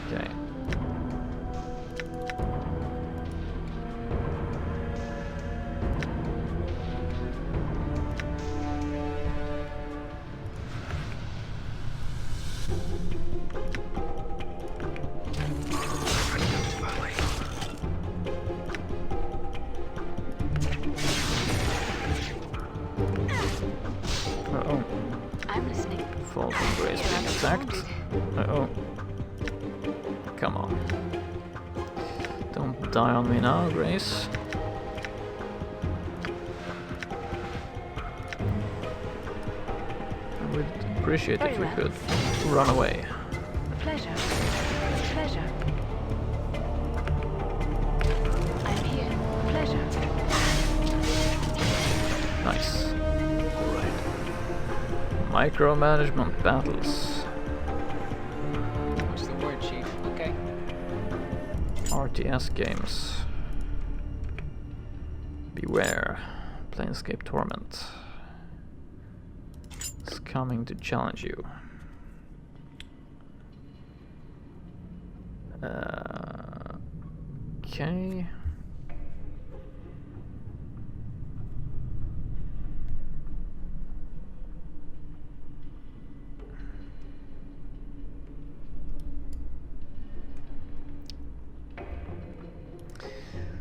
Okay. Uh-oh. I'm listening. Fall from Grace being attacked. Uh-oh. Come on. Don't die on me now, Grace. I would appreciate if you could run away. Pleasure. Pleasure. I'm here. Pleasure. Nice. All right. Micromanagement battles. What's the word, Chief? Okay. RTS games. Beware. Planescape Torment. It's coming to challenge you. Okay.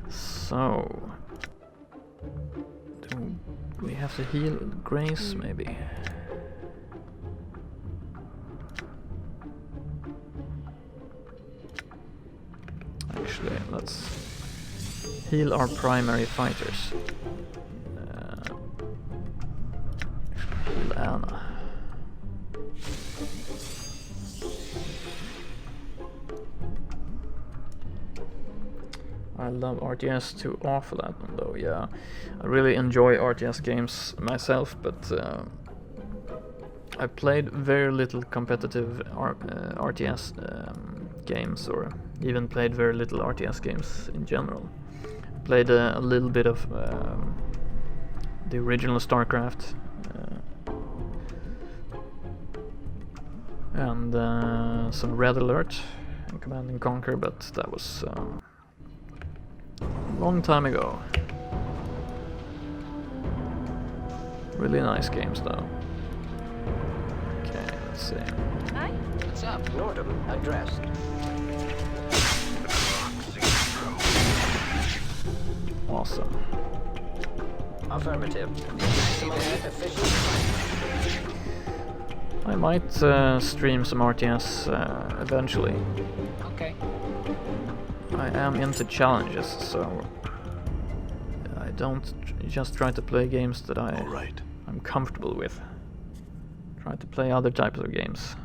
So, do we have to heal Grace, maybe? Actually, let's heal our primary fighters. Heal Anna. I love RTS too awful at them though, yeah. I really enjoy RTS games myself, but I played very little competitive RTS games, or even played very little RTS games in general. Played a little bit of the original StarCraft and some Red Alert and Command and Conquer, but that was Long time ago. Really nice games though. Okay, let's see. Aye? What's up? Nordom addressed. Awesome. Affirmative. Maximally efficient. I might stream some RTS eventually. Okay. I am into challenges, so I don't just try to play games that All right. I'm comfortable with. Try to play other types of games.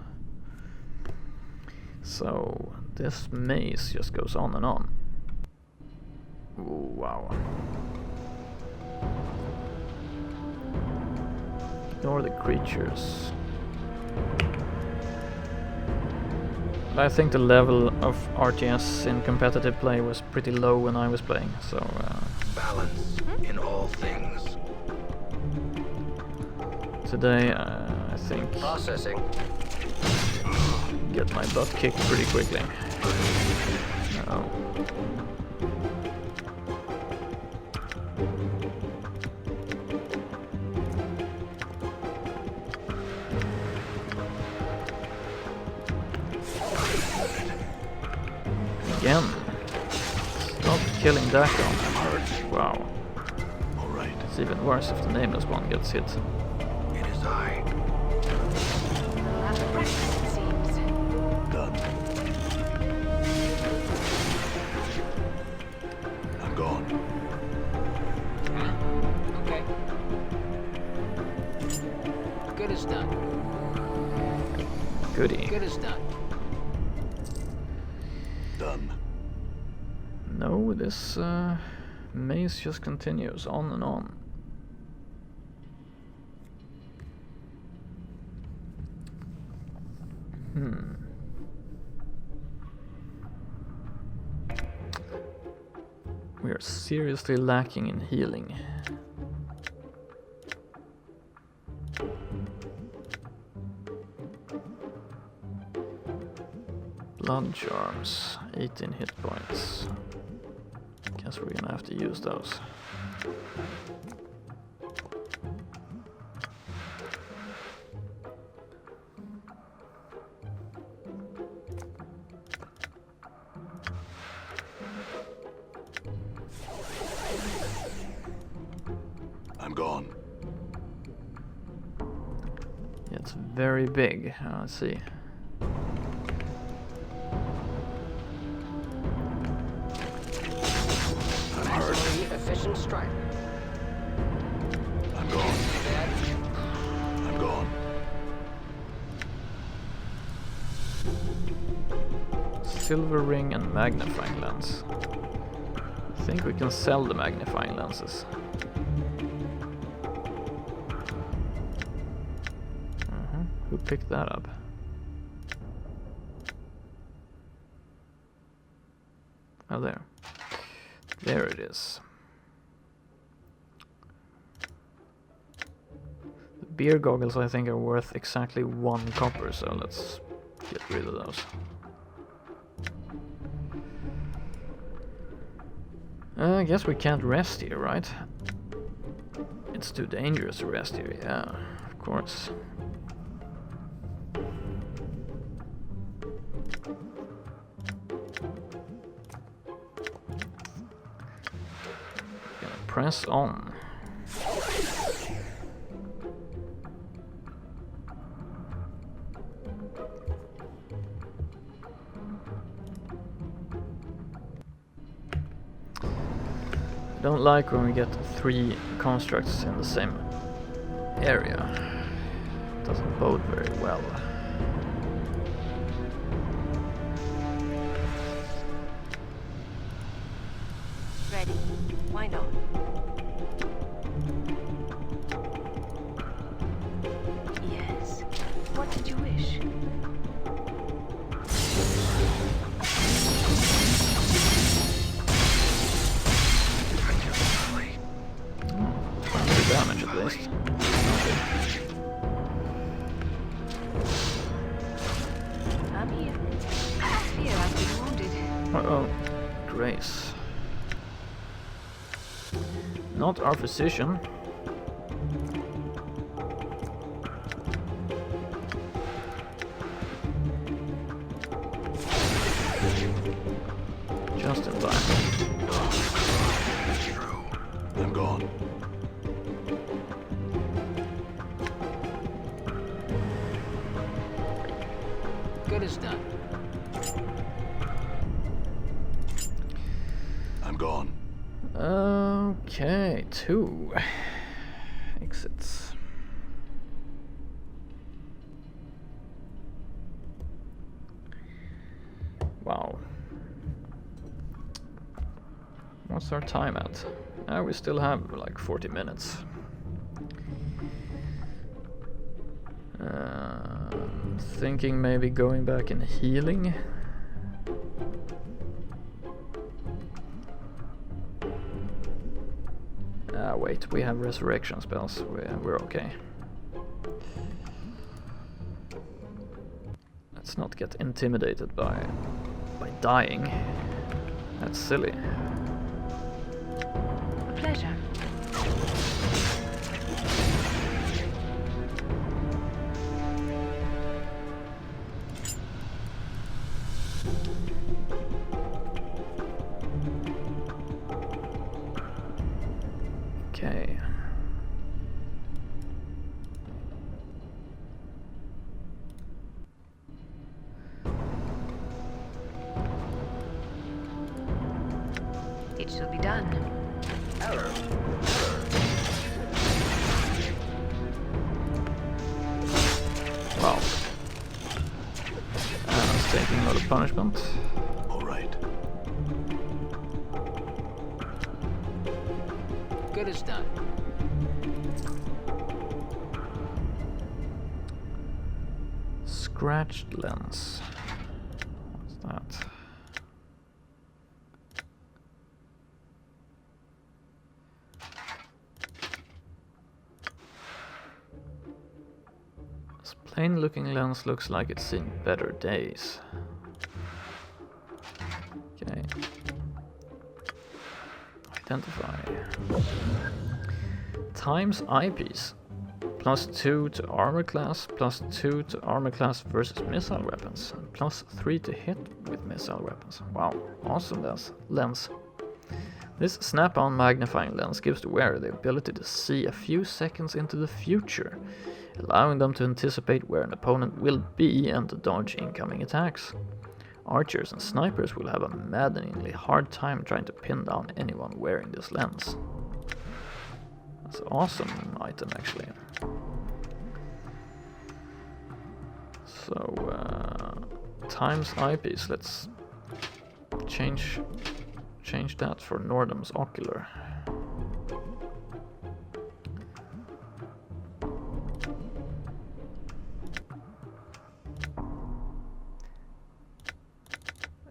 So this maze just goes on and on. Ooh, wow. Ignore the creatures. I think the level of RTS in competitive play was pretty low when I was playing, so Balance in all things. today I think Processing. get my butt kicked pretty quickly. Uh-oh. Again. Stop killing Dakon. Wow. All right. It's even worse if the nameless one gets hit. It is I. That's practice, it seems. Done. I'm gone. Okay. Good as done. Goody. Good as done. Done. No, this maze just continues on and on. We are seriously lacking in healing. Blood charms, 18 hit points. Guess we're gonna have to use those. I'm gone. It's very big. Let's see. Maximally efficient strike. I'm gone. I'm gone. Silver ring and magnifying lens. I think we can sell the magnifying lenses. Who picked that up? Oh, there. There it is. The beer goggles I think are worth exactly 1 copper, so let's get rid of those. I guess we can't rest here, right? It's too dangerous to rest here, yeah, of course. Press on. I don't like when we get 3 constructs in the same area. It doesn't bode very well. Ready. Why not? Yes. What did you wish? Damage at least. I'm here. Fear I've been wounded. Uh-oh. Grace. Not our physician. Just in time. I'm gone. Good as done. I'm gone. Okay, 2 exits. Wow. What's our time at? We still have like 40 minutes. Thinking maybe going back and healing. Wait, we have resurrection spells. We're okay. Let's not get intimidated by dying. That's silly. A pleasure. Okay. It shall be done. Wow. Anna's taking a lot of punishment. All right. Good as done. Scratched lens. What's that? This plain looking lens looks like it's seen better days. Okay. Identify. Times eyepiece. +2 to armor class, +2 to armor class versus missile weapons, and +3 to hit with missile weapons. Wow, awesome lens. This snap-on magnifying lens gives the wearer the ability to see a few seconds into the future, allowing them to anticipate where an opponent will be and to dodge incoming attacks. Archers and snipers will have a maddeningly hard time trying to pin down anyone wearing this lens. That's an awesome item, actually. So, times eyepiece. Let's change that for Nordom's ocular.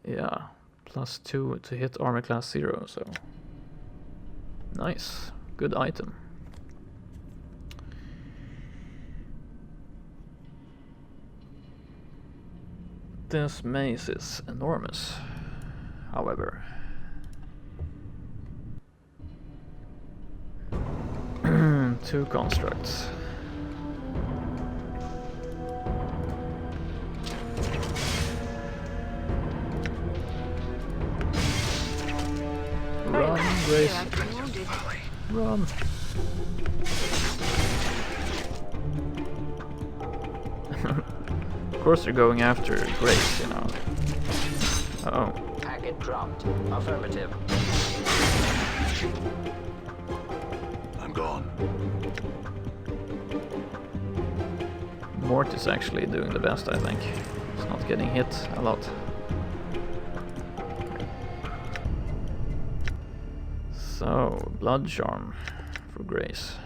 Yeah, +2 to hit armor class 0. So nice, good item. This maze is enormous, however. Two constructs. Run, Grace. Run. Of course they're going after Grace, you know. Uh-oh. Packet dropped. Affirmative. I'm gone. Mort is actually doing the best, I think. He's not getting hit a lot. So, blood charm for Grace.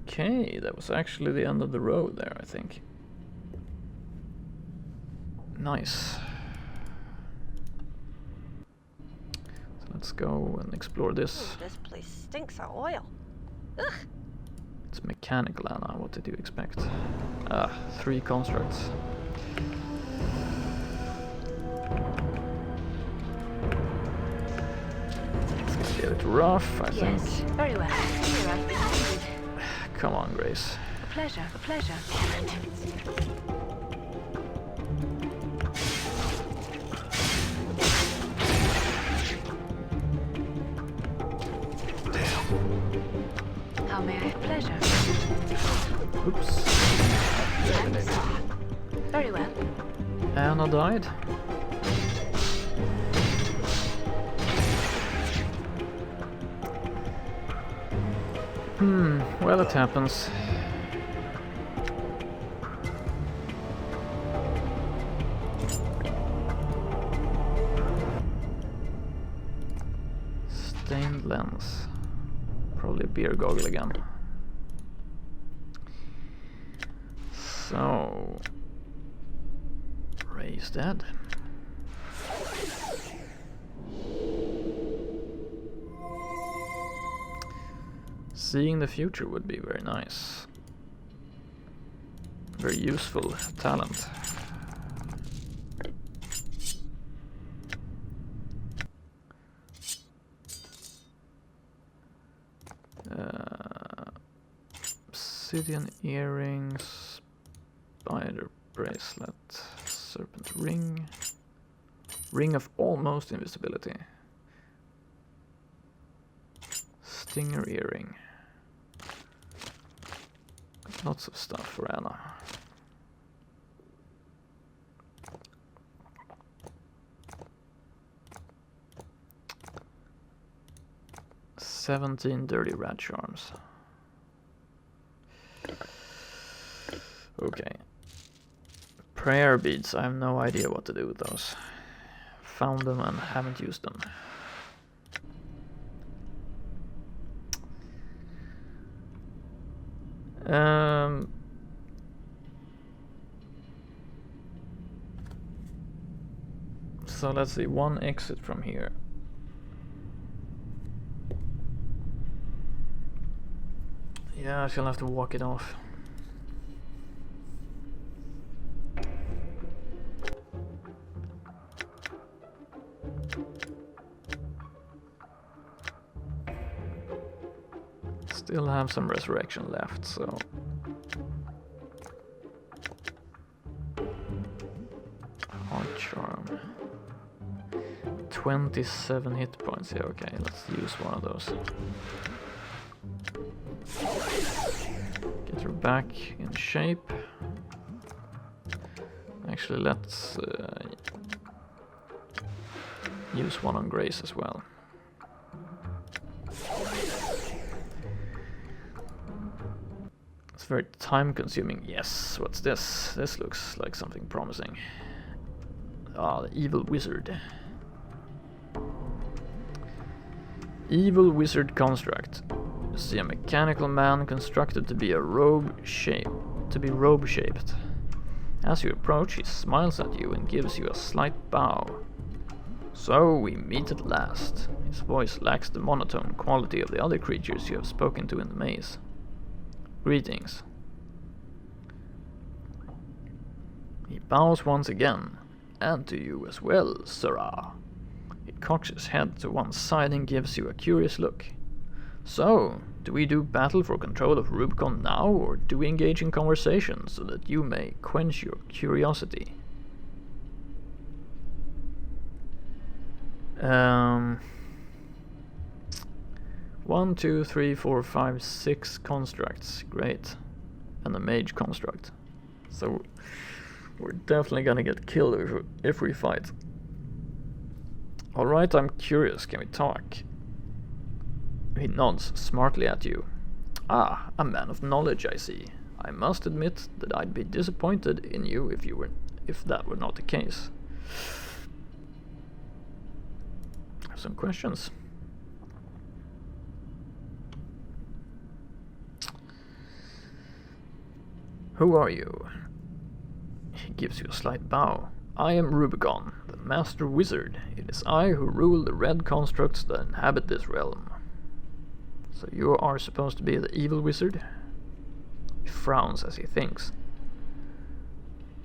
Okay, that was actually the end of the road there, I think. Nice. So let's go and explore this. This place stinks of oil. Ugh. It's mechanical, Anna. What did you expect? Ah, 3 constructs. It's gonna be a bit rough, I think. Yes, very well. Here I've been needed. Come on, Grace. A pleasure, a pleasure. How may I have pleasure? Oops. Very well. Anna died. Well, it happens. Stained lens. Probably a beer goggle again. So... Ray's dead. Seeing the future would be very nice. Very useful talent. Obsidian earrings, spider bracelet, serpent ring, ring of almost invisibility, stinger earring. Lots of stuff for Anna. "17 dirty rat charms." Okay. Prayer beads, I have no idea what to do with those. Found them and haven't used them. So let's see, one exit from here. Yeah, I shall have to walk it off. Still have some resurrection left, so... Heart charm. 27 hit points, yeah, okay, let's use one of those. Get her back in shape. Actually, let's use one on Grace as well. It's very time consuming. Yes, what's this? This looks like something promising. Ah, the evil wizard. Evil wizard construct. You see a mechanical man constructed to be robe shaped. As you approach, he smiles at you and gives you a slight bow. So we meet at last. His voice lacks the monotone quality of the other creatures you have spoken to in the maze. Greetings. He bows once again, and to you as well, sirrah. He cocks his head to one side and gives you a curious look. So, do we do battle for control of Rubicon now, or do we engage in conversation so that you may quench your curiosity? 1, 2, 3, 4, 5, 6 constructs. Great. And a mage construct. So, we're definitely gonna get killed if we fight. Alright, I'm curious, can we talk? He nods smartly at you. Ah, a man of knowledge, I see. I must admit that I'd be disappointed in you if that were not the case. I have some questions. Who are you? He gives you a slight bow. I am Rubicon, the master wizard. It is I who rule the red constructs that inhabit this realm. So you are supposed to be the evil wizard? He frowns as he thinks.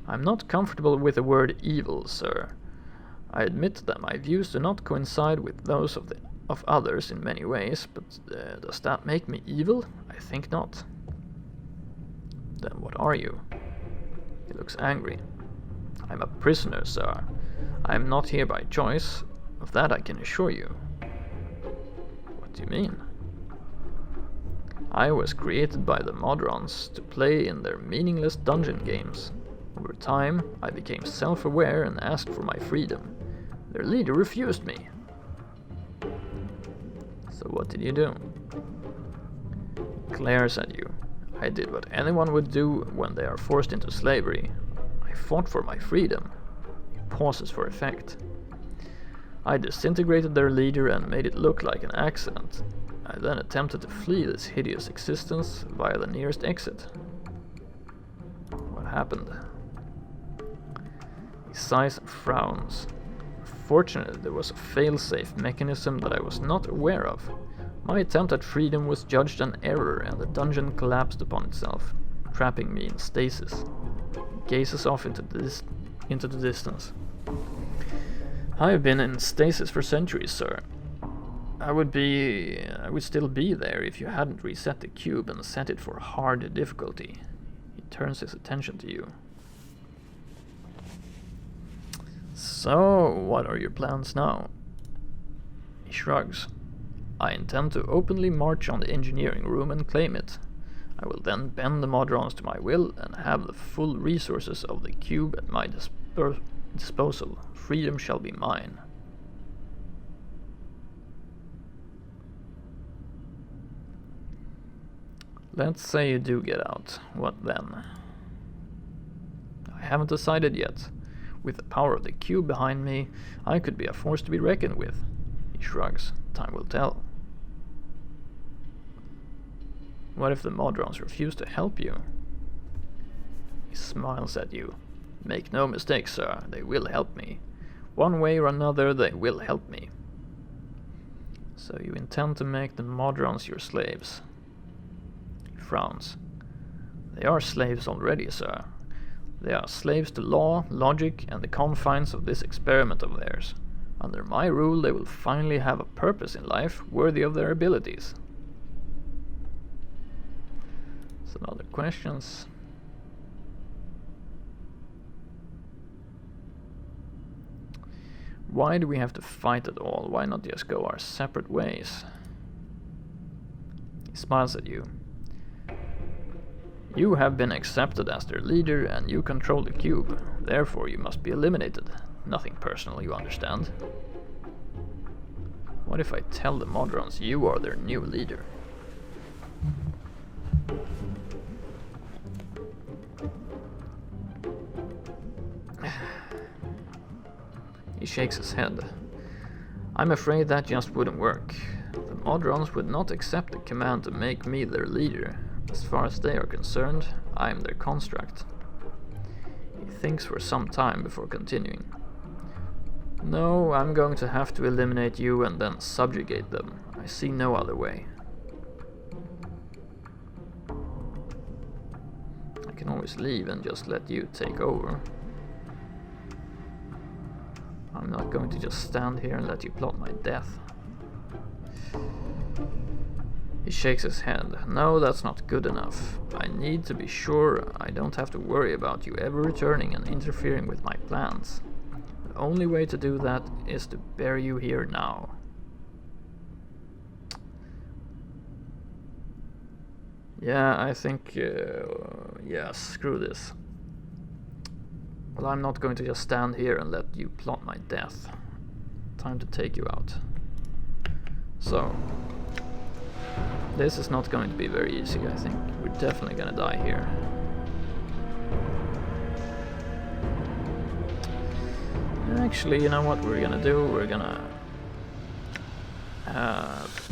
I'm not comfortable with the word evil, sir. I admit that my views do not coincide with those of others in many ways, but does that make me evil? I think not. Then what are you? He looks angry. I'm a prisoner, sir. I am not here by choice. Of that I can assure you. What do you mean? I was created by the Modrons to play in their meaningless dungeon games. Over time, I became self-aware and asked for my freedom. Their leader refused me. So what did you do? He glares at you. I did what anyone would do when they are forced into slavery. I fought for my freedom. He pauses for effect. I disintegrated their leader and made it look like an accident. I then attempted to flee this hideous existence via the nearest exit. What happened? He sighs and frowns. Fortunately, there was a fail-safe mechanism that I was not aware of. My attempt at freedom was judged an error and the dungeon collapsed upon itself, trapping me in stasis. He gazes off into the distance. I have been in stasis for centuries, sir. I would still be there if you hadn't reset the cube and set it for hard difficulty. He turns his attention to you. So, what are your plans now? He shrugs. I intend to openly march on the engineering room and claim it. I will then bend the Modrons to my will and have the full resources of the cube at my disposal. Freedom shall be mine. Let's say you do get out. What then? I haven't decided yet. With the power of the cube behind me, I could be a force to be reckoned with. He shrugs. Time will tell. What if the Modrons refuse to help you? He smiles at you. Make no mistake, sir, they will help me. One way or another, they will help me. So you intend to make the Modrons your slaves? He frowns. They are slaves already, sir. They are slaves to law, logic, and the confines of this experiment of theirs. Under my rule, they will finally have a purpose in life worthy of their abilities. Some other questions? Why do we have to fight at all? Why not just go our separate ways? He smiles at you. You have been accepted as their leader and you control the cube. Therefore you must be eliminated. Nothing personal, you understand. What if I tell the Modrons you are their new leader? He shakes his head. I'm afraid that just wouldn't work. The Modrons would not accept the command to make me their leader. As far as they are concerned, I am their construct. He thinks for some time before continuing. No, I'm going to have to eliminate you and then subjugate them. I see no other way. I can always leave and just let you take over. I'm not going to just stand here and let you plot my death. He shakes his head. No, that's not good enough. I need to be sure I don't have to worry about you ever returning and interfering with my plans. The only way to do that is to bury you here now. Yeah, I think... yeah, screw this. Well, I'm not going to just stand here and let you plot my death. Time to take you out. So... this is not going to be very easy, I think. We're definitely gonna die here. Actually, you know what we're gonna do? We're gonna have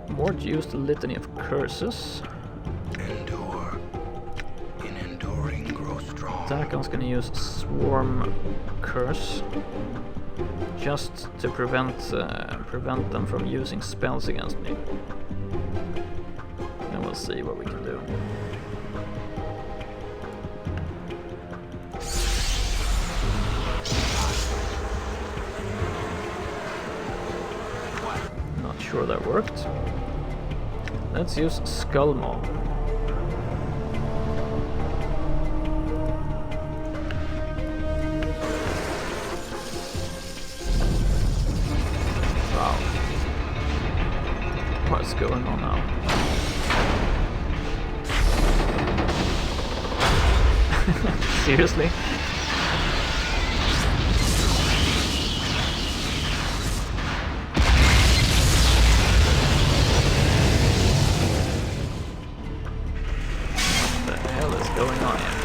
Mort use the Litany of Curses. Endure. In enduring, grow strong. Dakon's gonna use Swarm Curse. Just to prevent them from using spells against me. Then we'll see what we can do. Not sure that worked. Let's use Skull Maw. Wow. What's going on now? Seriously? What the hell is going on here?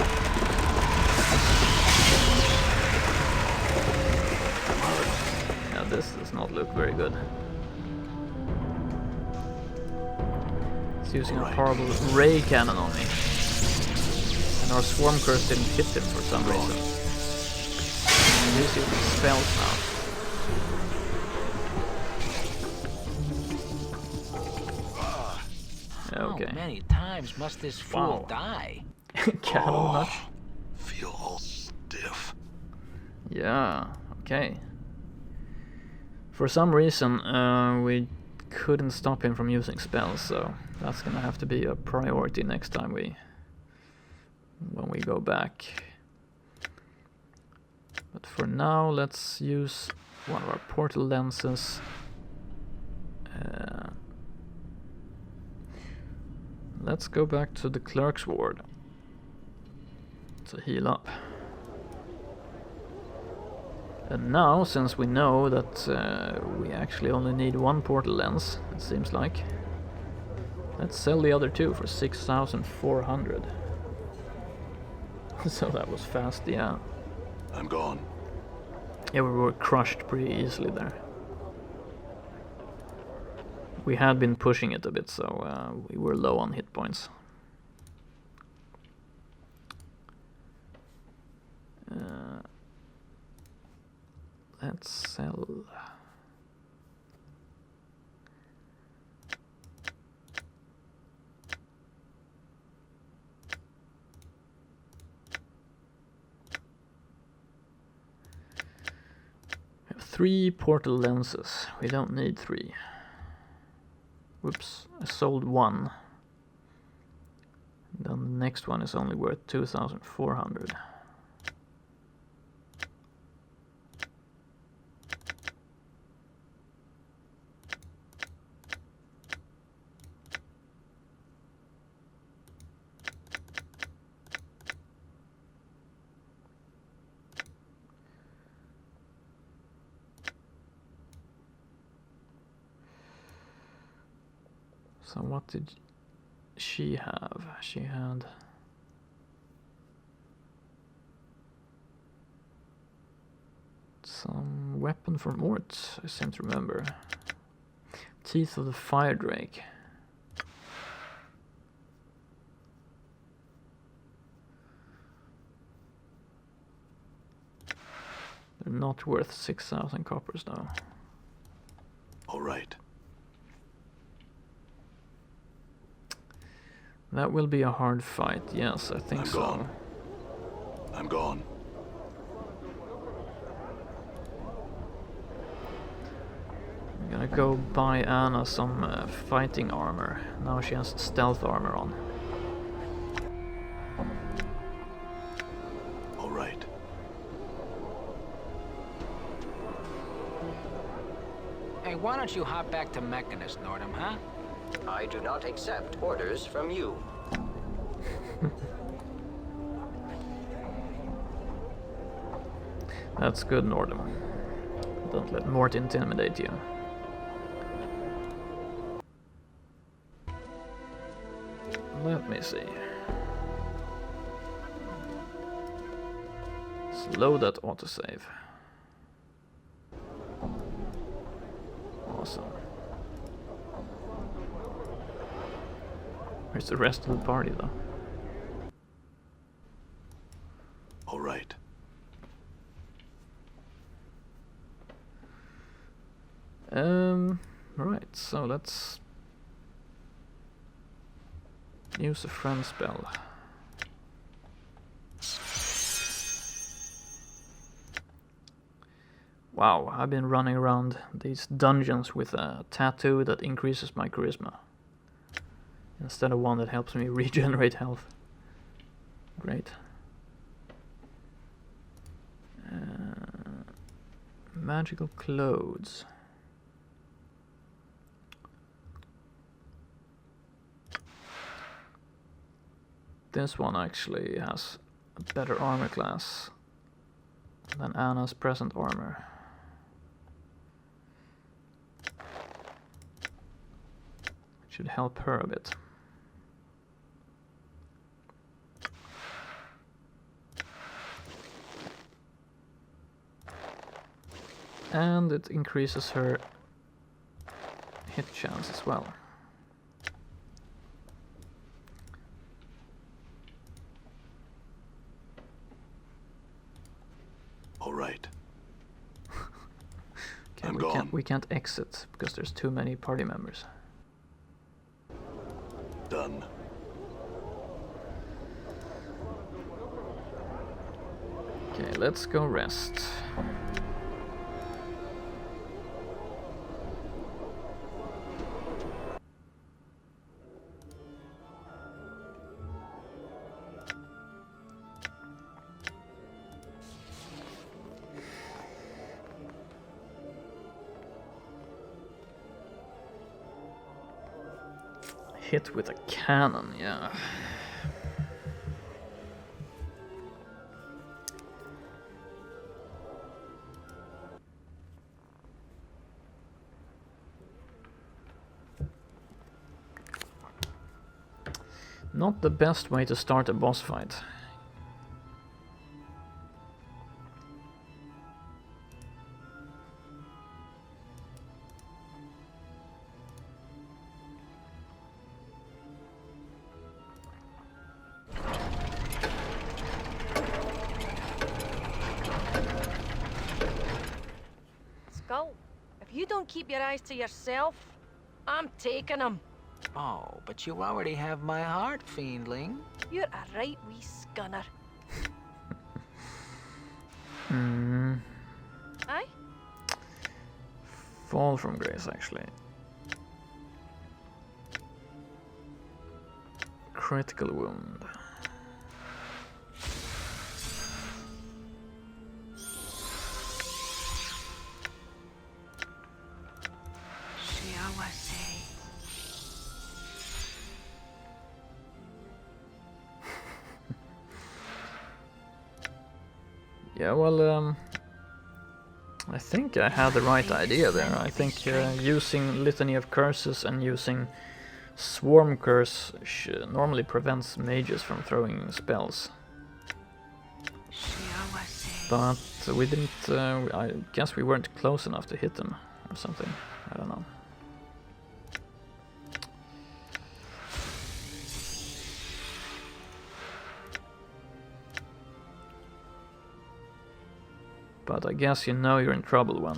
Yeah, this does not look very good. It's using a horrible ray cannon on me. And our Swarm Curse didn't hit him for some reason. He's using spells now. Okay. How many times must this fool Wow. die? Cannon much? Feel all stiff. Yeah, okay. For some reason, we couldn't stop him from using spells, so that's gonna have to be a priority next time when we go back. But for now, let's use one of our portal lenses. Let's go back to the Clerk's Ward to heal up. And now, since we know that we actually only need one portal lens, it seems like, let's sell the other two for 6,400. So that was fast, yeah. I'm gone. Yeah, we were crushed pretty easily there. We had been pushing it a bit, so we were low on hit points. Let's sell. We have 3 portal lenses. We don't need 3. Whoops, I sold 1. Then the next one is only worth 2,400. So what did she have? She had some weapon from Mort, I seem to remember. Teeth of the Fire Drake. They're not worth 6,000 coppers though. All right. That will be a hard fight, yes, I think so. Gone. I'm gone. I'm gonna go buy Anna some fighting armor. Now she has stealth armor on. All right. Hey, why don't you hop back to Mechanist, Nordom, huh? I do not accept orders from you. That's good, Nordom. Don't let Mort intimidate you. Let me see. Slow that autosave. Awesome. Where's the rest of the party, though? All right. Right, so let's Use a friend spell. Wow, I've been running around these dungeons with a tattoo that increases my charisma, instead of one that helps me regenerate health. Great. Magical clothes. This one actually has a better armor class than Anna's present armor. Should help her a bit. And it increases her hit chance as well. All right. Okay, I'm gone. we can't exit because there's too many party members. Done. Okay, let's go rest. Hit with a cannon, yeah. Not the best way to start a boss fight. Skull, if you don't keep your eyes to yourself, I'm taking them. Oh, but you already have my heart, Fiendling. You're a right wee scunner. Aye? Fall from grace, actually. Critical wound. Yeah, well, I think I had the right idea there. I think using Litany of Curses and using Swarm Curse normally prevents mages from throwing spells. But we didn't, I guess we weren't close enough to hit them or something. I don't know. But I guess you know you're in trouble when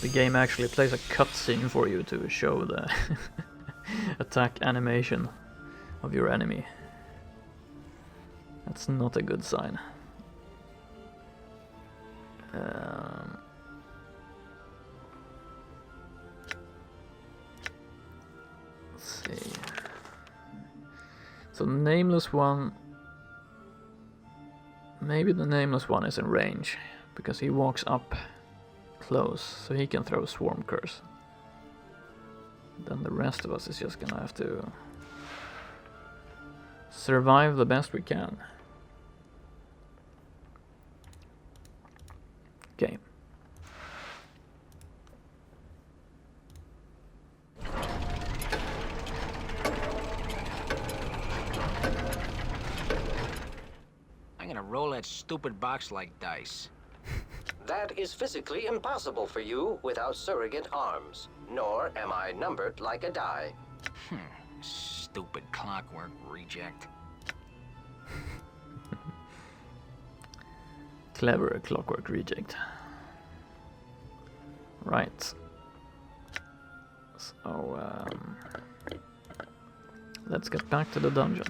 the game actually plays a cutscene for you to show the attack animation of your enemy. That's not a good sign. Let's see. So Nameless one. Maybe the Nameless one is in range, because he walks up close, so he can throw Swarm Curse. Then the rest of us is just gonna have to survive the best we can. Okay. Roll that stupid box like dice. That is physically impossible for you without surrogate arms. Nor am I numbered like a die. Stupid clockwork reject. Clever clockwork reject. Right. So, let's get back to the dungeon.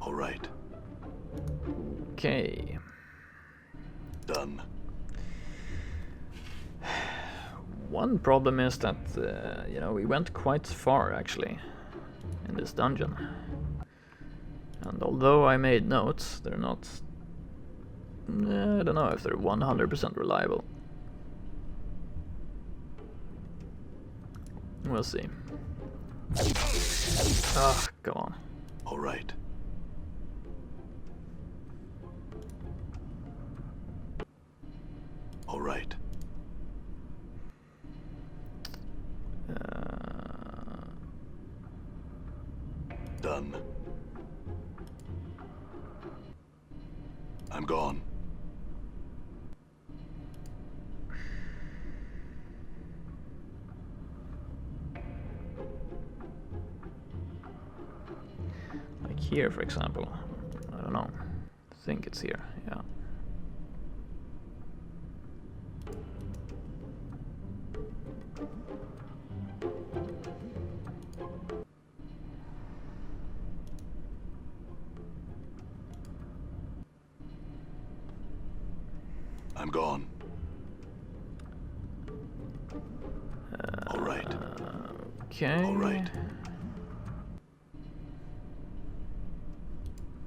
All right. Okay. Done. One problem is that, you know, we went quite far actually in this dungeon. And although I made notes, they're not... I don't know if they're 100% reliable. We'll see. Ah, come on. All right. All right. Done. I'm gone. Like here, for example. I don't know. I think it's here, yeah. I'm gone. All right. Okay. All right.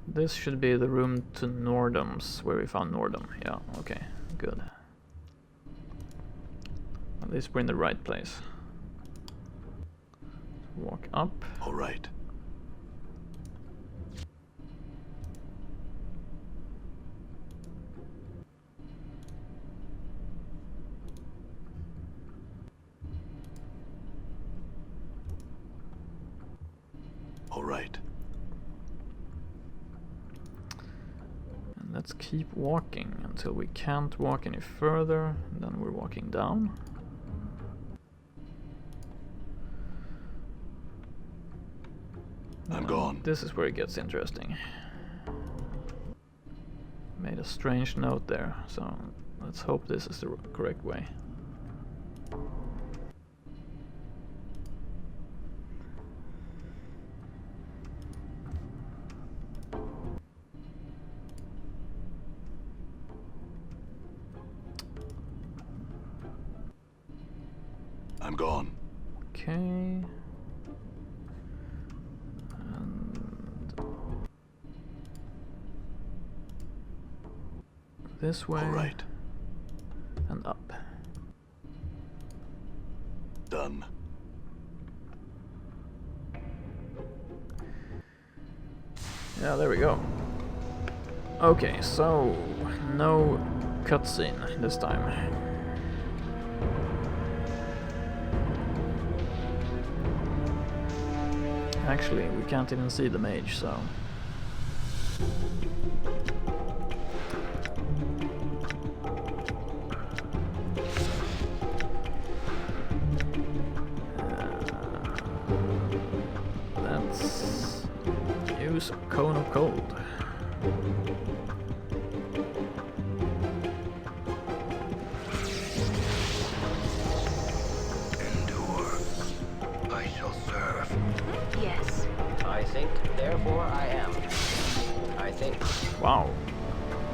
This should be the room to Nordom's, where we found Nordom. Yeah, okay, good. At least we're in the right place. Walk up. All right. All right. And let's keep walking until we can't walk any further, and then we're walking down. I'm gone. This is where it gets interesting. Made a strange note there, so let's hope this is the correct way. I'm gone. Okay. And this way. All right. And up. Done. Yeah, there we go. Okay, so no cutscene this time. Actually, we can't even see the mage, so... let's use Cone of Cold. Endure. I shall serve. Yes. I think, therefore I am. I think. Wow.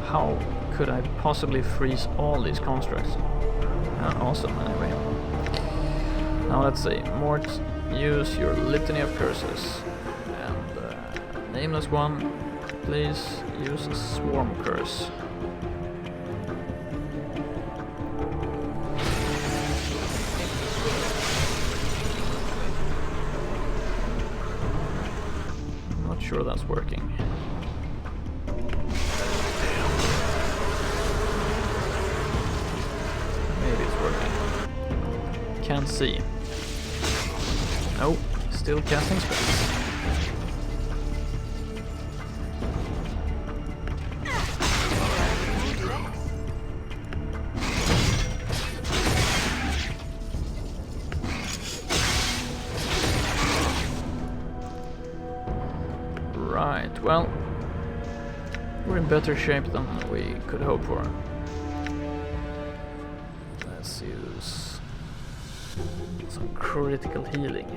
How could I possibly freeze all these constructs? Awesome, anyway. Now let's see. Mort, use your Litany of Curses. And Nameless One, please use a Swarm Curse. I'm not sure that's working. Maybe it's working. Can't see. Nope, still casting spells. Right, well, we're in better shape than we could hope for. Let's use some critical healing.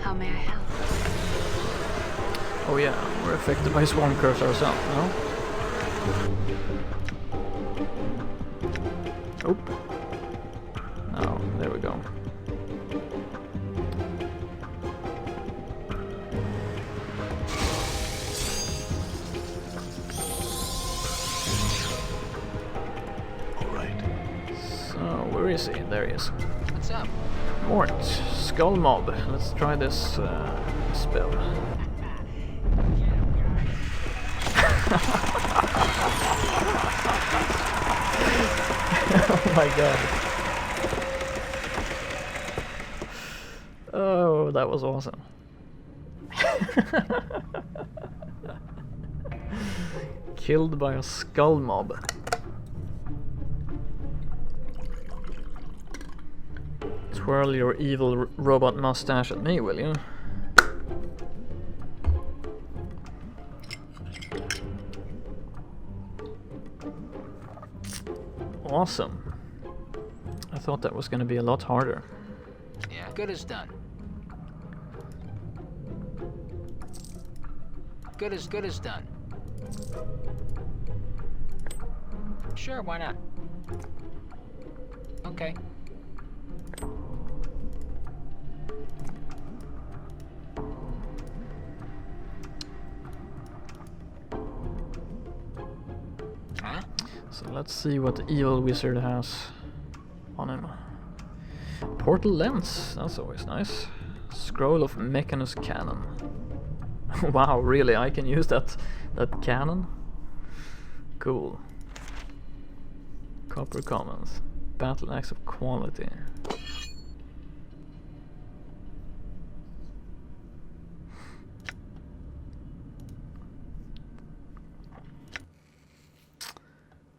How may I help? Oh yeah, we're affected by Swarm Curse ourselves, no? Oh. No, there we go. Alright. So, where is he? There he is. What's up? Mort, Skull Mob. Let's try this spell. Oh my god. Oh, that was awesome. Killed by a skull mob. Twirl your evil robot mustache at me, will you? Awesome. I thought that was going to be a lot harder. Yeah, good as done. Good as done. Sure, why not? Okay. Huh? So let's see what the evil wizard has on him. Portal lens, that's always nice. Scroll of Mechanus cannon. Wow, really? I can use that cannon? Cool. Copper commons. Battle axe of quality.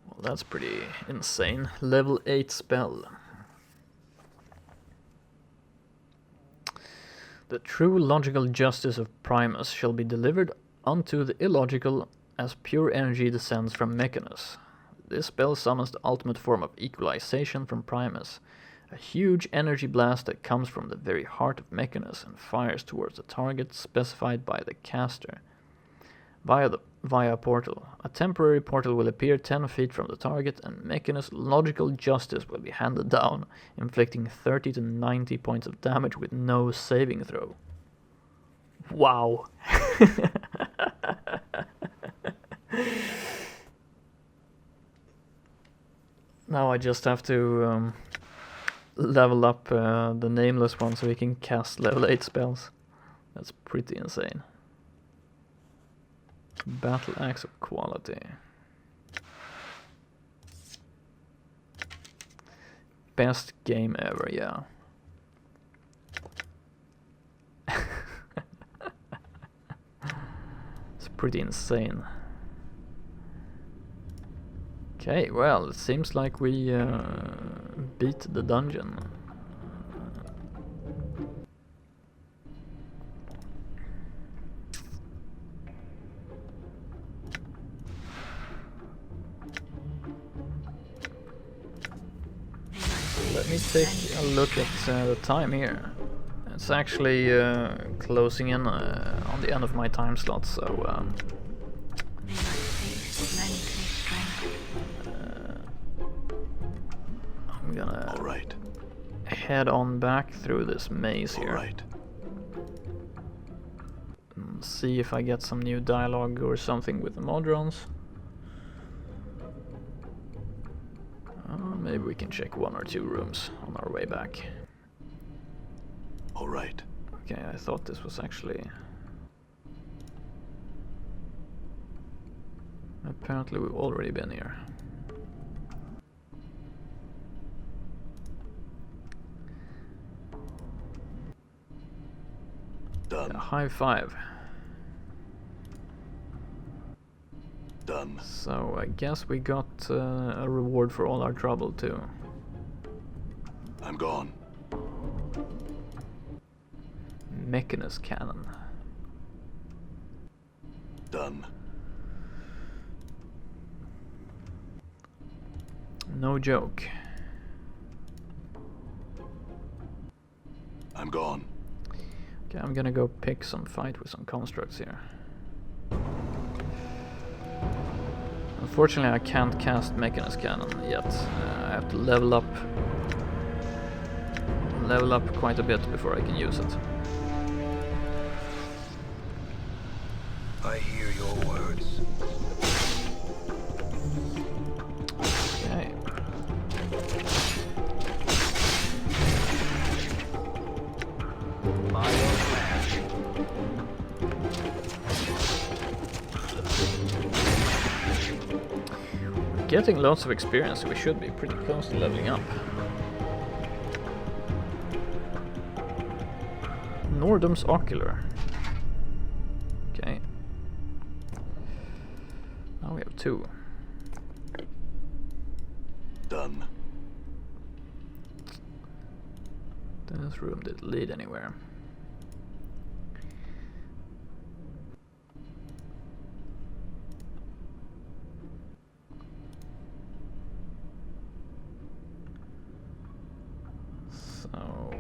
Well, that's pretty insane. Level 8 spell. The true logical justice of Primus shall be delivered unto the illogical as pure energy descends from Mechanus. This spell summons the ultimate form of equalization from Primus, a huge energy blast that comes from the very heart of Mechanus and fires towards the target specified by the caster. Via a portal. A temporary portal will appear 10 feet from the target, and Mechanus' logical justice will be handed down, inflicting 30 to 90 points of damage with no saving throw. Wow. Now I just have to level up the nameless one so he can cast level 8 spells. That's pretty insane. Battle axe of quality. Best game ever, yeah. It's pretty insane. Okay, well, it seems like we beat the dungeon. Let me take a look at the time here. It's actually closing in on the end of my time slot, so I'm gonna head on back through this maze here. And see if I get some new dialogue or something with the Modrons. Maybe we can check 1 or 2 rooms on our way back. Alright. Okay, I thought this was actually... Apparently we've already been here. Done. Yeah, high five. Done. So I guess we got a reward for all our trouble too. I'm gone. Mechanus cannon. Done. No joke. I'm gone. Okay, I'm gonna go pick some fight with some constructs here. Unfortunately, I can't cast Mechanist Cannon yet. I have to level up quite a bit before I can use it. I hear your words. Okay. By your command. Getting lots of experience, we should be pretty close to leveling up. Nordom's Ocular. Okay. Now we have 2. Done. This room didn't lead anywhere. So...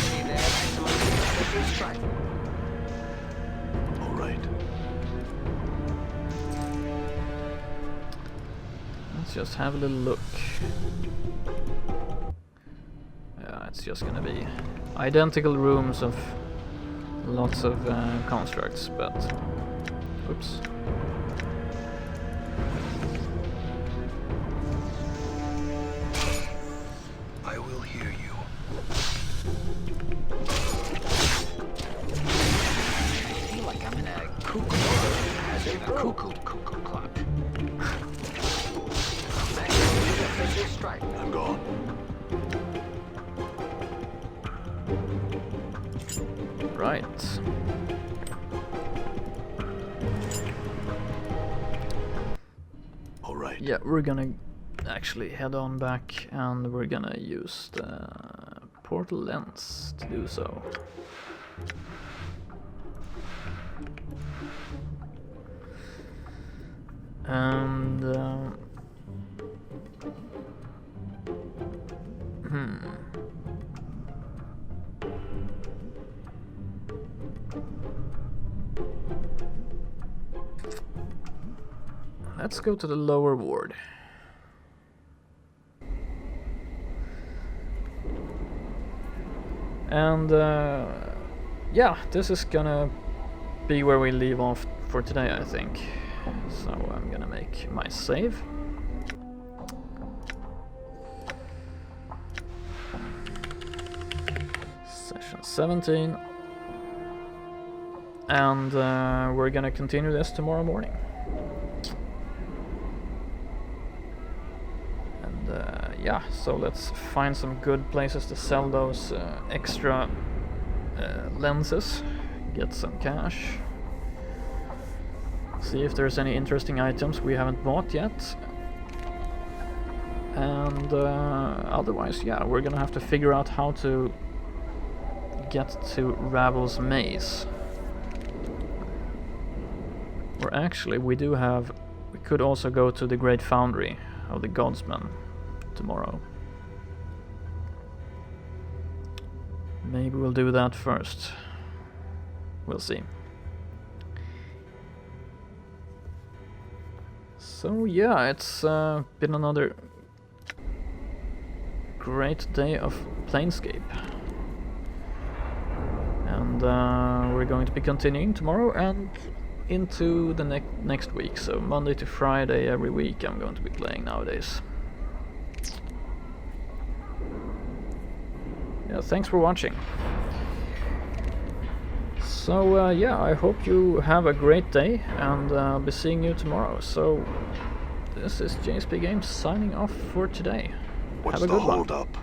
See there, maximum official strike. All right. Let's just have a little look. Yeah, it's just gonna be identical rooms of lots of constructs, but... Oops. I will hear you. I feel like I'm in a cuckoo clock. Maximum official strike. I'm gone. Right. All right. Yeah, we're gonna actually head on back and we're gonna use the portal lens to do so. And let's go to the lower ward. And yeah, this is gonna be where we leave off for today, I think. So I'm gonna make my save. Session 17. And we're gonna continue this tomorrow morning. Yeah, so let's find some good places to sell those extra lenses, get some cash, see if there's any interesting items we haven't bought yet, and otherwise, yeah, we're gonna have to figure out how to get to Ravel's Maze. Or actually, we could also go to the Great Foundry of the Godsmen tomorrow. Maybe we'll do that first. We'll see. So yeah, it's been another great day of Planescape. And we're going to be continuing tomorrow and into the next week. So Monday to Friday every week I'm going to be playing nowadays. Yeah, thanks for watching. So yeah, I hope you have a great day, and I'll be seeing you tomorrow. So this is JSP Games signing off for today. What's Have a the good one. hold up?